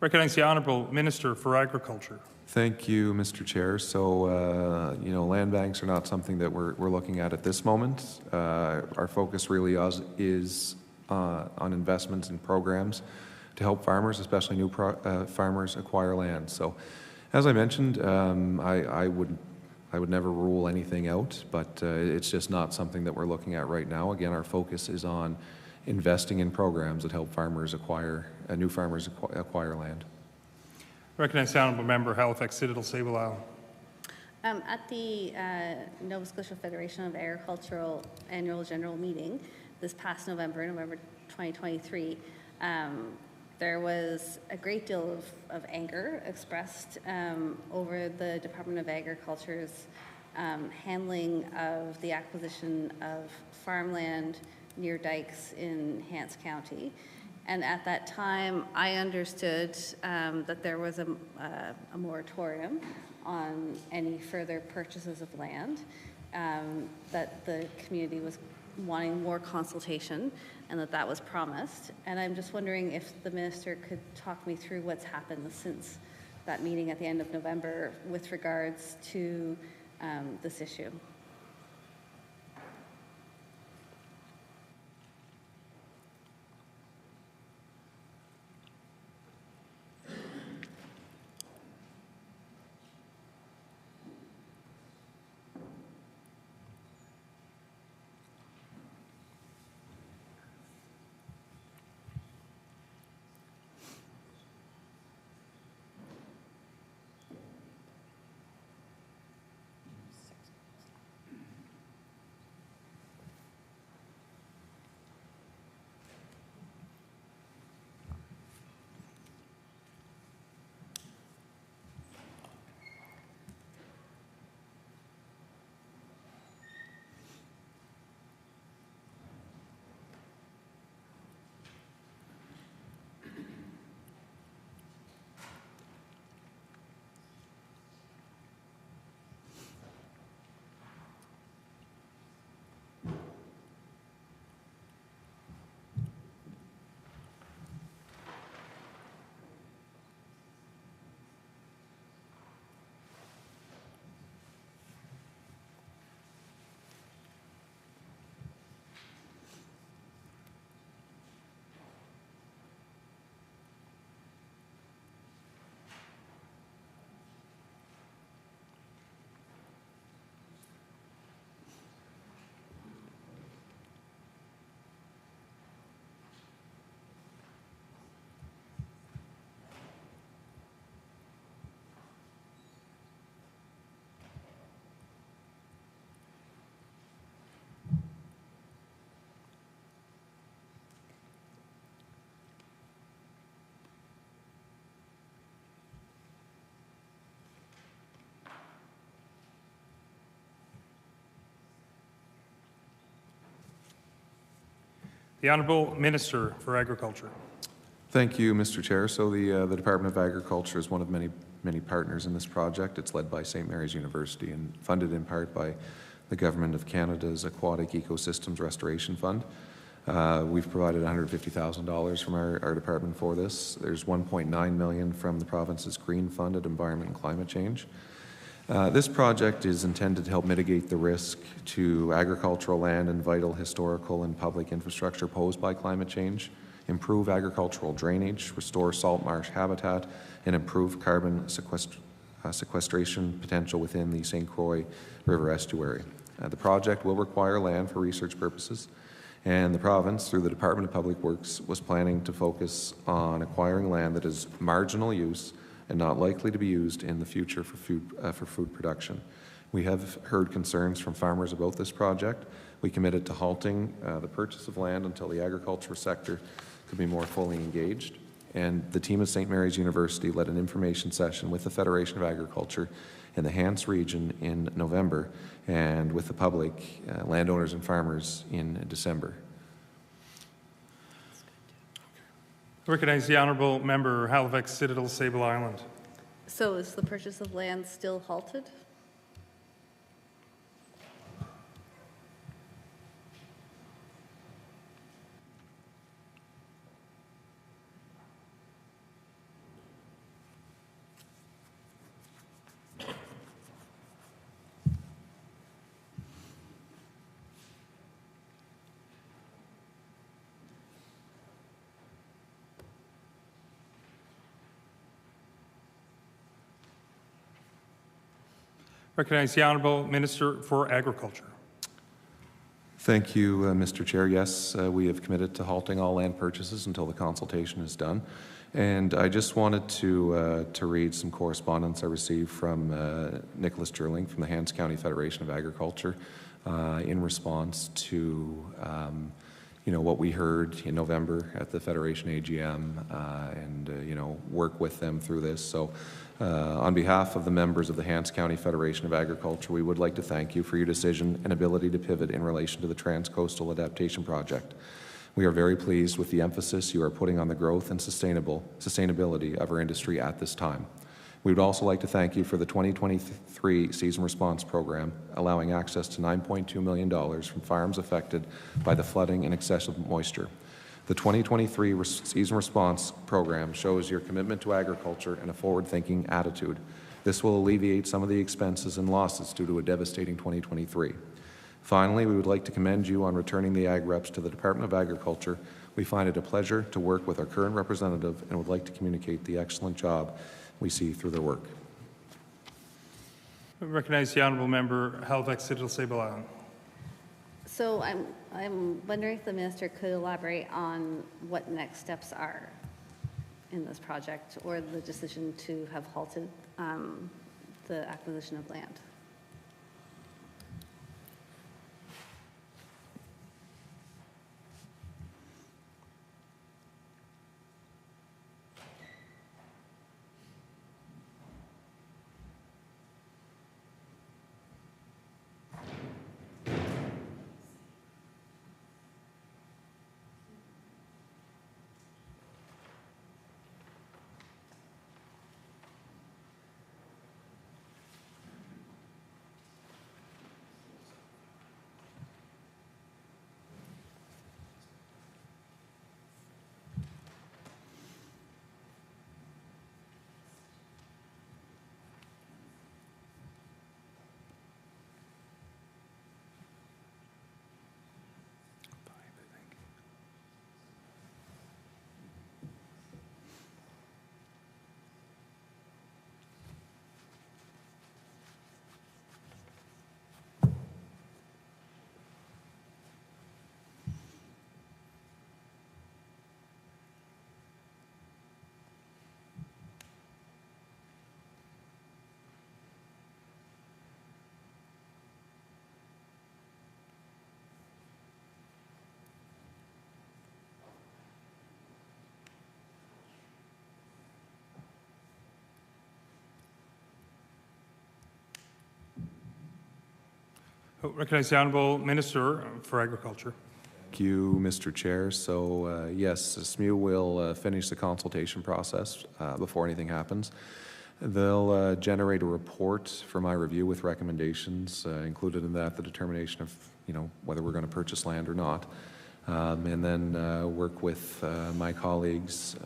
A: Recognize the honourable minister for Agriculture.
B: Thank you, Mr. Chair. So, land banks are not something that we're looking at this moment. Our focus really is on investments and programs to help farmers, especially new farmers, acquire land. So, as I mentioned, I would never rule anything out, but it's just not something that we're looking at right now. Again, our focus is on investing in programs that help farmers new farmers acquire land.
A: Recognize the honourable member, Halifax Citadel, Sable Island.
D: At the Nova Scotia Federation of Agricultural Annual General Meeting this past November 2023, there was a great deal of anger expressed over the Department of Agriculture's handling of the acquisition of farmland near dikes in Hants County. And at that time, I understood that there was a moratorium on any further purchases of land, that the community was wanting more consultation, and that was promised. And I'm just wondering if the minister could talk me through what's happened since that meeting at the end of November with regards to this issue.
A: The Honourable Minister for Agriculture.
B: Thank you, Mr. Chair. So the Department of Agriculture is one of many partners in this project. It's led by St. Mary's University and funded in part by the Government of Canada's Aquatic Ecosystems Restoration Fund. We've provided $150,000 from our department for this. There's $1.9 million from the province's Green Fund at Environment and Climate Change. This project is intended to help mitigate the risk to agricultural land and vital historical and public infrastructure posed by climate change, improve agricultural drainage, restore salt marsh habitat, and improve carbon sequestration potential within the St. Croix River estuary. The project will require land for research purposes, and the province, through the Department of Public Works, was planning to focus on acquiring land that is marginal use and not likely to be used in the future for food production. We have heard concerns from farmers about this project. We committed to halting the purchase of land until the agriculture sector could be more fully engaged. And the team at St. Mary's University led an information session with the Federation of Agriculture in the Hants region in November, and with the public, landowners and farmers in December.
A: I recognize the Honourable Member Halifax Citadel Sable Island.
D: So is the purchase of land still halted?
A: Recognize the Honourable Minister for Agriculture.
B: Thank you, Mr. Chair. Yes, we have committed to halting all land purchases until the consultation is done. And I just wanted to read some correspondence I received from Nicholas Gerling from the Hants County Federation of Agriculture in response to what we heard in November at the Federation AGM and work with them through this. So on behalf of the members of the Hants County Federation of Agriculture, we would like to thank you for your decision and ability to pivot in relation to the Transcoastal Adaptation Project. We are very pleased with the emphasis you are putting on the growth and sustainability of our industry at this time. We would also like to thank you for the 2023 Season Response Program, allowing access to $9.2 million from farms affected by the flooding and excessive moisture. The 2023 Season Response Program shows your commitment to agriculture and a forward-thinking attitude. This will alleviate some of the expenses and losses due to a devastating 2023. Finally, we would like to commend you on returning the Ag Reps to the Department of Agriculture. We find it a pleasure to work with our current representative and would like to communicate the excellent job we see through their work.
A: I recognize the Honourable Member Halifax Citadel Sable Island.
D: So I'm wondering if the minister could elaborate on what next steps are in this project, or the decision to have halted the acquisition of land.
A: I recognize the Honourable Minister for Agriculture.
B: Thank you, Mr. Chair. So, yes, SMU will finish the consultation process before anything happens. They'll generate a report for my review with recommendations, included in that the determination of, whether we're going to purchase land or not. And then work with my colleagues,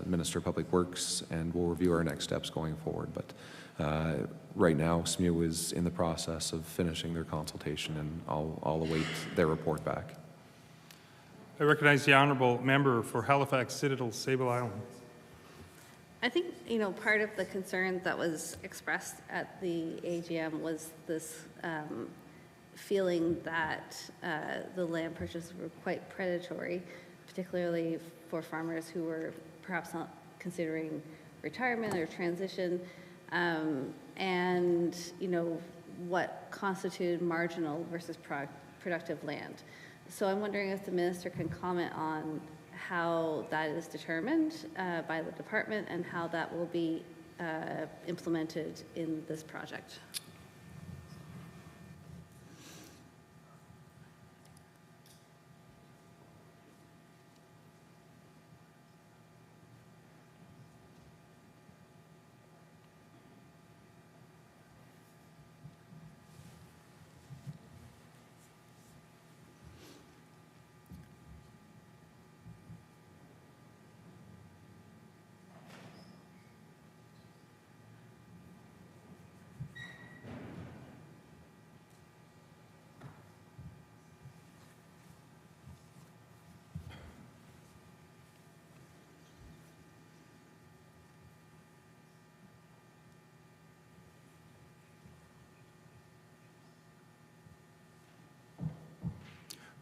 B: Minister of Public Works, and we'll review our next steps going forward. But right now, SMU is in the process of finishing their consultation, and I'll await their report back.
A: I recognize the honourable member for Halifax Citadel, Sable Island.
D: I think, part of the concern that was expressed at the AGM was this feeling that the land purchases were quite predatory, particularly for farmers who were perhaps not considering retirement or transition, and what constituted marginal versus productive land. So I'm wondering if the minister can comment on how that is determined by the department and how that will be implemented in this project.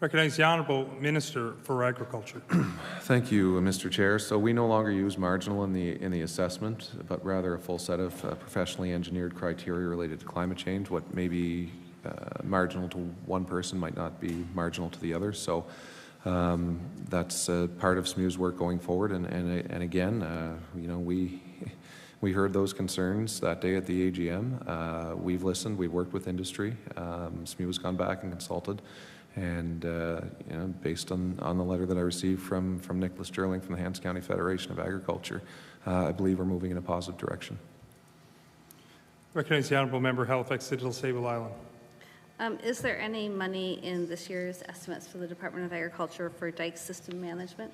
A: Recognize the honourable Minister for Agriculture.
B: Thank you, Mr. Chair. So we no longer use marginal in the assessment, but rather a full set of professionally engineered criteria related to climate change. What may be marginal to one person might not be marginal to the other. So that's part of SMU's work going forward. And again, we heard those concerns that day at the AGM. We've listened. We've worked with industry. SMU has gone back and consulted. And based on the letter that I received from Nicholas Sterling from the Hants County Federation of Agriculture, I believe we're moving in a positive direction.
A: Recognize the honourable member, Halifax Citadel, Sable Island.
D: Is there any money in this year's estimates for the Department of Agriculture for dike system management?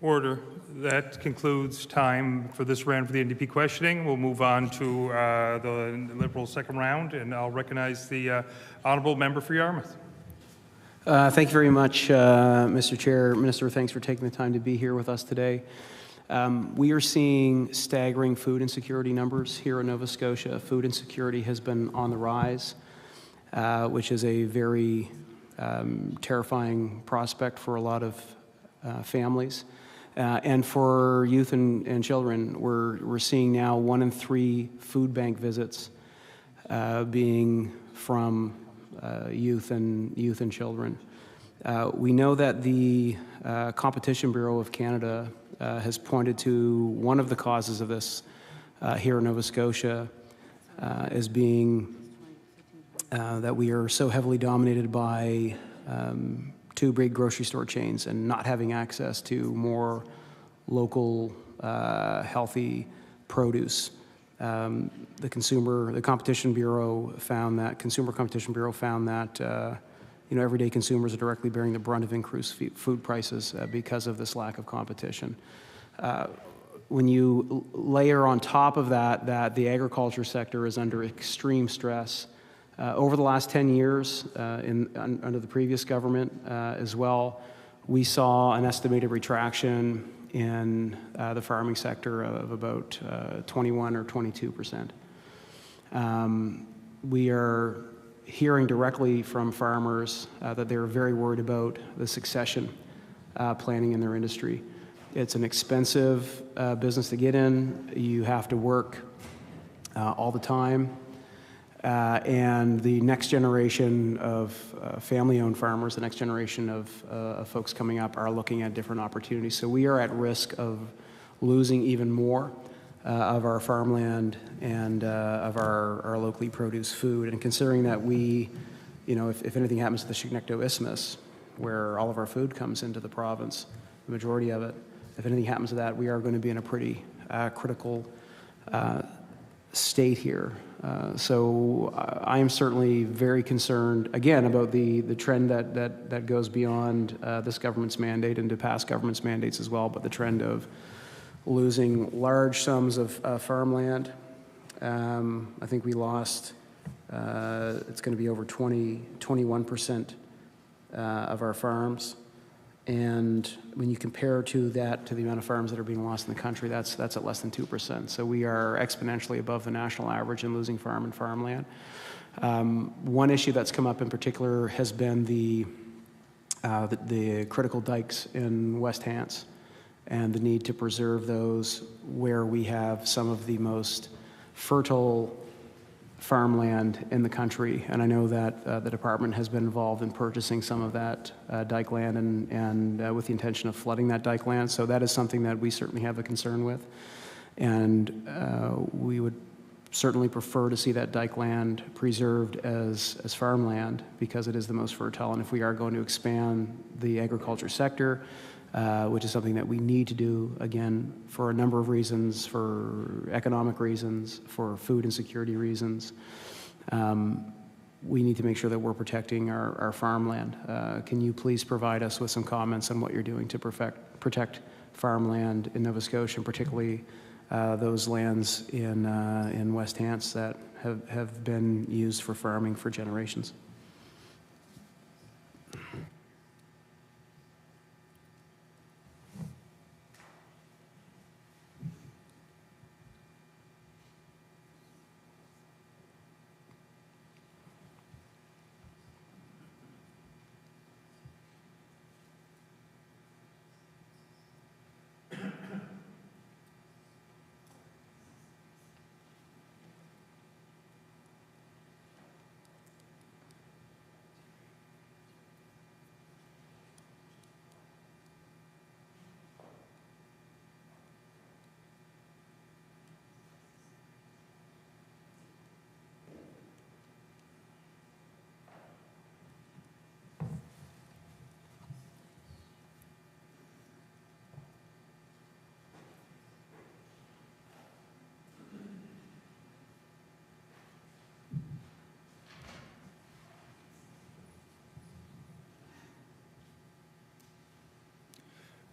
A: Order. That concludes time for this round for the NDP questioning. We'll move on to the Liberal second round, and I'll recognize the honourable member for Yarmouth.
F: Thank you very much, Mr. Chair. Minister, thanks for taking the time to be here with us today. We are seeing staggering food insecurity numbers here in Nova Scotia. Food insecurity has been on the rise, which is a very terrifying prospect for a lot of families. And for youth and children, we're seeing now 1 in 3 food bank visits being from youth and children. We know that the Competition Bureau of Canada has pointed to one of the causes of this here in Nova Scotia as being that we are so heavily dominated by two big grocery store chains and not having access to more local, healthy produce. The Competition Bureau found that, Consumer Competition Bureau found that everyday consumers are directly bearing the brunt of increased food prices because of this lack of competition. When you layer on top of that the agriculture sector is under extreme stress. Over the last 10 years, under the previous government as well, we saw an estimated retraction in the farming sector of about 21 or 22%. We are hearing directly from farmers that they're very worried about the succession planning in their industry. It's an expensive business to get in. You have to work all the time. And the next generation of family-owned farmers, the next generation of folks coming up are looking at different opportunities. So we are at risk of losing even more of our farmland and of our locally produced food. And considering that we, if anything happens to the Chignecto Isthmus, where all of our food comes into the province, the majority of it, if anything happens to that, we are going to be in a pretty critical state here. So I am certainly very concerned, again, about the trend that goes beyond this government's mandate and to past government's mandates as well, but the trend of losing large sums of farmland. I think we lost, it's going to be over 21% of our farms. And when you compare that to the amount of farms that are being lost in the country, that's at less than 2%. So we are exponentially above the national average in losing farm and farmland. One issue that's come up in particular has been the critical dikes in West Hants and the need to preserve those where we have some of the most fertile farmland in the country. And I know that the department has been involved in purchasing some of that dike land and with the intention of flooding that dike land. So that is something that we certainly have a concern with. And we would certainly prefer to see that dike land preserved as farmland because it is the most fertile. And if we are going to expand the agriculture sector, which is something that we need to do, again, for a number of reasons, for economic reasons, for food and security reasons. We need to make sure that we're protecting our farmland. Can you please provide us with some comments on what you're doing to protect farmland in Nova Scotia, and particularly those lands in West Hants that have been used for farming for generations?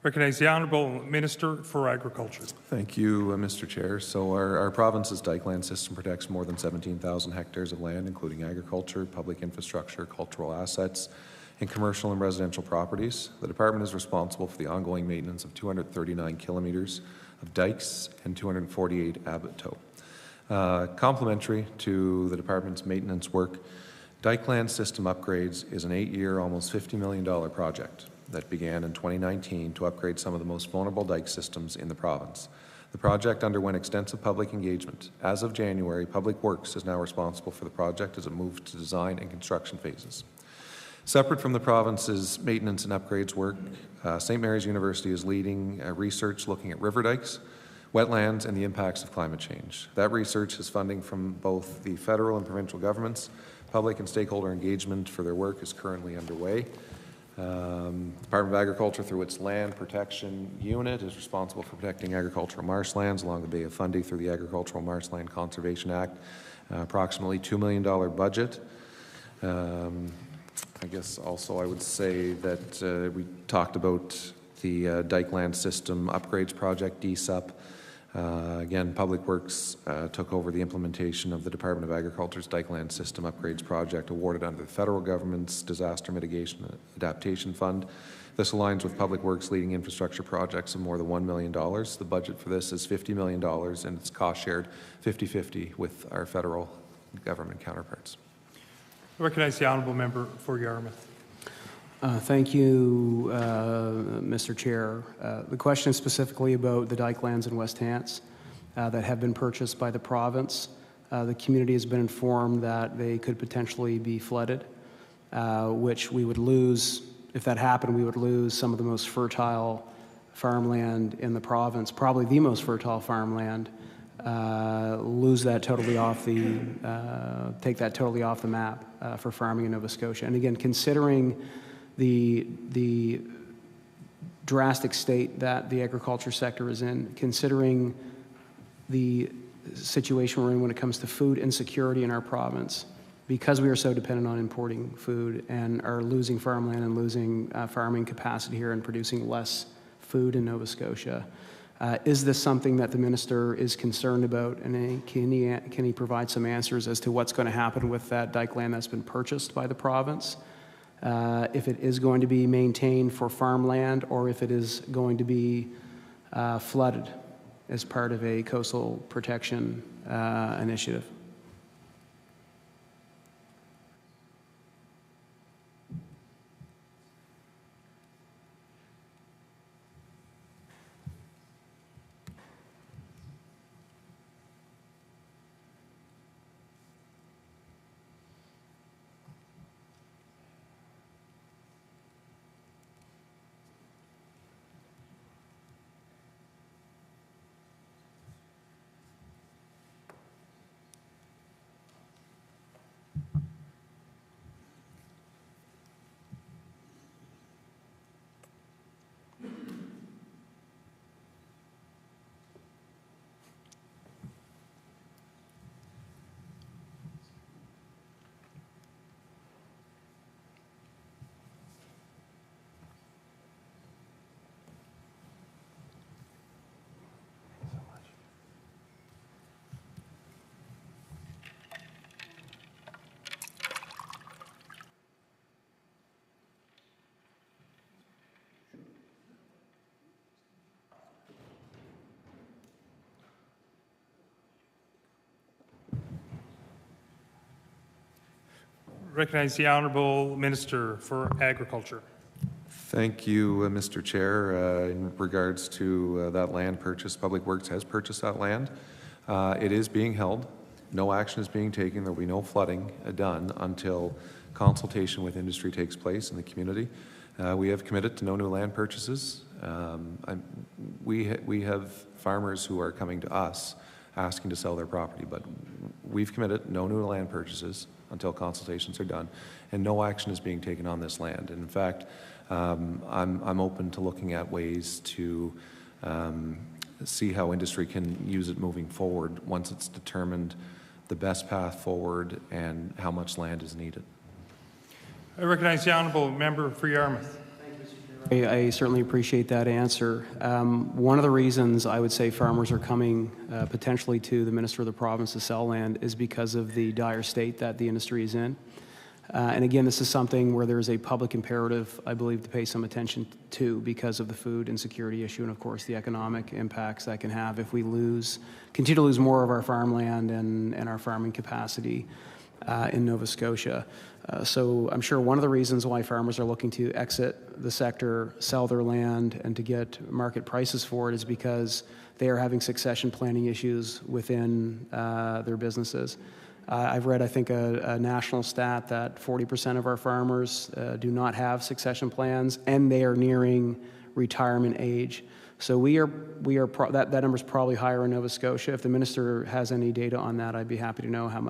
A: Recognize the Honourable Minister for Agriculture.
B: Thank you, Mr. Chair. So our province's dike land system protects more than 17,000 hectares of land, including agriculture, public infrastructure, cultural assets, and commercial and residential properties. The department is responsible for the ongoing maintenance of 239 kilometres of dikes and 248 abattoirs. Complementary to the department's maintenance work, dike land system upgrades is an 8-year, almost $50 million project that began in 2019 to upgrade some of the most vulnerable dike systems in the province. The project underwent extensive public engagement. As of January, Public Works is now responsible for the project as it moved to design and construction phases. Separate from the province's maintenance and upgrades work, St. Mary's University is leading research looking at river dikes, wetlands, and the impacts of climate change. That research is funding from both the federal and provincial governments. Public and stakeholder engagement for their work is currently underway. Department of Agriculture, through its Land Protection Unit, is responsible for protecting agricultural marshlands along the Bay of Fundy through the Agricultural Marshland Conservation Act. Approximately $2 million budget. I guess also I would say that we talked about the Dike Land System Upgrades Project, DSUP. Again, Public Works took over the implementation of the Department of Agriculture's Dike Land System Upgrades Project, awarded under the federal government's Disaster Mitigation Adaptation Fund. This aligns with Public Works leading infrastructure projects of more than $1 million. The budget for this is $50 million, and it's cost shared 50-50 with our federal government counterparts.
A: I recognize the honourable member for Yarmouth.
F: Thank you, Mr. Chair. The question is specifically about the dike lands in West Hants that have been purchased by the province. The community has been informed that they could potentially be flooded, which we would lose. If that happened, we would lose some of the most fertile farmland in the province, probably the most fertile farmland, lose that totally off the, take that totally off the map for farming in Nova Scotia. And again, considering the drastic state that the agriculture sector is in, considering the situation we're in when it comes to food insecurity in our province, because we are so dependent on importing food and are losing farmland and losing farming capacity here and producing less food in Nova Scotia. Is this something that the minister is concerned about, and can he provide some answers as to what's going to happen with that dike land that's been purchased by the province? If it is going to be maintained for farmland, or if it is going to be flooded as part of a coastal protection initiative?
A: Recognize the honourable minister for Agriculture.
B: Thank you, Mr. Chair. In regards to that land purchase, Public Works has purchased that land. It is being held. No action is being taken. There will be no flooding done until consultation with industry takes place in the community. We have committed to no new land purchases. We have farmers who are coming to us asking to sell their property, but we've committed no new land purchases until consultations are done, and no action is being taken on this land. And in fact, I'm open to looking at ways to see how industry can use it moving forward once it's determined the best path forward and how much land is needed.
A: I recognize the honourable member for Yarmouth.
F: I certainly appreciate that answer. One of the reasons I would say farmers are coming potentially to the Minister of the Province to sell land is because of the dire state that the industry is in. And again, this is something where there is a public imperative, I believe, to pay some attention to because of the food insecurity issue and, of course, the economic impacts that can have if we continue to lose more of our farmland and our farming capacity in Nova Scotia. So I'm sure one of the reasons why farmers are looking to exit the sector, sell their land, and to get market prices for it is because they are having succession planning issues within their businesses. I've read, I think, a national stat that 40% of our farmers do not have succession plans, and they are nearing retirement age. So that number's probably higher in Nova Scotia. If the minister has any data on that, I'd be happy to know how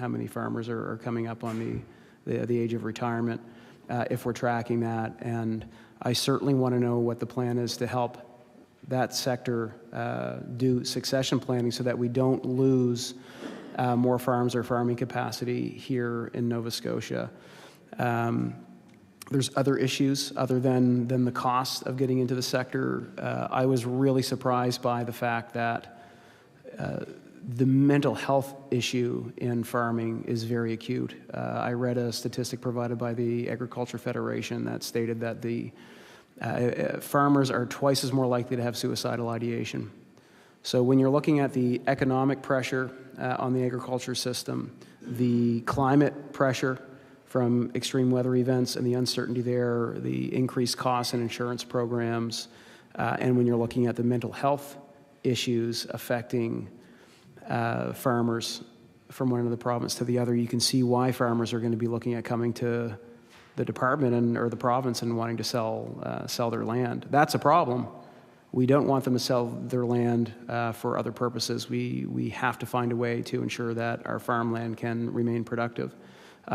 F: many farmers are coming up on the age of retirement, if we're tracking that. And I certainly want to know what the plan is to help that sector do succession planning so that we don't lose more farms or farming capacity here in Nova Scotia. There's other issues other than the cost of getting into the sector. I was really surprised by the fact that the mental health issue in farming is very acute. I read a statistic provided by the Agriculture Federation that stated that the farmers are twice as more likely to have suicidal ideation. So when you're looking at the economic pressure on the agriculture system, the climate pressure from extreme weather events and the uncertainty there, the increased costs and insurance programs, and when you're looking at the mental health issues affecting farmers from one end of the province to the other, you can see why farmers are going to be looking at coming to the department or the province and wanting to sell their land. That's a problem. We don't want them to sell their land for other purposes. We have to find a way to ensure that our farmland can remain productive.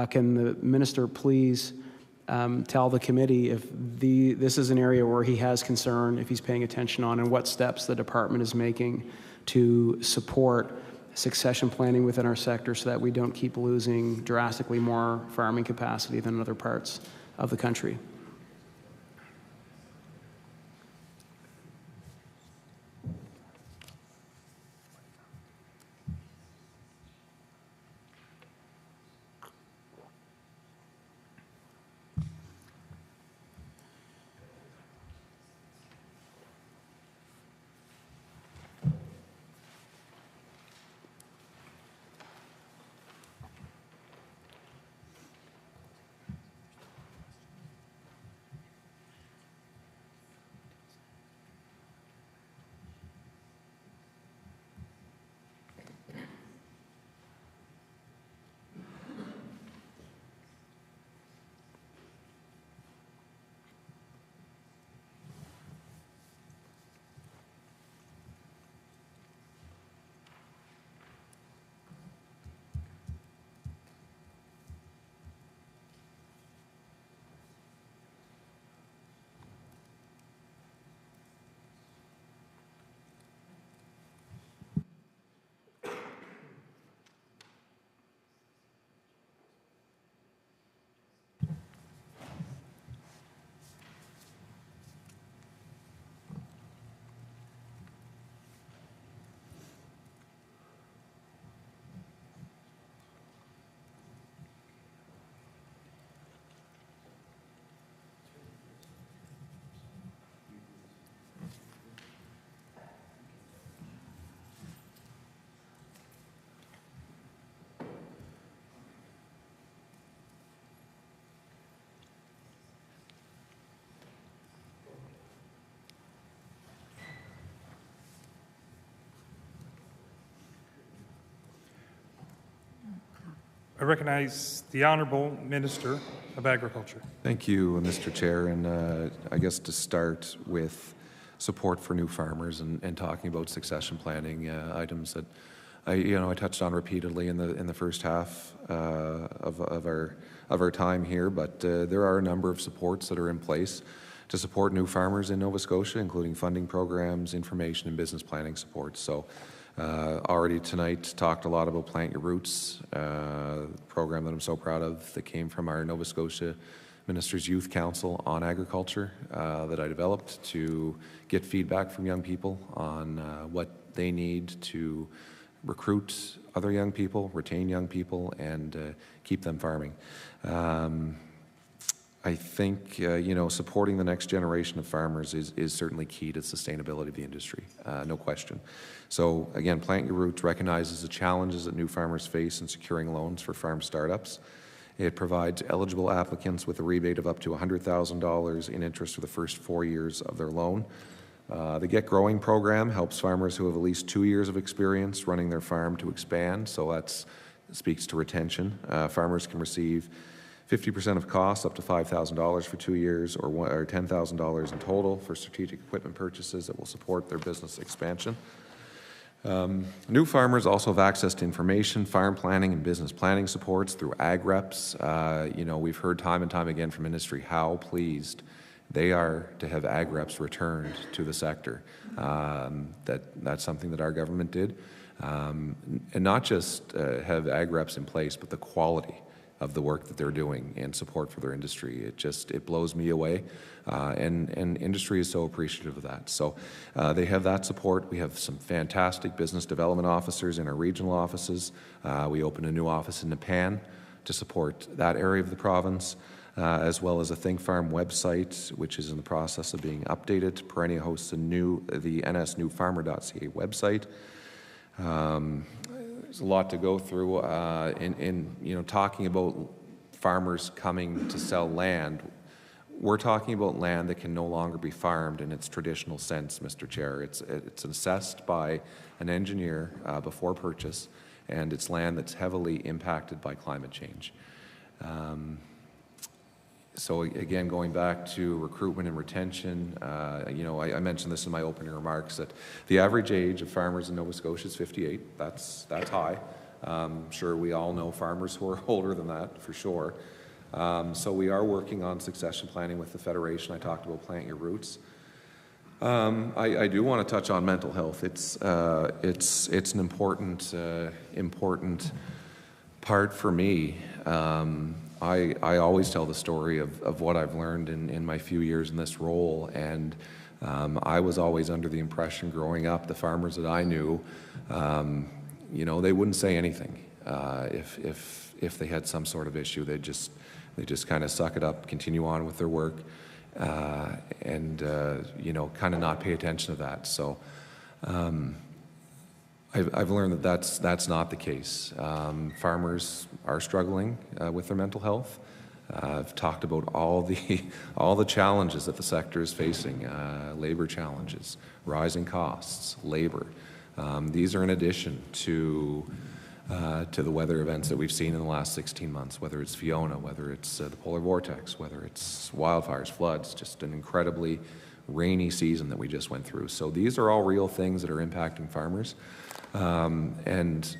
F: Can the minister please tell the committee if this is an area where he has concern, if he's paying attention on, and what steps the department is making to support succession planning within our sector so that we don't keep losing drastically more farming capacity than other parts of the country?
A: I recognize the Honourable Minister of Agriculture.
B: Thank you, Mr. Chair. And I guess to start with support for new farmers and talking about succession planning items that I touched on repeatedly in the first half of our time here. But there are a number of supports that are in place to support new farmers in Nova Scotia, including funding programs, information, and business planning support. So. Already tonight talked a lot about Plant Your Roots, program that I'm so proud of that came from our Nova Scotia Ministers' Youth Council on Agriculture that I developed to get feedback from young people on what they need to recruit other young people, retain young people, and keep them farming. I think, supporting the next generation of farmers is certainly key to the sustainability of the industry, no question. So again, Plant Your Roots recognizes the challenges that new farmers face in securing loans for farm startups. It provides eligible applicants with a rebate of up to $100,000 in interest for the first 4 years of their loan. The Get Growing program helps farmers who have at least 2 years of experience running their farm to expand. So that's speaks to retention. Farmers can receive 50% of costs up to $5,000 for 2 years or $10,000 in total for strategic equipment purchases that will support their business expansion. New farmers also have access to information, farm planning and business planning supports through ag reps. We've heard time and time again from industry how pleased they are to have ag reps returned to the sector. That's something that our government did. And not just have ag reps in place, but the quality of the work that they're doing and support for their industry. It blows me away. And industry is so appreciative of that. So they have that support. We have some fantastic business development officers in our regional offices. We opened a new office in Nepan to support that area of the province, as well as a Think Farm website, which is in the process of being updated. Perennia hosts the nsnewfarmer.ca website. There's a lot to go through in talking about farmers coming to sell land. We're talking about land that can no longer be farmed in its traditional sense, Mr. Chair. It's assessed by an engineer before purchase, and it's land that's heavily impacted by climate change. So again, going back to recruitment and retention, I mentioned this in my opening remarks that the average age of farmers in Nova Scotia is 58. That's high. Sure, we all know farmers who are older than that, for sure. So we are working on succession planning with the Federation. I talked about Plant Your Roots. I do want to touch on mental health. It's an important part for me. I always tell the story of what I've learned in my few years in this role, and I was always under the impression growing up, the farmers that I knew, they wouldn't say anything if they had some sort of issue. They just kind of suck it up, continue on with their work, and kind of not pay attention to that. So I've learned that that's not the case. Farmers are struggling with their mental health. I've talked about all the challenges that the sector is facing: labor challenges, rising costs, labor. These are in addition to the weather events that we've seen in the last 16 months, whether it's Fiona, whether it's the polar vortex, whether it's wildfires, floods, just an incredibly rainy season that we just went through. So these are all real things that are impacting farmers. And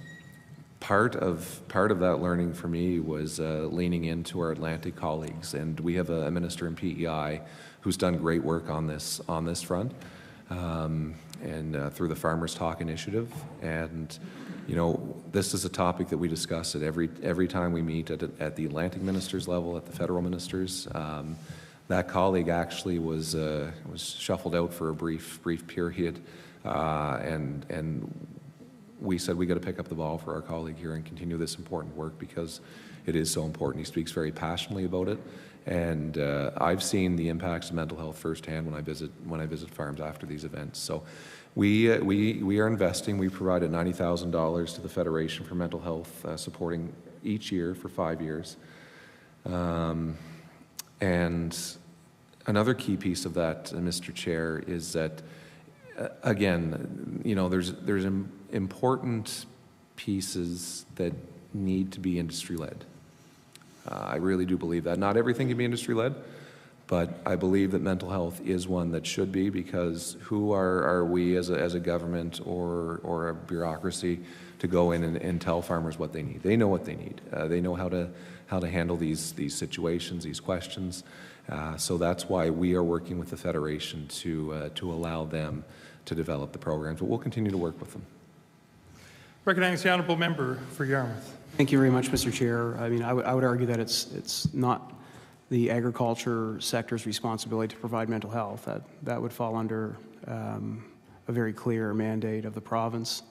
B: part of that learning for me was leaning into our Atlantic colleagues, and we have a minister in PEI who's done great work on this front, and through the Farmers Talk initiative. And this is a topic that we discuss at every time we meet at the Atlantic ministers level, at the federal ministers. That colleague actually was shuffled out for a brief period, and we said we got to pick up the ball for our colleague here and continue this important work because it is so important. He speaks very passionately about it, and I've seen the impacts of mental health firsthand when I visit farms after these events. So we are investing. We provided $90,000 to the Federation for mental health, supporting each year for 5 years. And another key piece of that, Mr. Chair, is that again, there's important pieces that need to be industry-led. I really do believe that. Not everything can be industry-led, but I believe that mental health is one that should be, because who are we as a government or a bureaucracy to go in and tell farmers what they need? They know what they need. They know how to handle these situations, these questions. So that's why we are working with the Federation to allow them to develop the programs, but we'll continue to work with them.
A: Recognize the honourable member for Yarmouth.
F: Thank you very much, Mr. Chair. I mean, I would argue that it's not the agriculture sector's responsibility to provide mental health. That would fall under a very clear mandate of the province,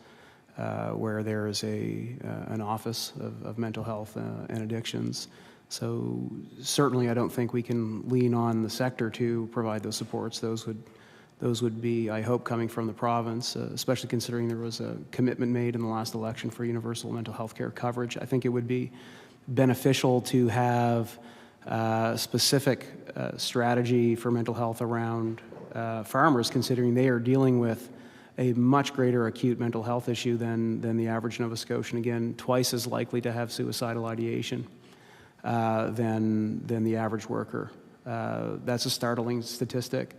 F: where there is an office of mental health and addictions. So certainly I don't think we can lean on the sector to provide those supports. Those would be, I hope, coming from the province, especially considering there was a commitment made in the last election for universal mental health care coverage. I think it would be beneficial to have a specific strategy for mental health around farmers, considering they are dealing with a much greater acute mental health issue than the average Nova Scotian. Again, twice as likely to have suicidal ideation than the average worker. That's a startling statistic.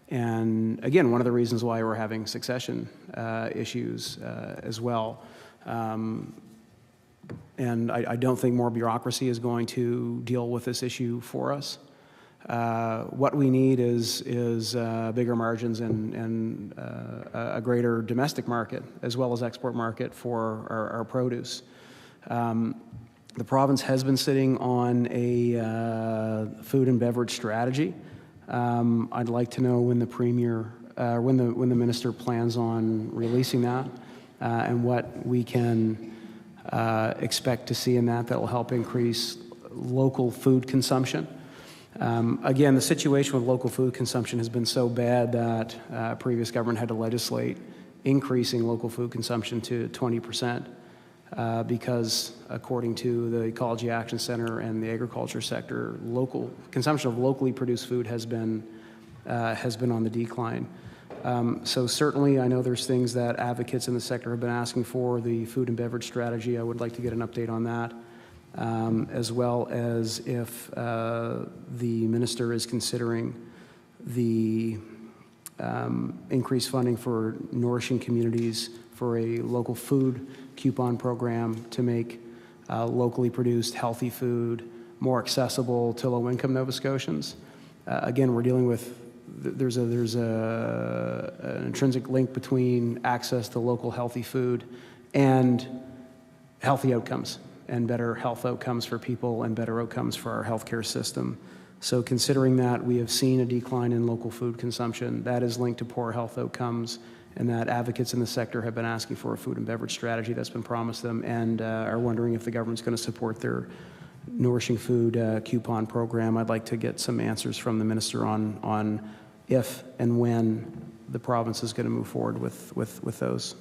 F: And again, one of the reasons why we're having succession issues as well. And I don't think more bureaucracy is going to deal with this issue for us. What we need is bigger margins and a greater domestic market as well as export market for our produce. The province has been sitting on a food and beverage strategy. I'd like to know when the Premier, when the Minister plans on releasing that, and what we can expect to see in that will help increase local food consumption. Again, the situation with local food consumption has been so bad that previous government had to legislate increasing local food consumption to 20%. Because according to the Ecology Action Centre and the agriculture sector, local consumption of locally produced food has been on the decline. So certainly, I know there's things that advocates in the sector have been asking for. The food and beverage strategy, I would like to get an update on that, as well as if the minister is considering the increased funding for nourishing communities for a local food coupon program to make locally produced healthy food more accessible to low-income Nova Scotians. Again, we're dealing with, there's an intrinsic link between access to local healthy food and healthy outcomes and better health outcomes for people and better outcomes for our healthcare system. So considering that we have seen a decline in local food consumption, that is linked to poor health outcomes, and that advocates in the sector have been asking for a food and beverage strategy that's been promised them, and are wondering if the government's going to support their nourishing food coupon program. I'd like to get some answers from the minister on if and when the province is going to move forward with those.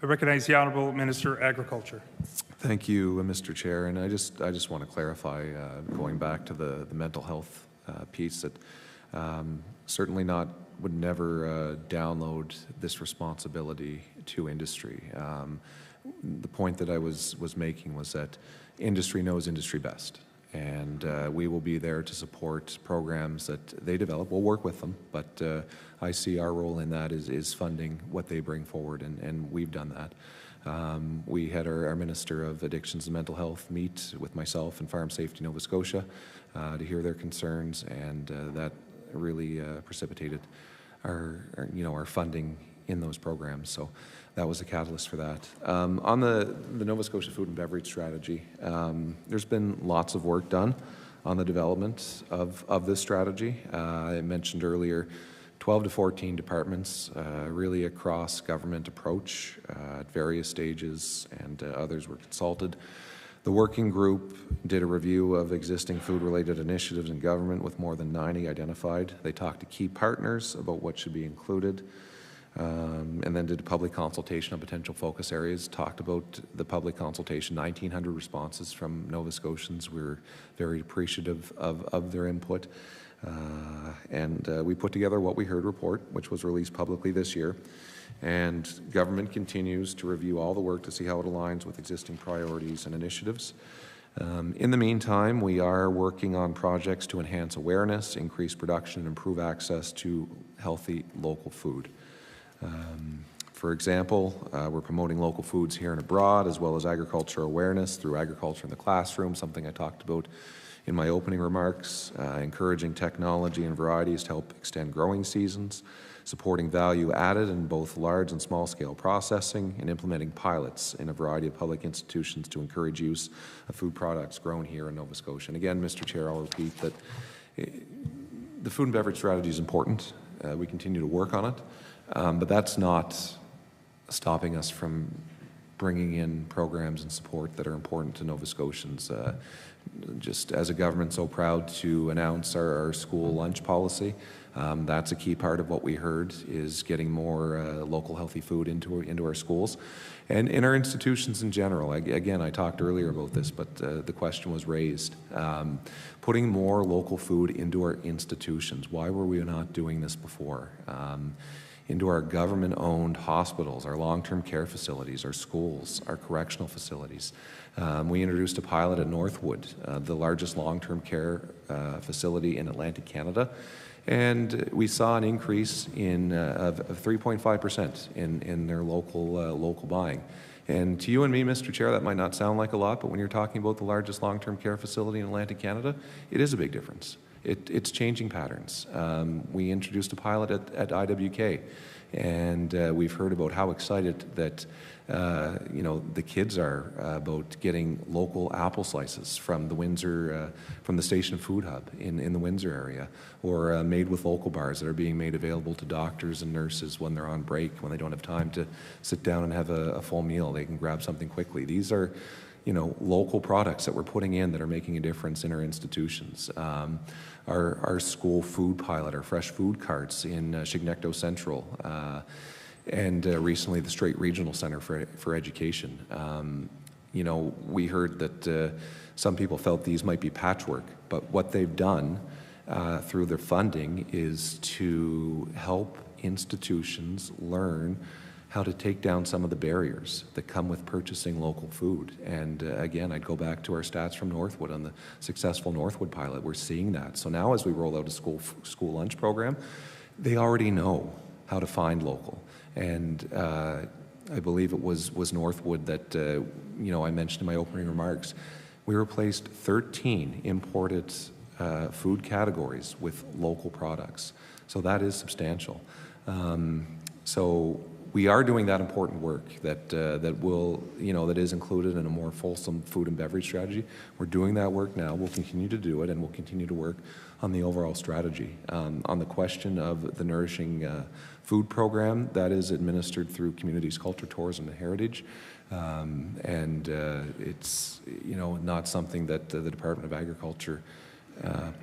A: I recognize the Honourable Minister, Agriculture.
B: Thank you, Mr. Chair. And I just want to clarify, going back to the mental health piece, that certainly would never download this responsibility to industry. The point that I was making was that industry knows industry best, and we will be there to support programs that they develop. We'll work with them, but I see our role in that is funding what they bring forward, and we've done that. We had our Minister of Addictions and Mental Health meet with myself and Farm Safety Nova Scotia to hear their concerns, and that really precipitated our funding in those programs. So that was a catalyst for that. On the Nova Scotia Food and Beverage Strategy, there's been lots of work done on the development of this strategy. I mentioned earlier 12 to 14 departments, really across government approach at various stages, and others were consulted. The working group did a review of existing food-related initiatives in government with more than 90 identified. They talked to key partners about what should be included, and then did a public consultation on potential focus areas, talked about the public consultation, 1,900 responses from Nova Scotians. We're very appreciative of their input. We put together what we heard report, which was released publicly this year. And government continues to review all the work to see how it aligns with existing priorities and initiatives. In the meantime, we are working on projects to enhance awareness, increase production, and improve access to healthy local food. For example, we're promoting local foods here and abroad, as well as agriculture awareness through agriculture in the classroom, something I talked about in my opening remarks, encouraging technology and varieties to help extend growing seasons, supporting value added in both large and small scale processing, and implementing pilots in a variety of public institutions to encourage use of food products grown here in Nova Scotia. And again, Mr. Chair, I'll repeat that the food and beverage strategy is important. We continue to work on it, but that's not stopping us from bringing in programs and support that are important to Nova Scotians. Just as a government, so proud to announce our school lunch policy. That's a key part of what we heard, is getting more local healthy food into our schools and in our institutions in general. Again, I talked earlier about this, but the question was raised. Putting more local food into our institutions. Why were we not doing this before? Into our government-owned hospitals, our long-term care facilities, our schools, our correctional facilities. We introduced a pilot at Northwood, the largest long-term care facility in Atlantic Canada, and we saw an increase of 3.5% in their local buying. And to you and me, Mr. Chair, that might not sound like a lot, but when you're talking about the largest long-term care facility in Atlantic Canada, it is a big difference. It's changing patterns. We introduced a pilot at IWK, and we've heard about how excited that the kids are about getting local apple slices from the Windsor, from the Station Food Hub in the Windsor area, or made with local bars that are being made available to doctors and nurses when they're on break, when they don't have time to sit down and have a full meal. They can grab something quickly. These are local products that we're putting in that are making a difference in our institutions. Our school food pilot, our fresh food carts in Chignecto Central, and recently the Strait Regional Centre for Education. We heard that some people felt these might be patchwork, but what they've done through their funding is to help institutions learn how to take down some of the barriers that come with purchasing local food. And again, I'd go back to our stats from Northwood on the successful Northwood pilot. We're seeing that. So now as we roll out a school lunch program, they already know how to find local. And I believe it was Northwood that, I mentioned in my opening remarks, we replaced 13 imported food categories with local products. So that is substantial. So we are doing that important work that that is included in a more fulsome food and beverage strategy. We're doing that work now. We'll continue to do it, and we'll continue to work on the overall strategy. On the question of the Nourishing Food Program, that is administered through Communities, Culture, Tourism, and Heritage. It's not something that the Department of Agriculture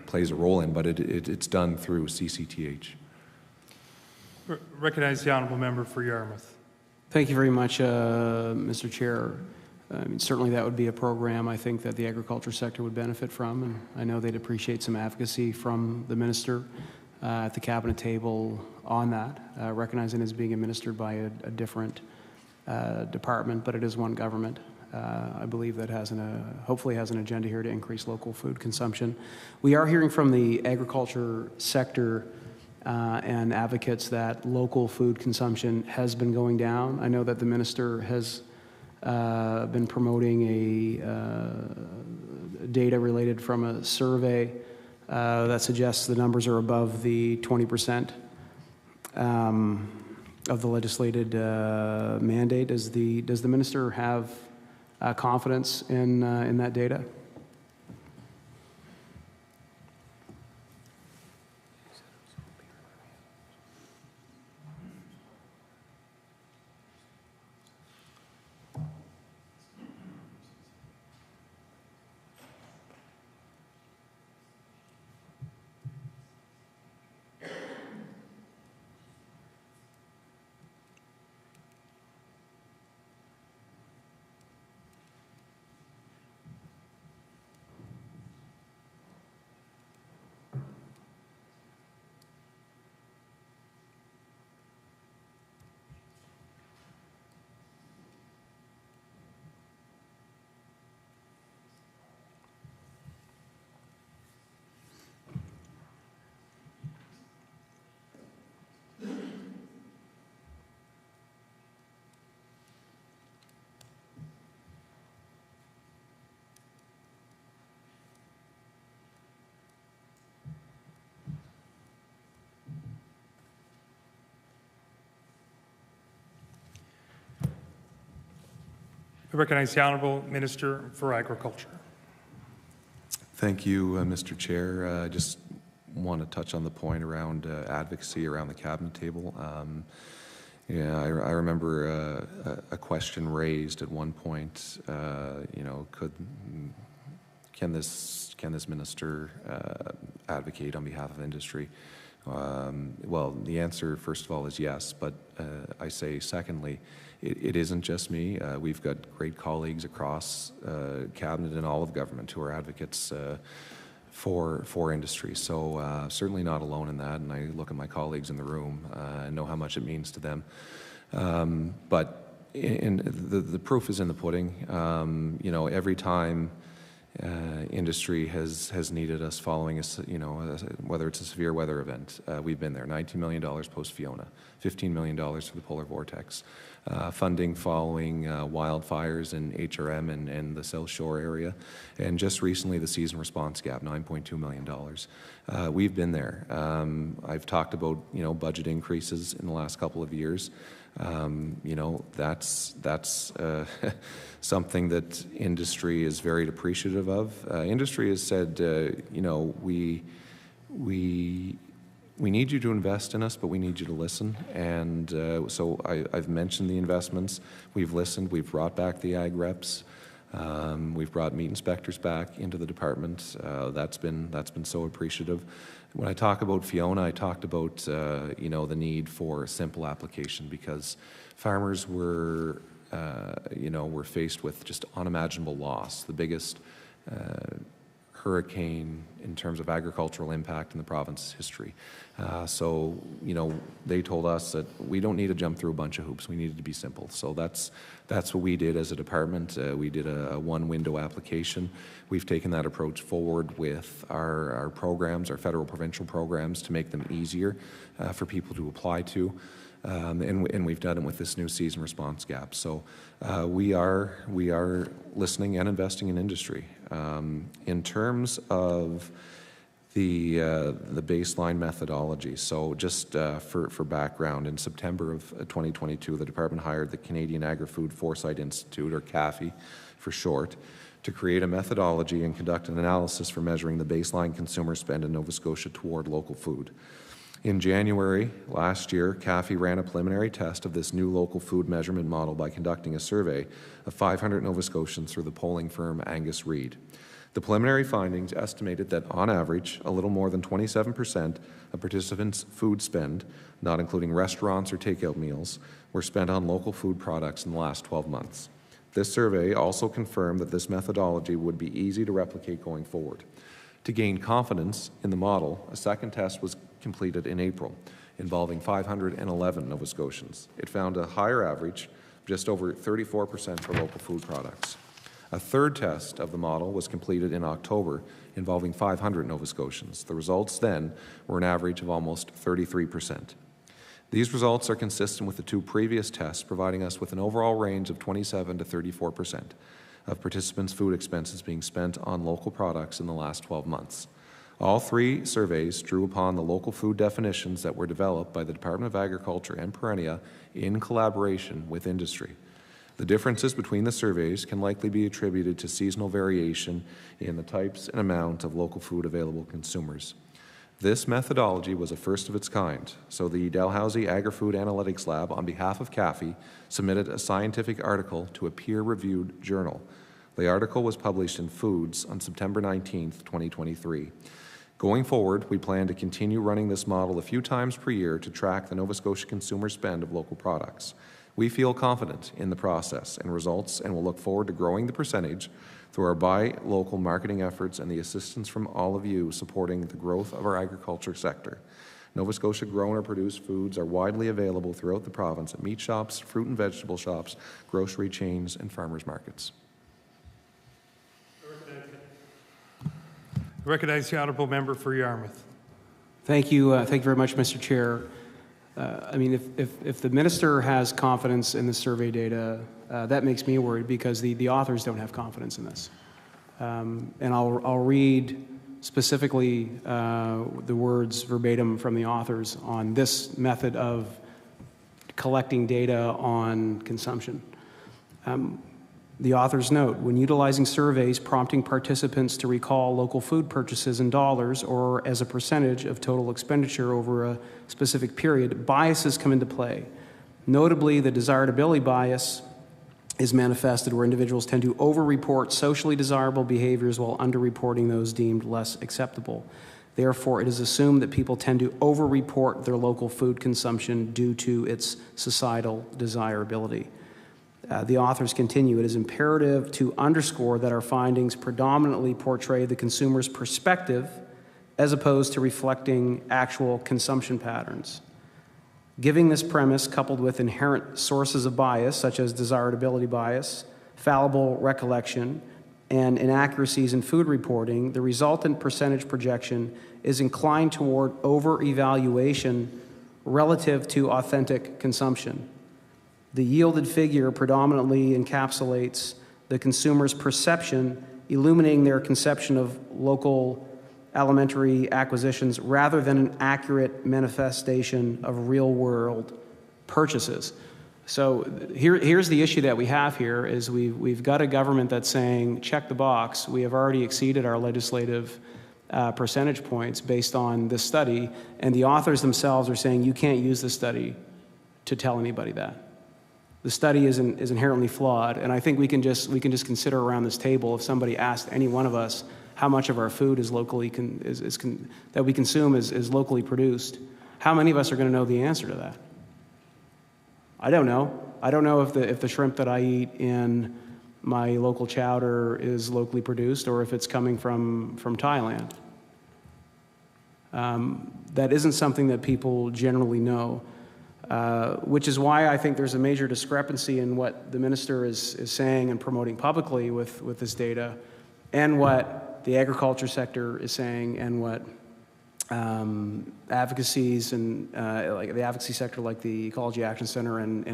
B: plays a role in, but it's done through CCTH.
A: Recognize the honourable member for Yarmouth.
F: Thank you very much, Mr. Chair. Certainly that would be a program I think that the agriculture sector would benefit from, and I know they'd appreciate some advocacy from the minister at the cabinet table on that, recognizing it's being administered by a different department, but it is one government. I believe that hopefully has an agenda here to increase local food consumption. We are hearing from the agriculture sector and advocates that local food consumption has been going down. I know that the minister has been promoting data related from a survey that suggests the numbers are above the 20% of the legislated mandate. Does the minister have confidence in that data?
A: I recognize the Honourable Minister for Agriculture.
B: Thank you, Mr. Chair. I just want to touch on the point around advocacy around the cabinet table. Yeah, I remember a question raised at one point. You know, can this minister advocate on behalf of industry? Well, the answer, first of all, is yes. But I say, secondly, it isn't just me. We've got great colleagues across cabinet and all of government who are advocates for industry. So certainly not alone in that. And I look at my colleagues in the room and know how much it means to them. But the proof is in the pudding. You know, every time industry has needed us following us, you know, whether it's a severe weather event, we've been there. $19 million post Fiona, $15 million for the polar vortex, funding following wildfires in HRM and the South Shore area, and just recently the season response gap, $9.2 million. We've been there. I've talked about, you know, budget increases in the last couple of years. You know, that's something that industry is very appreciative of. Industry has said, you know, we need you to invest in us, but we need you to listen. And so I've mentioned the investments. We've listened. We've brought back the ag reps. We've brought meat inspectors back into the department. That's been so appreciative. When I talk about Fiona, I talked about you know, the need for simple application, because farmers were you know, were faced with just unimaginable loss, the biggest hurricane in terms of agricultural impact in the province's history. So, you know, they told us that we don't need to jump through a bunch of hoops. We needed to be simple. So that's what we did as a department. We did a one-window application. We've taken that approach forward with our programs, our federal provincial programs, to make them easier for people to apply to. And we've done it with this new season response gap. So we are listening and investing in industry. In terms of the baseline methodology, so just for background, in September of 2022, the department hired the Canadian Agri-Food Foresight Institute, or CAFI for short, to create a methodology and conduct an analysis for measuring the baseline consumer spend in Nova Scotia toward local food. In January last year, CAFI ran a preliminary test of this new local food measurement model by conducting a survey of 500 Nova Scotians through the polling firm Angus Reid. The preliminary findings estimated that, on average, a little more than 27% of participants' food spend, not including restaurants or takeout meals, were spent on local food products in the last 12 months. This survey also confirmed that this methodology would be easy to replicate going forward. To gain confidence in the model, a second test was completed in April, involving 511 Nova Scotians. It found a higher average, just over 34% for local food products. A third test of the model was completed in October, involving 500 Nova Scotians. The results then were an average of almost 33%. These results are consistent with the two previous tests, providing us with an overall range of 27 to 34% of participants' food expenses being spent on local products in the last 12 months. All three surveys drew upon the local food definitions that were developed by the Department of Agriculture and Perennia in collaboration with industry. The differences between the surveys can likely be attributed to seasonal variation in the types and amount of local food available to consumers. This methodology was a first of its kind, so the Dalhousie Agri-Food Analytics Lab, on behalf of CAFI, submitted a scientific article to a peer-reviewed journal. The article was published in Foods on September 19, 2023. Going forward, we plan to continue running this model a few times per year to track the Nova Scotia consumer spend of local products. We feel confident in the process and results, and will look forward to growing the percentage through our buy local marketing efforts and the assistance from all of you supporting the growth of our agriculture sector. Nova Scotia grown or produced foods are widely available throughout the province at meat shops, fruit and vegetable shops, grocery chains, and farmers markets.
A: I recognize the honourable member for Yarmouth.
F: Thank you. Thank you very much, Mr. Chair. I mean, if the minister has confidence in the survey data, that makes me worried, because the authors don't have confidence in this. And I'll read specifically the words verbatim from the authors on this method of collecting data on consumption. The authors note, when utilizing surveys prompting participants to recall local food purchases in dollars or as a percentage of total expenditure over a specific period, biases come into play. Notably, the desirability bias is manifested where individuals tend to over-report socially desirable behaviors while under-reporting those deemed less acceptable. Therefore, it is assumed that people tend to over-report their local food consumption due to its societal desirability. The authors continue, it is imperative to underscore that our findings predominantly portray the consumer's perspective as opposed to reflecting actual consumption patterns. Giving this premise, coupled with inherent sources of bias, such as desirability bias, fallible recollection, and inaccuracies in food reporting, the resultant percentage projection is inclined toward over-evaluation relative to authentic consumption. The yielded figure predominantly encapsulates the consumer's perception, illuminating their conception of local alimentary acquisitions rather than an accurate manifestation of real-world purchases. So here's the issue that we have here is we've got a government that's saying, check the box, we have already exceeded our legislative percentage points based on this study, and the authors themselves are saying you can't use this study to tell anybody that. The study is inherently flawed, and I think we can just consider around this table if somebody asked any one of us how much of our food is locally that we consume is locally produced. How many of us are going to know the answer to that? I don't know. I don't know if the shrimp that I eat in my local chowder is locally produced or if it's coming from Thailand. That isn't something that people generally know. Which is why I think there's a major discrepancy in what the minister is saying and promoting publicly with this data and what the agriculture sector is saying and what advocacies and like the advocacy sector like the Ecology Action Center and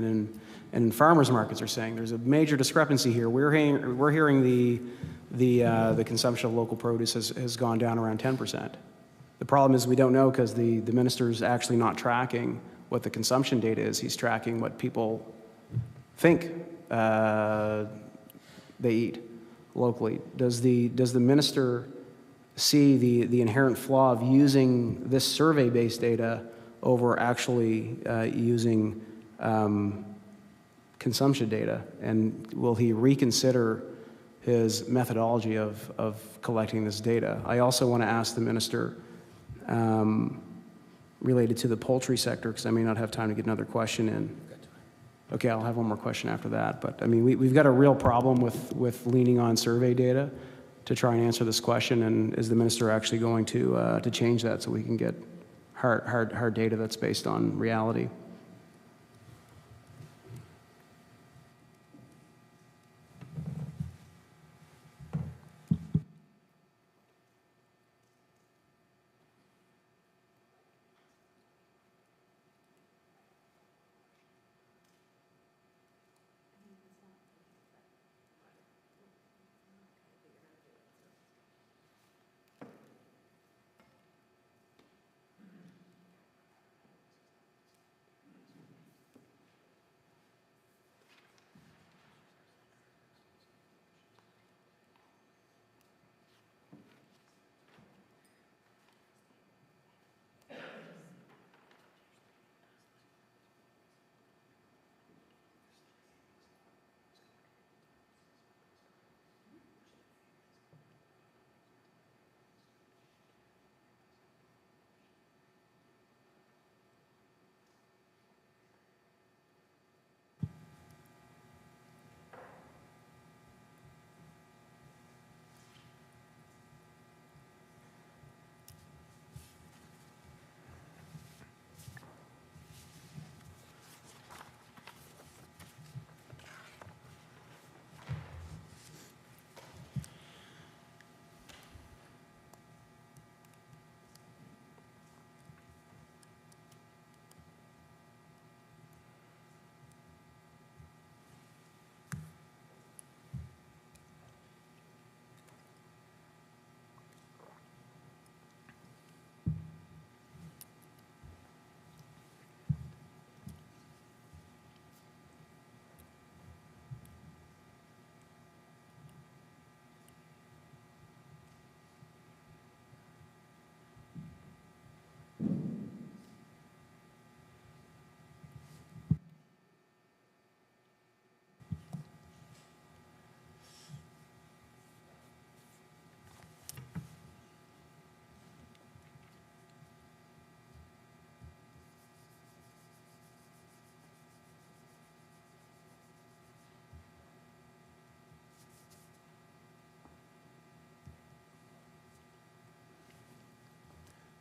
F: in farmers markets are saying. There's a major discrepancy here. We're hearing the consumption of local produce has gone down around 10%. The problem is we don't know because the minister's actually not tracking what the consumption data is. He's tracking what people think they eat locally. Does the minister see the inherent flaw of using this survey-based data over actually using consumption data? And will he reconsider his methodology of collecting this data? I also want to ask the minister related to the poultry sector, because I may not have time to get another question in. Okay, I'll have one more question after that. But I mean, we've got a real problem with leaning on survey data to try and answer this question. And is the minister actually going to change that so we can get hard data that's based on reality?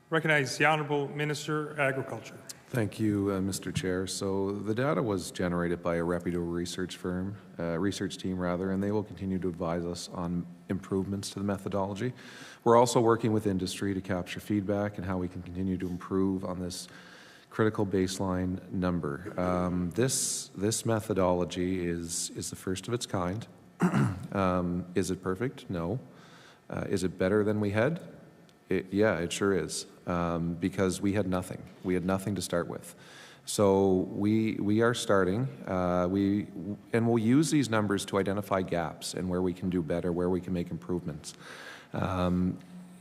A: Recognize the Honourable Minister, Agriculture.
B: Thank you, Mr. Chair. So the data was generated by a reputable research team, and they will continue to advise us on improvements to the methodology. We're also working with industry to capture feedback and how we can continue to improve on this critical baseline number. This methodology is the first of its kind. Is it perfect? No. Is it better than we had? Yeah, it sure is, because we had nothing. We had nothing to start with. So we are starting, and we'll use these numbers to identify gaps and where we can do better, where we can make improvements.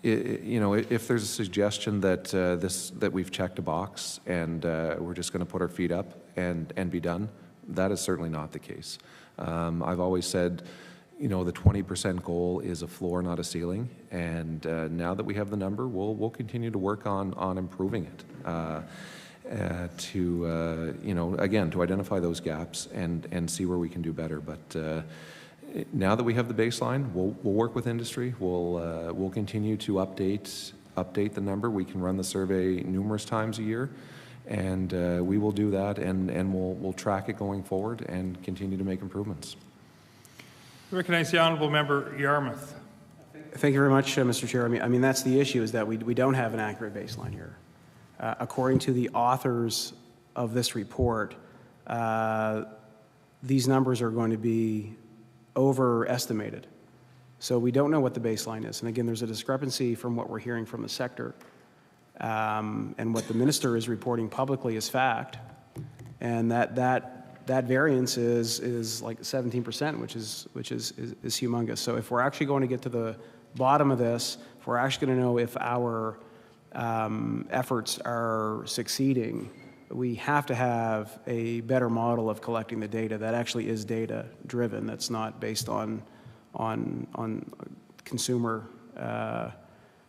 B: If there's a suggestion that we've checked a box and we're just going to put our feet up and be done, that is certainly not the case. I've always said, the 20% goal is a floor, not a ceiling. And now that we have the number, we'll continue to work on improving it again, to identify those gaps and see where we can do better. But now that we have the baseline, we'll work with industry. We'll continue to update the number. We can run the survey numerous times a year, and we will do that, and we'll track it going forward and continue to make improvements.
A: I recognize the Honourable Member Yarmouth.
F: Thank you very much, Mr. Chair. I mean, that's the issue, is that we don't have an accurate baseline here. According to the authors of this report, these numbers are going to be overestimated. So we don't know what the baseline is. And again, there's a discrepancy from what we're hearing from the sector and what the minister is reporting publicly as fact. And that variance is like 17%, which is humongous. So if we're actually going to get to the bottom of this, if we're actually going to know if our efforts are succeeding, we have to have a better model of collecting the data that actually is data driven, that's not based on consumer,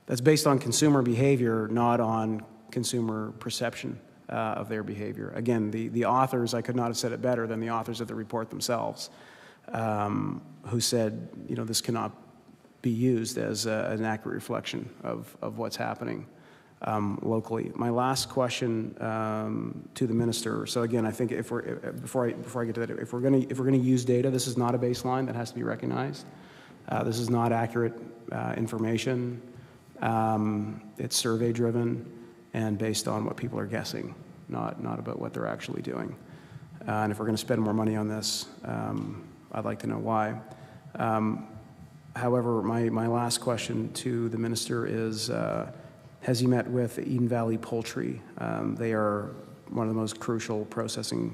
F: that's based on consumer behavior, not on consumer perception of their behavior. Again, the authors, I could not have said it better than the authors of the report themselves, who said, this cannot be used as an accurate reflection of what's happening locally. My last question to the minister. So again, I think before I get to that, if we're going to use data, this is not a baseline that has to be recognized. This is not accurate information. It's survey driven and based on what people are guessing, not about what they're actually doing. And if we're going to spend more money on this, I'd like to know why. However, my last question to the minister is, has he met with Eden Valley Poultry? They are one of the most crucial poultry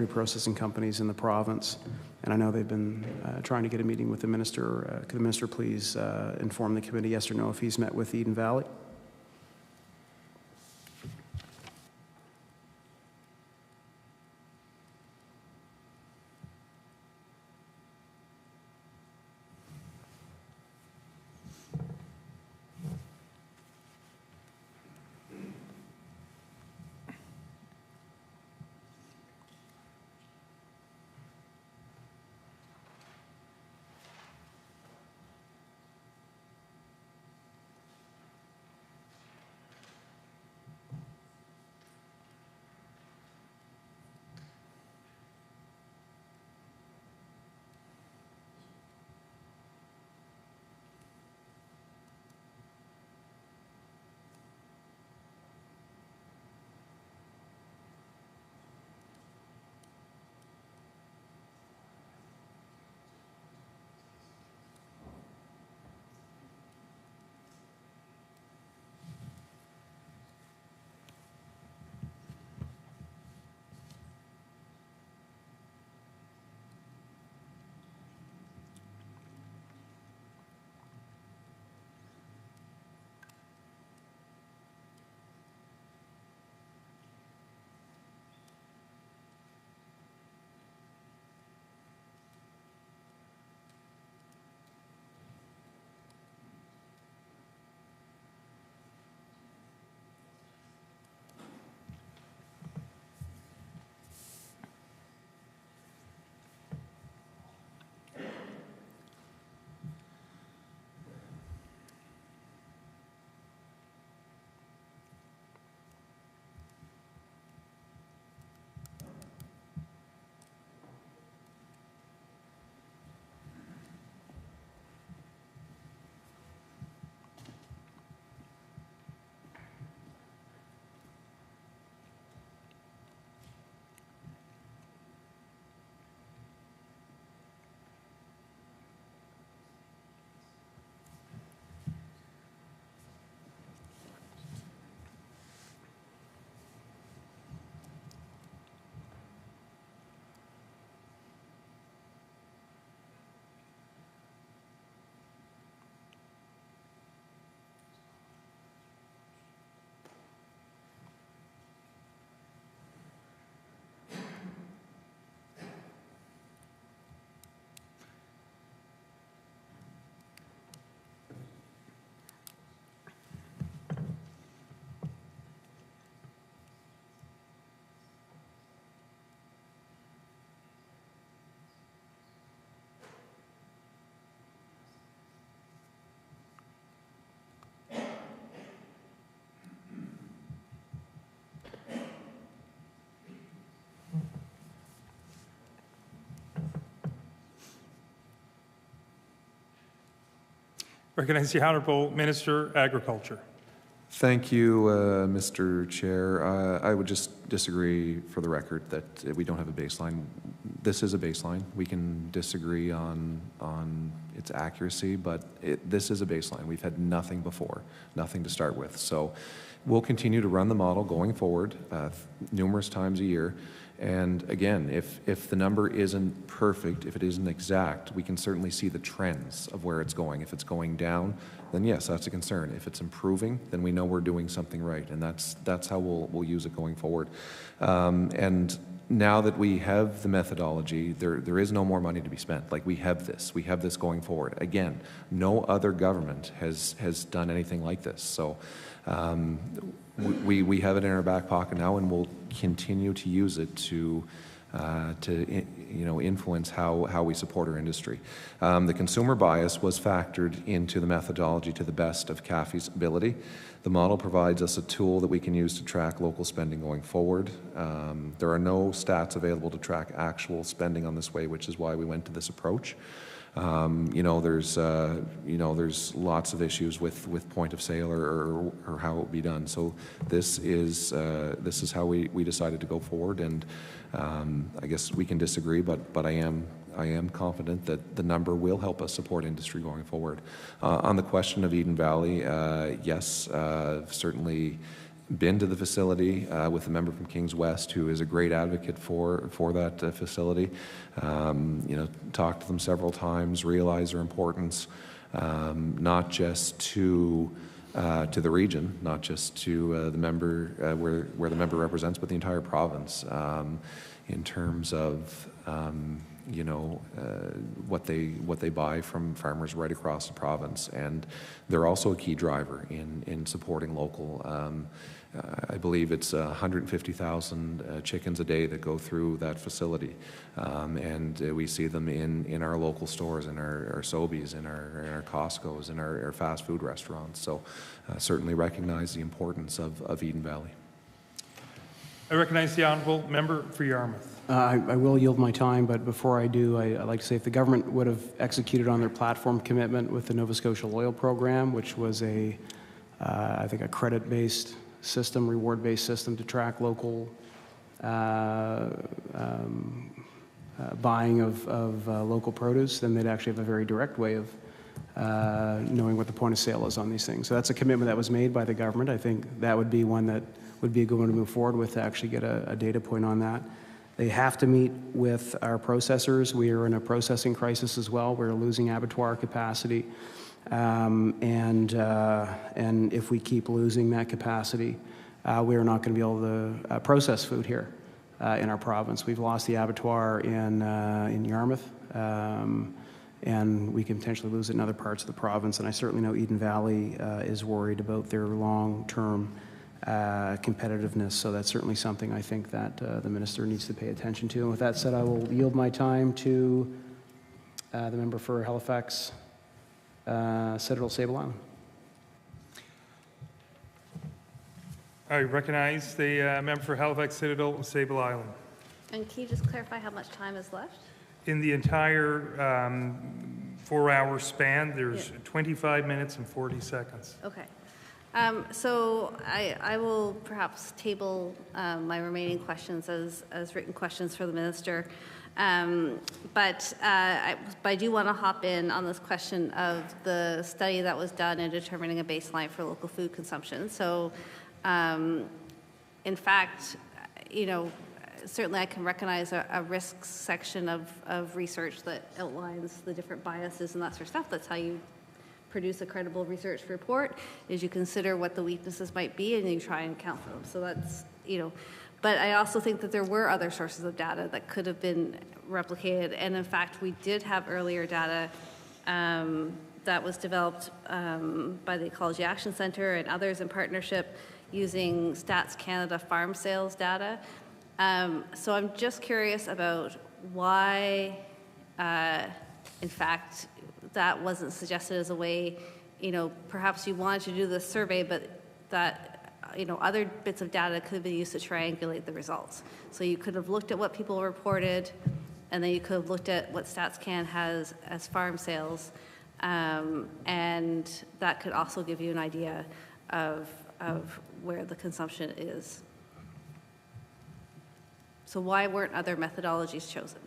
F: processing companies in the province. And I know they've been trying to get a meeting with the minister. Could the minister please inform the committee, yes or no, if he's met with Eden Valley?
A: Recognize the Honourable Minister, Agriculture.
B: Thank you, Mr. Chair. I would just disagree for the record that we don't have a baseline. This is a baseline. We can disagree on its accuracy, but this is a baseline. We've had nothing before, nothing to start with. So we'll continue to run the model going forward numerous times a year. And again, if the number isn't perfect, if it isn't exact, we can certainly see the trends of where it's going. If it's going down, then yes, that's a concern. If it's improving, then we know we're doing something right, and that's how we'll use it going forward. And now that we have the methodology, there is no more money to be spent. Like, we have this going forward. Again, no other government has done anything like this. So we have it in our back pocket now, and we'll continue to use it to influence how we support our industry. The consumer bias was factored into the methodology to the best of CAFI's ability. The model provides us a tool that we can use to track local spending going forward. There are no stats available to track actual spending on this way, which is why we went to this approach. There's lots of issues with point of sale or how it will be done. So this is how we decided to go forward, and I guess we can disagree, but I am confident that the number will help us support industry going forward. On the question of Eden Valley, yes, certainly been to the facility with a member from Kings West who is a great advocate for that facility. Talked to them several times, realized their importance, not just to the region, not just to the member where the member represents, but the entire province in terms of what they buy from farmers right across the province, and they're also a key driver in supporting local. I believe it's 150,000 chickens a day that go through that facility, and we see them in our local stores, in our Sobeys, in our Costco's, in our fast food restaurants. So certainly recognize the importance of Eden Valley.
A: I recognize the Honourable Member for Yarmouth.
F: I will yield my time, but before I do, I'd like to say if the government would have executed on their platform commitment with the Nova Scotia Loyal Program, which was I think a credit-based system, reward-based system to track local buying of local produce, then they'd actually have a very direct way of knowing what the point of sale is on these things. So that's a commitment that was made by the government. I think that would be one that would be a good one to move forward with, to actually get a data point on that. They have to meet with our processors. We are in a processing crisis as well. We're losing abattoir capacity. And if we keep losing that capacity, we are not going to be able to process food here in our province. We've lost the abattoir in Yarmouth, and we can potentially lose it in other parts of the province. And I certainly know Eden Valley is worried about their long-term competitiveness. So that's certainly something I think that the minister needs to pay attention to. And with that said, I will yield my time to the member for Halifax, Citadel Sable Island.
A: I recognize the member for Halifax, Citadel, Sable Island.
D: And can you just clarify how much time is left?
A: In the entire 4-hour span, there's 25 minutes and 40 seconds.
D: Okay. So I will perhaps table my remaining questions as written questions for the minister. But I do want to hop in on this question of the study that was done in determining a baseline for local food consumption. So, in fact, certainly I can recognize a risks section of research that outlines the different biases and that sort of stuff. That's how you produce a credible research report, is you consider what the weaknesses might be and you try and account for them. So that's, but I also think that there were other sources of data that could have been replicated. And in fact, we did have earlier data that was developed by the Ecology Action Centre and others in partnership using Stats Canada farm sales data. So I'm just curious about why, in fact, that wasn't suggested as a way, perhaps you wanted to do this survey, but that, other bits of data could have been used to triangulate the results. So you could have looked at what people reported, and then you could have looked at what StatsCan has as farm sales, And that could also give you an idea of where the consumption is. So why weren't other methodologies chosen?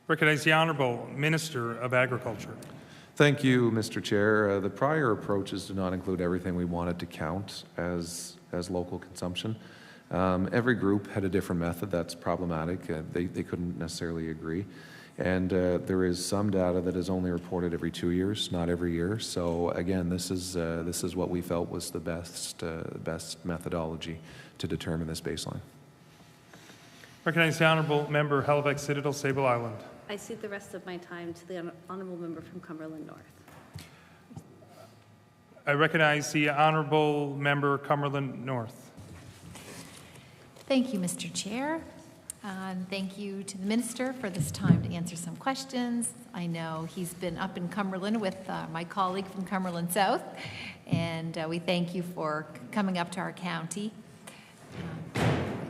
A: Recognize the Honourable Minister of Agriculture.
B: Thank you, Mr. Chair. The prior approaches did not include everything we wanted to count as local consumption. Every group had a different method. That's problematic. They couldn't necessarily agree. And there is some data that is only reported every 2 years, not every year. So again, this is what we felt was the best methodology to determine this baseline.
A: Recognize the Honourable Member Halifax Citadel, Sable Island.
D: I cede the rest of my time to the honourable member from Cumberland North.
A: I recognize the Honourable Member Cumberland North.
G: Thank you, Mr. Chair. Thank you to the Minister for this time to answer some questions. I know he's been up in Cumberland with my colleague from Cumberland South, and we thank you for coming up to our county.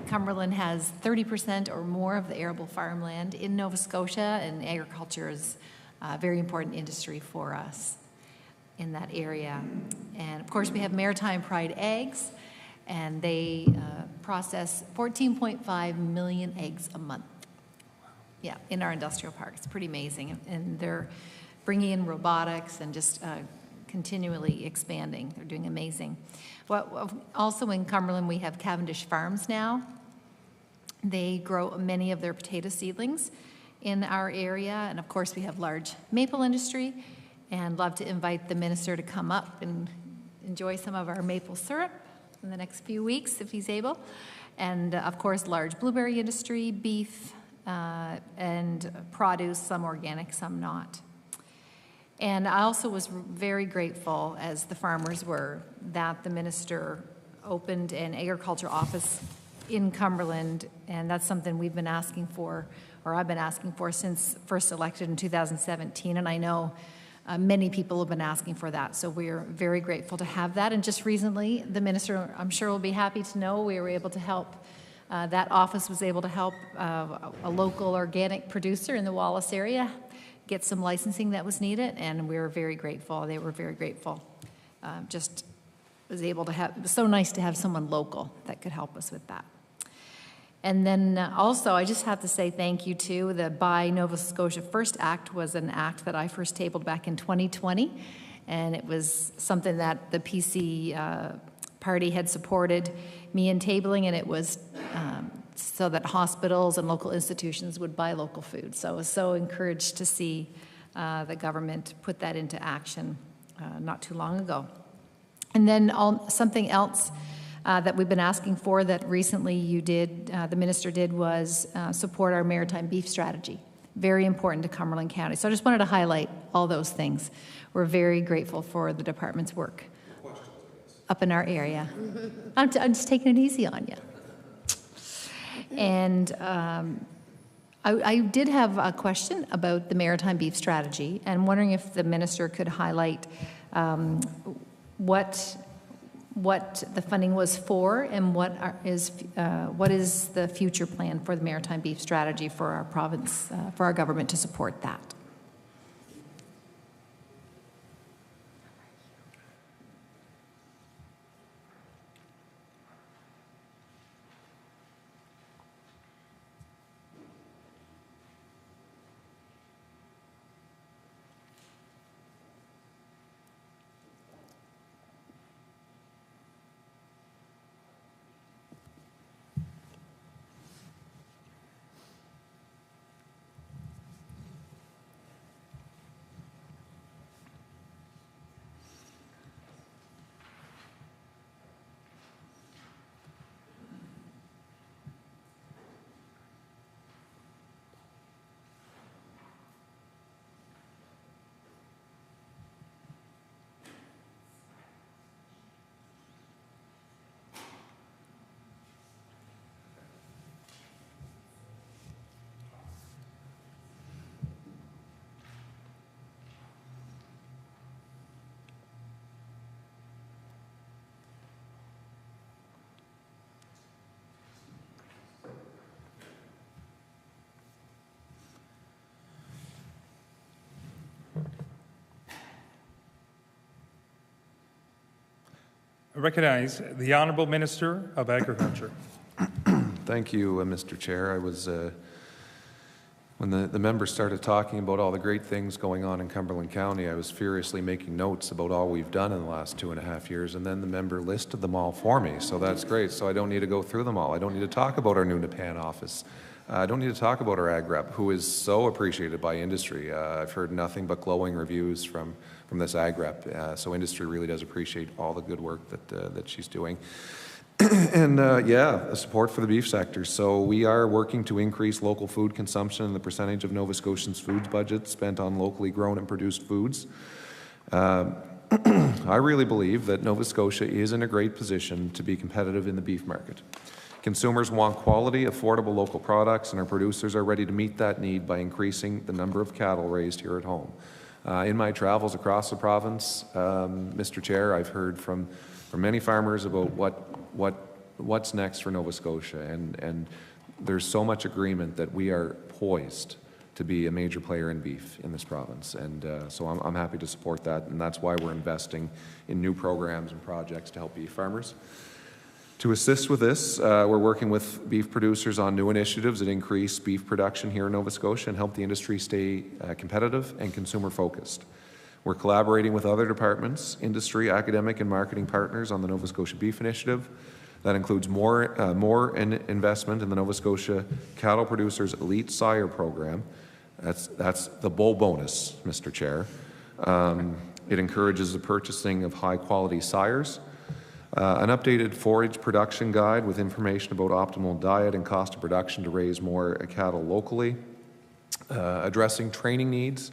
G: Cumberland has 30% or more of the arable farmland in Nova Scotia, and agriculture is a very important industry for us in that area. And of course, we have Maritime Pride Eggs, and they process 14.5 million eggs a month. Yeah, in our industrial park. It's pretty amazing. And they're bringing in robotics and just continually expanding. They're doing amazing. Well, also in Cumberland, we have Cavendish Farms now. They grow many of their potato seedlings in our area. And of course, we have large maple industry, and love to invite the minister to come up and enjoy some of our maple syrup in the next few weeks if he's able. And of course, large blueberry industry, beef, and produce, some organic, some not. And I also was very grateful, as the farmers were, that the minister opened an agriculture office in Cumberland, and that's something we've been asking for, or I've been asking for since first elected in 2017, and I know many people have been asking for that, so we're very grateful to have that. And just recently, the minister, I'm sure, will be happy to know we were able to help, that office was able to help a local organic producer in the Wallace area get some licensing that was needed, and we were very grateful. They were very grateful. Just was able to have, it was so nice to have someone local that could help us with that. And then also, I just have to say thank you to the Buy Nova Scotia First Act was an act that I first tabled back in 2020. and it was something that the PC party had supported me in tabling, and it was so that hospitals and local institutions would buy local food. So I was so encouraged to see the government put that into action not too long ago. And then something else that we've been asking for that recently you did, the minister did, was support our maritime beef strategy. Very important to Cumberland County. So I just wanted to highlight all those things. We're very grateful for the department's work up in our area. I'm just taking it easy on you. And I did have a question about the maritime beef strategy, and wondering if the minister could highlight what the funding was for, and what is the future plan for the maritime beef strategy for our province, for our government to support that.
A: I recognize the Honourable Minister of Agriculture.
B: Thank you, Mr. Chair. I was, when the members started talking about all the great things going on in Cumberland County, I was furiously making notes about all we've done in the last 2.5 years, and then the member listed them all for me, so that's great. So I don't need to go through them all. I don't need to talk about our new Nepan office. I don't need to talk about our ag rep, who is so appreciated by industry. I've heard nothing but glowing reviews from this ag rep, so industry really does appreciate all the good work that she's doing. And yeah, support for the beef sector. So we are working to increase local food consumption and the percentage of Nova Scotians' food budget spent on locally grown and produced foods. I really believe that Nova Scotia is in a great position to be competitive in the beef market. Consumers want quality, affordable local products, and our producers are ready to meet that need by increasing the number of cattle raised here at home. In my travels across the province, Mr. Chair, I've heard from many farmers about what's next for Nova Scotia, and there's so much agreement that we are poised to be a major player in beef in this province, and so I'm happy to support that, and that's why we're investing in new programs and projects to help beef farmers. To assist with this, we're working with beef producers on new initiatives that increase beef production here in Nova Scotia and help the industry stay competitive and consumer-focused. We're collaborating with other departments, industry, academic, and marketing partners on the Nova Scotia Beef Initiative. That includes more investment in the Nova Scotia Cattle Producers Elite Sire Program. That's the bull bonus, Mr. Chair. It encourages the purchasing of high-quality sires. An updated forage production guide with information about optimal diet and cost of production to raise more cattle locally. Addressing training needs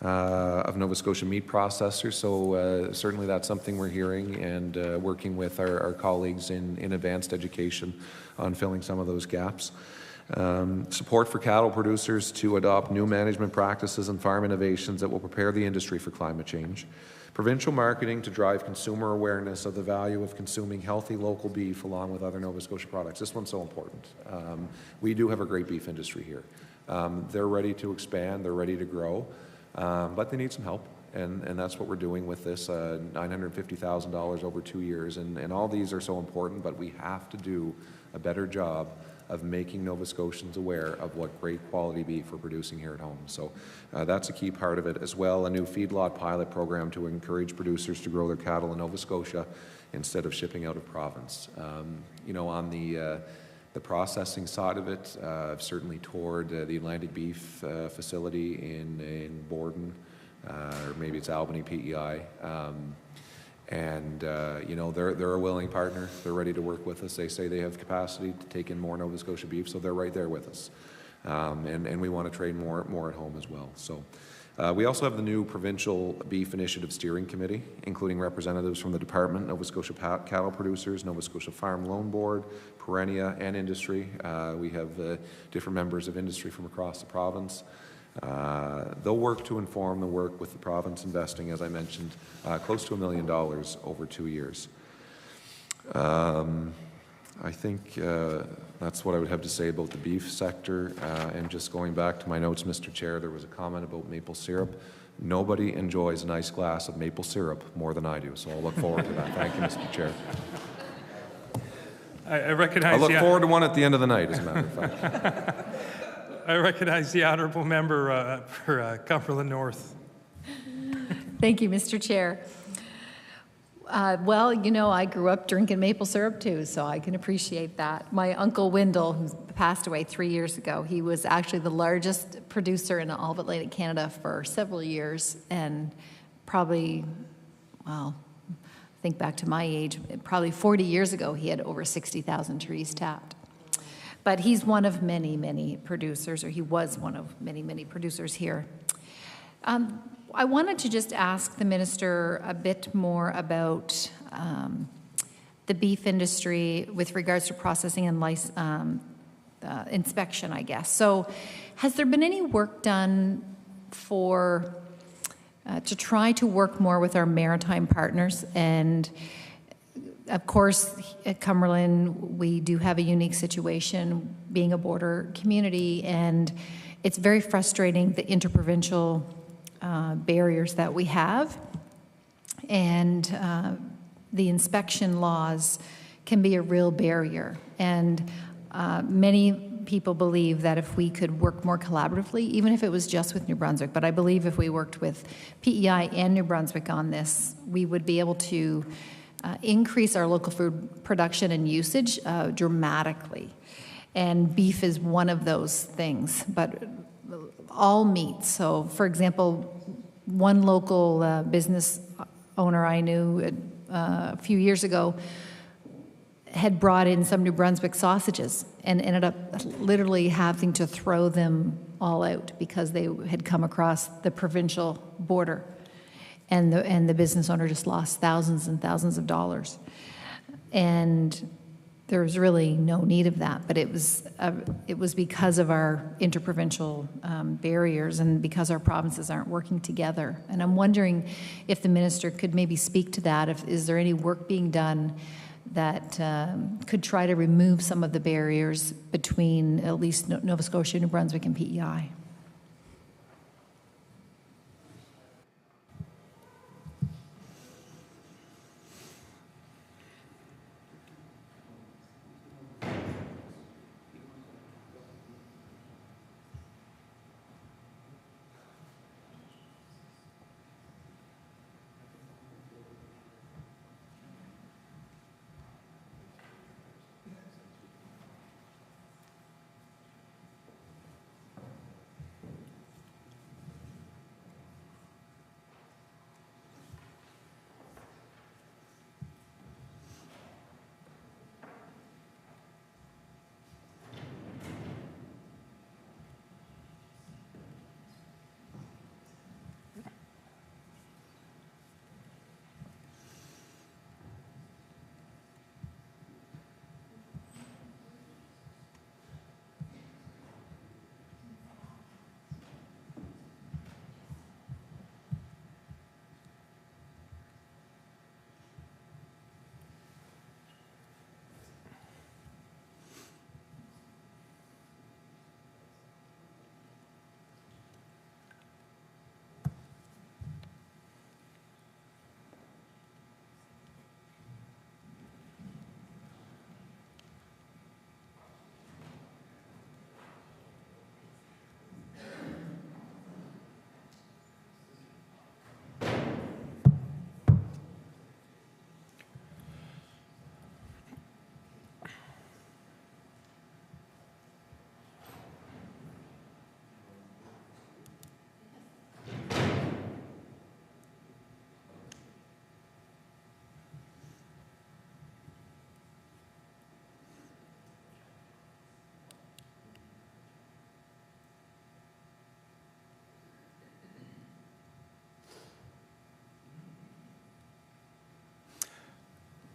B: of Nova Scotia meat processors, so certainly that's something we're hearing, and working with our colleagues in advanced education on filling some of those gaps. Support for cattle producers to adopt new management practices and farm innovations that will prepare the industry for climate change. Provincial marketing to drive consumer awareness of the value of consuming healthy local beef along with other Nova Scotia products. This one's so important. We do have a great beef industry here. They're ready to expand, they're ready to grow, but they need some help, and that's what we're doing with this $950,000 over 2 years, and all these are so important, but we have to do a better job of making Nova Scotians aware of what great quality beef we're producing here at home. So that's a key part of it. As well, a new feedlot pilot program to encourage producers to grow their cattle in Nova Scotia instead of shipping out of province. On the processing side of it, I've certainly toured the Atlantic Beef facility in Borden, or maybe it's Albany PEI. They're a willing partner. They're ready to work with us. They say they have capacity to take in more Nova Scotia beef, so they're right there with us. And we want to trade more at home as well. So we also have the new Provincial Beef Initiative Steering Committee, including representatives from the Department, Nova Scotia Cattle Producers, Nova Scotia Farm Loan Board, Perennia, and industry. We have different members of industry from across the province. They'll work to inform the work with the province investing, as I mentioned, close to $1 million over 2 years. I think that's what I would have to say about the beef sector. And just going back to my notes, Mr. Chair, there was a comment about maple syrup. Nobody enjoys a nice glass of maple syrup more than I do, so I'll look forward to that. Thank you, Mr. Chair.
A: I recognize.
B: I look forward to one at the end of the night, as a matter of fact.
A: I recognize the honourable member for Cumberland North.
G: Thank you, Mr. Chair. I grew up drinking maple syrup too, so I can appreciate that. My uncle Wendell, who passed away 3 years ago, he was actually the largest producer in all of Atlantic Canada for several years, and probably, think back to my age, probably 40 years ago, he had over 60,000 trees tapped. But he's one of many, many producers, or he was one of many, many producers here. I wanted to just ask the minister a bit more about the beef industry with regards to processing and inspection, I guess. So has there been any work done to try to work more with our maritime partners? And of course, at Cumberland, we do have a unique situation being a border community, and it's very frustrating, the interprovincial barriers that we have. And the inspection laws can be a real barrier. And many people believe that if we could work more collaboratively, even if it was just with New Brunswick, but I believe if we worked with PEI and New Brunswick on this, we would be able to increase our local food production and usage dramatically. And beef is one of those things, but all meats. So, for example, one local business owner I knew a few years ago had brought in some New Brunswick sausages and ended up literally having to throw them all out because they had come across the provincial border. And the business owner just lost thousands and thousands of dollars. And there was really no need of that, but it was because of our interprovincial barriers and because our provinces aren't working together. And I'm wondering if the minister could maybe speak to that. Is there any work being done that could try to remove some of the barriers between at least Nova Scotia, New Brunswick, and PEI?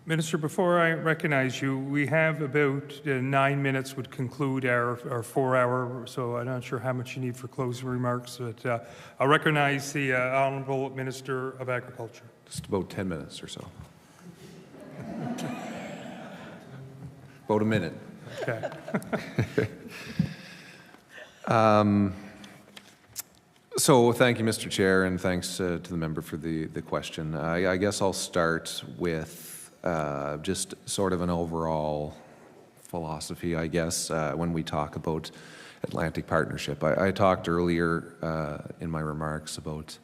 A: Minister, before I recognize you, we have about 9 minutes would conclude our 4-hour, so I'm not sure how much you need for closing remarks, but I'll recognize the Honourable Minister of Agriculture.
B: Just about 10 minutes or so. About a minute.
A: Okay.
B: So thank you, Mr. Chair, and thanks to the member for the question. I guess I'll start with just sort of an overall philosophy, I guess, when we talk about Atlantic Partnership. I talked earlier in my remarks about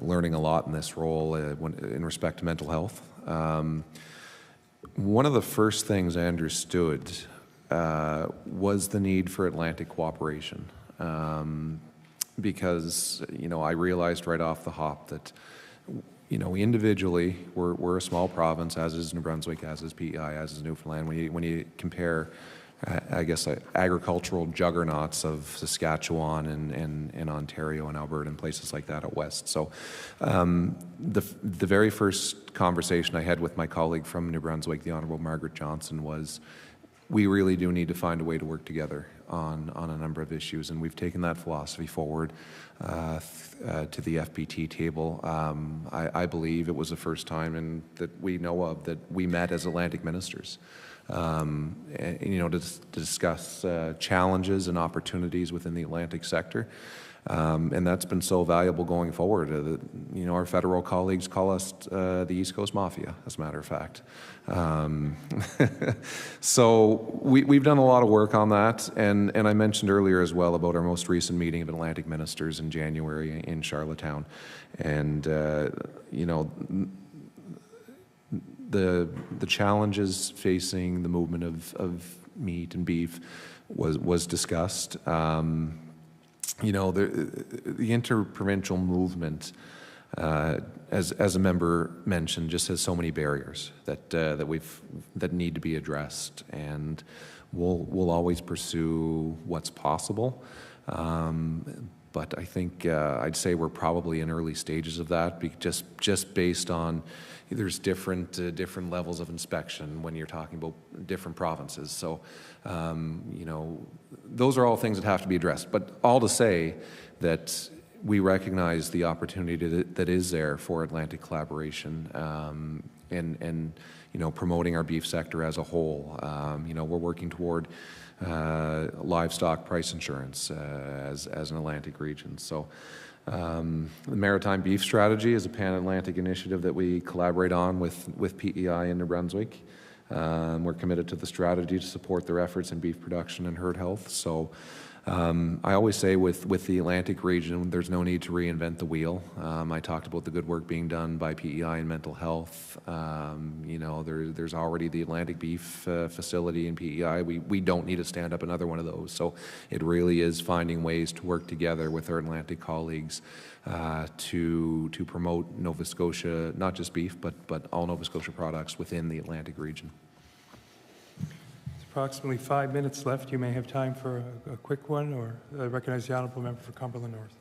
B: learning a lot in this role in respect to mental health. One of the first things I understood was the need for Atlantic cooperation. Because, I realized right off the hop that, individually, we're a small province, as is New Brunswick, as is PEI, as is Newfoundland. When you compare, I guess, agricultural juggernauts of Saskatchewan and Ontario and Alberta and places like that out west. So the very first conversation I had with my colleague from New Brunswick, the Honourable Margaret Johnson, was we really do need to find a way to work together on a number of issues, and we've taken that philosophy forward to the FPT table. I believe it was the first time that we know of that we met as Atlantic ministers, to discuss challenges and opportunities within the Atlantic sector. And that's been so valuable going forward. Our federal colleagues call us the East Coast Mafia, as a matter of fact. So we've done a lot of work on that, and I mentioned earlier as well about our most recent meeting of Atlantic ministers in January in Charlottetown. And, the challenges facing the movement of meat and beef was discussed. The interprovincial movement, as a member mentioned, just has so many barriers that need to be addressed, and we'll always pursue what's possible. But I think I'd say we're probably in early stages of that, just based on there's different levels of inspection when you're talking about different provinces. So, those are all things that have to be addressed. But all to say that we recognize the opportunity that is there for Atlantic collaboration and promoting our beef sector as a whole. We're working toward livestock price insurance as an Atlantic region. So the Maritime Beef Strategy is a pan-Atlantic initiative that we collaborate on with PEI in New Brunswick. We're committed to the strategy to support their efforts in beef production and herd health. So I always say with the Atlantic region, there's no need to reinvent the wheel. I talked about the good work being done by PEI in mental health. There's already the Atlantic Beef facility in PEI. We don't need to stand up another one of those. So it really is finding ways to work together with our Atlantic colleagues to promote Nova Scotia, not just beef, but all Nova Scotia products within the Atlantic region.
A: Approximately 5 minutes left. You may have time for a quick one, or I recognize the Honourable Member for Cumberland North.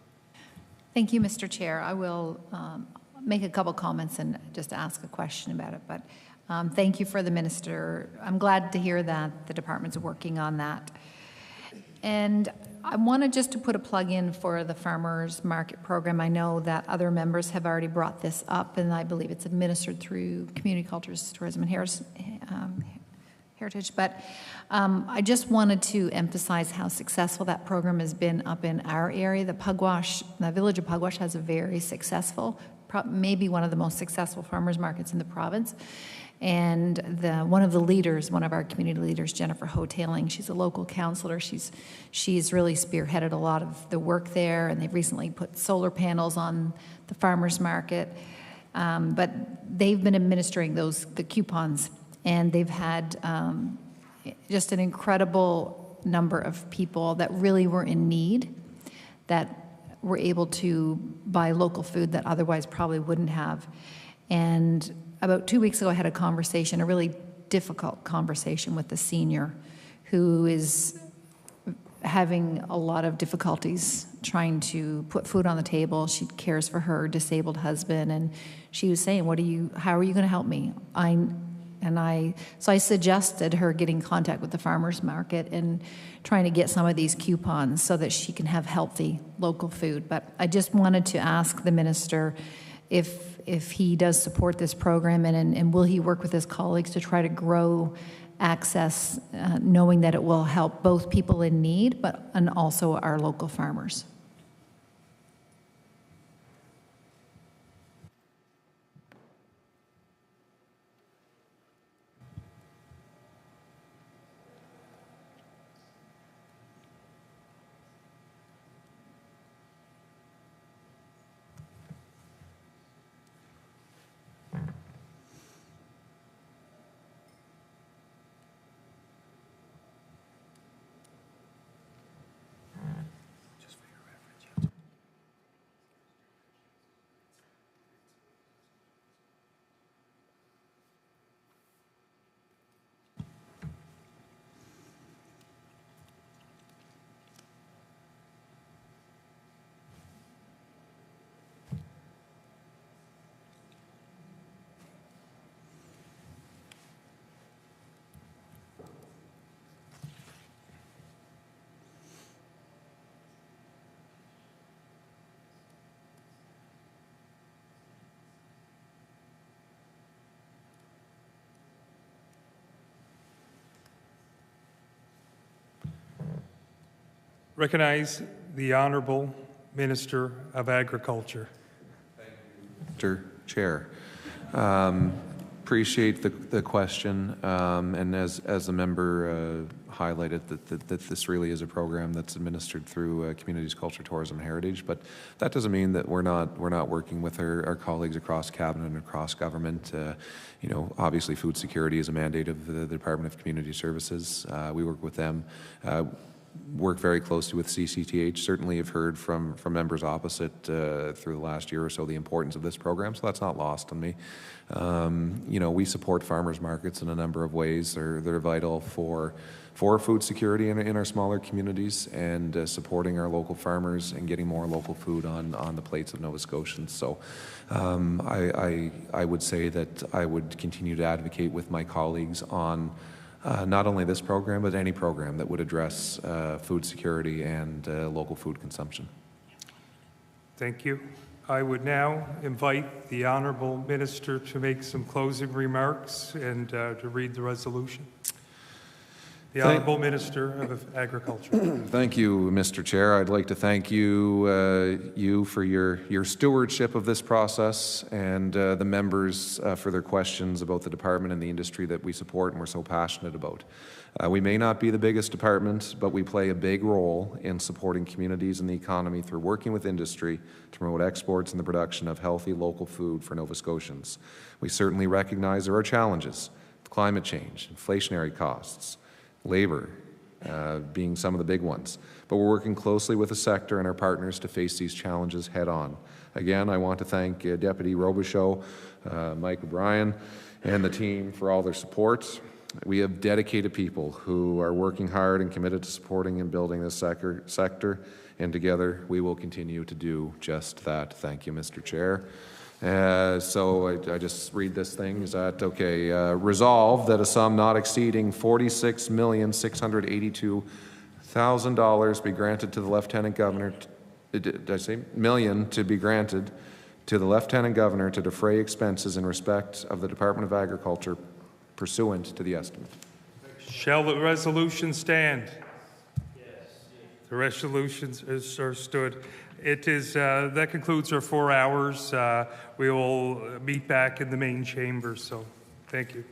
G: Thank you, Mr. Chair. I will make a couple comments and just ask a question about it. But thank you for the Minister. I'm glad to hear that the department's working on that. And I wanted just to put a plug in for the Farmers Market Program. I know that other members have already brought this up, and I believe it's administered through Community Cultures, Tourism and Heritage, but I just wanted to emphasize how successful that program has been up in our area. The village of Pugwash has a very successful, maybe one of the most successful farmers markets in the province. And one of our community leaders, Jennifer Hotailing, she's a local councillor. She's really spearheaded a lot of the work there, and they've recently put solar panels on the farmers market. But they've been administering the coupons. And they've had just an incredible number of people that really were in need, that were able to buy local food that otherwise probably wouldn't have. And about 2 weeks ago, I had a really difficult conversation with a senior who is having a lot of difficulties trying to put food on the table. She cares for her disabled husband, and she was saying, how are you going to help me? so I suggested her getting in contact with the farmers market and trying to get some of these coupons so that she can have healthy local food. But I just wanted to ask the minister if he does support this program, and will he work with his colleagues to try to grow access, knowing that it will help both people in need, and also our local farmers.
A: Recognize the Honourable Minister of Agriculture.
B: Mr. Chair. Appreciate the question, and as the member highlighted, that this really is a program that's administered through Communities, Culture, Tourism, and Heritage. But that doesn't mean that we're not working with our colleagues across cabinet and across government. You know, obviously, food security is a mandate of the Department of Community Services. We work with them. Work very closely with CCTH. Certainly have heard from members opposite through the last year or so the importance of this program, so that's not lost on me. You know, we support farmers markets in a number of ways. They're vital for food security in our smaller communities, and supporting our local farmers and getting more local food on the plates of Nova Scotians. So I would say that I would continue to advocate with my colleagues on not only this program, but any program that would address food security and local food consumption.
A: Thank you. I would now invite the Honourable Minister to make some closing remarks and to read the resolution. The Honourable Minister of Agriculture.
B: Thank you, Mr. Chair. I'd like to thank you for your stewardship of this process, and the members for their questions about the department and the industry that we support and we're so passionate about. We may not be the biggest department, but we play a big role in supporting communities and the economy through working with industry to promote exports and the production of healthy local food for Nova Scotians. We certainly recognize there are challenges: climate change, inflationary costs, labor being some of the big ones. But we're working closely with the sector and our partners to face these challenges head on. Again, I want to thank Deputy Robichaud, Mike O'Brien, and the team for all their support. We have dedicated people who are working hard and committed to supporting and building this sector, and together we will continue to do just that. Thank you, Mr. Chair. So I just read this thing. Is that okay? Resolved that a sum not exceeding $46,682,000 be granted to the Lieutenant Governor. Did I say million to be granted to the Lieutenant Governor to defray expenses in respect of the Department of Agriculture pursuant to the estimate.
A: Shall the resolution stand? Yes. The resolutions are stood. It is, that concludes our 4 hours. We will meet back in the main chamber, so thank you.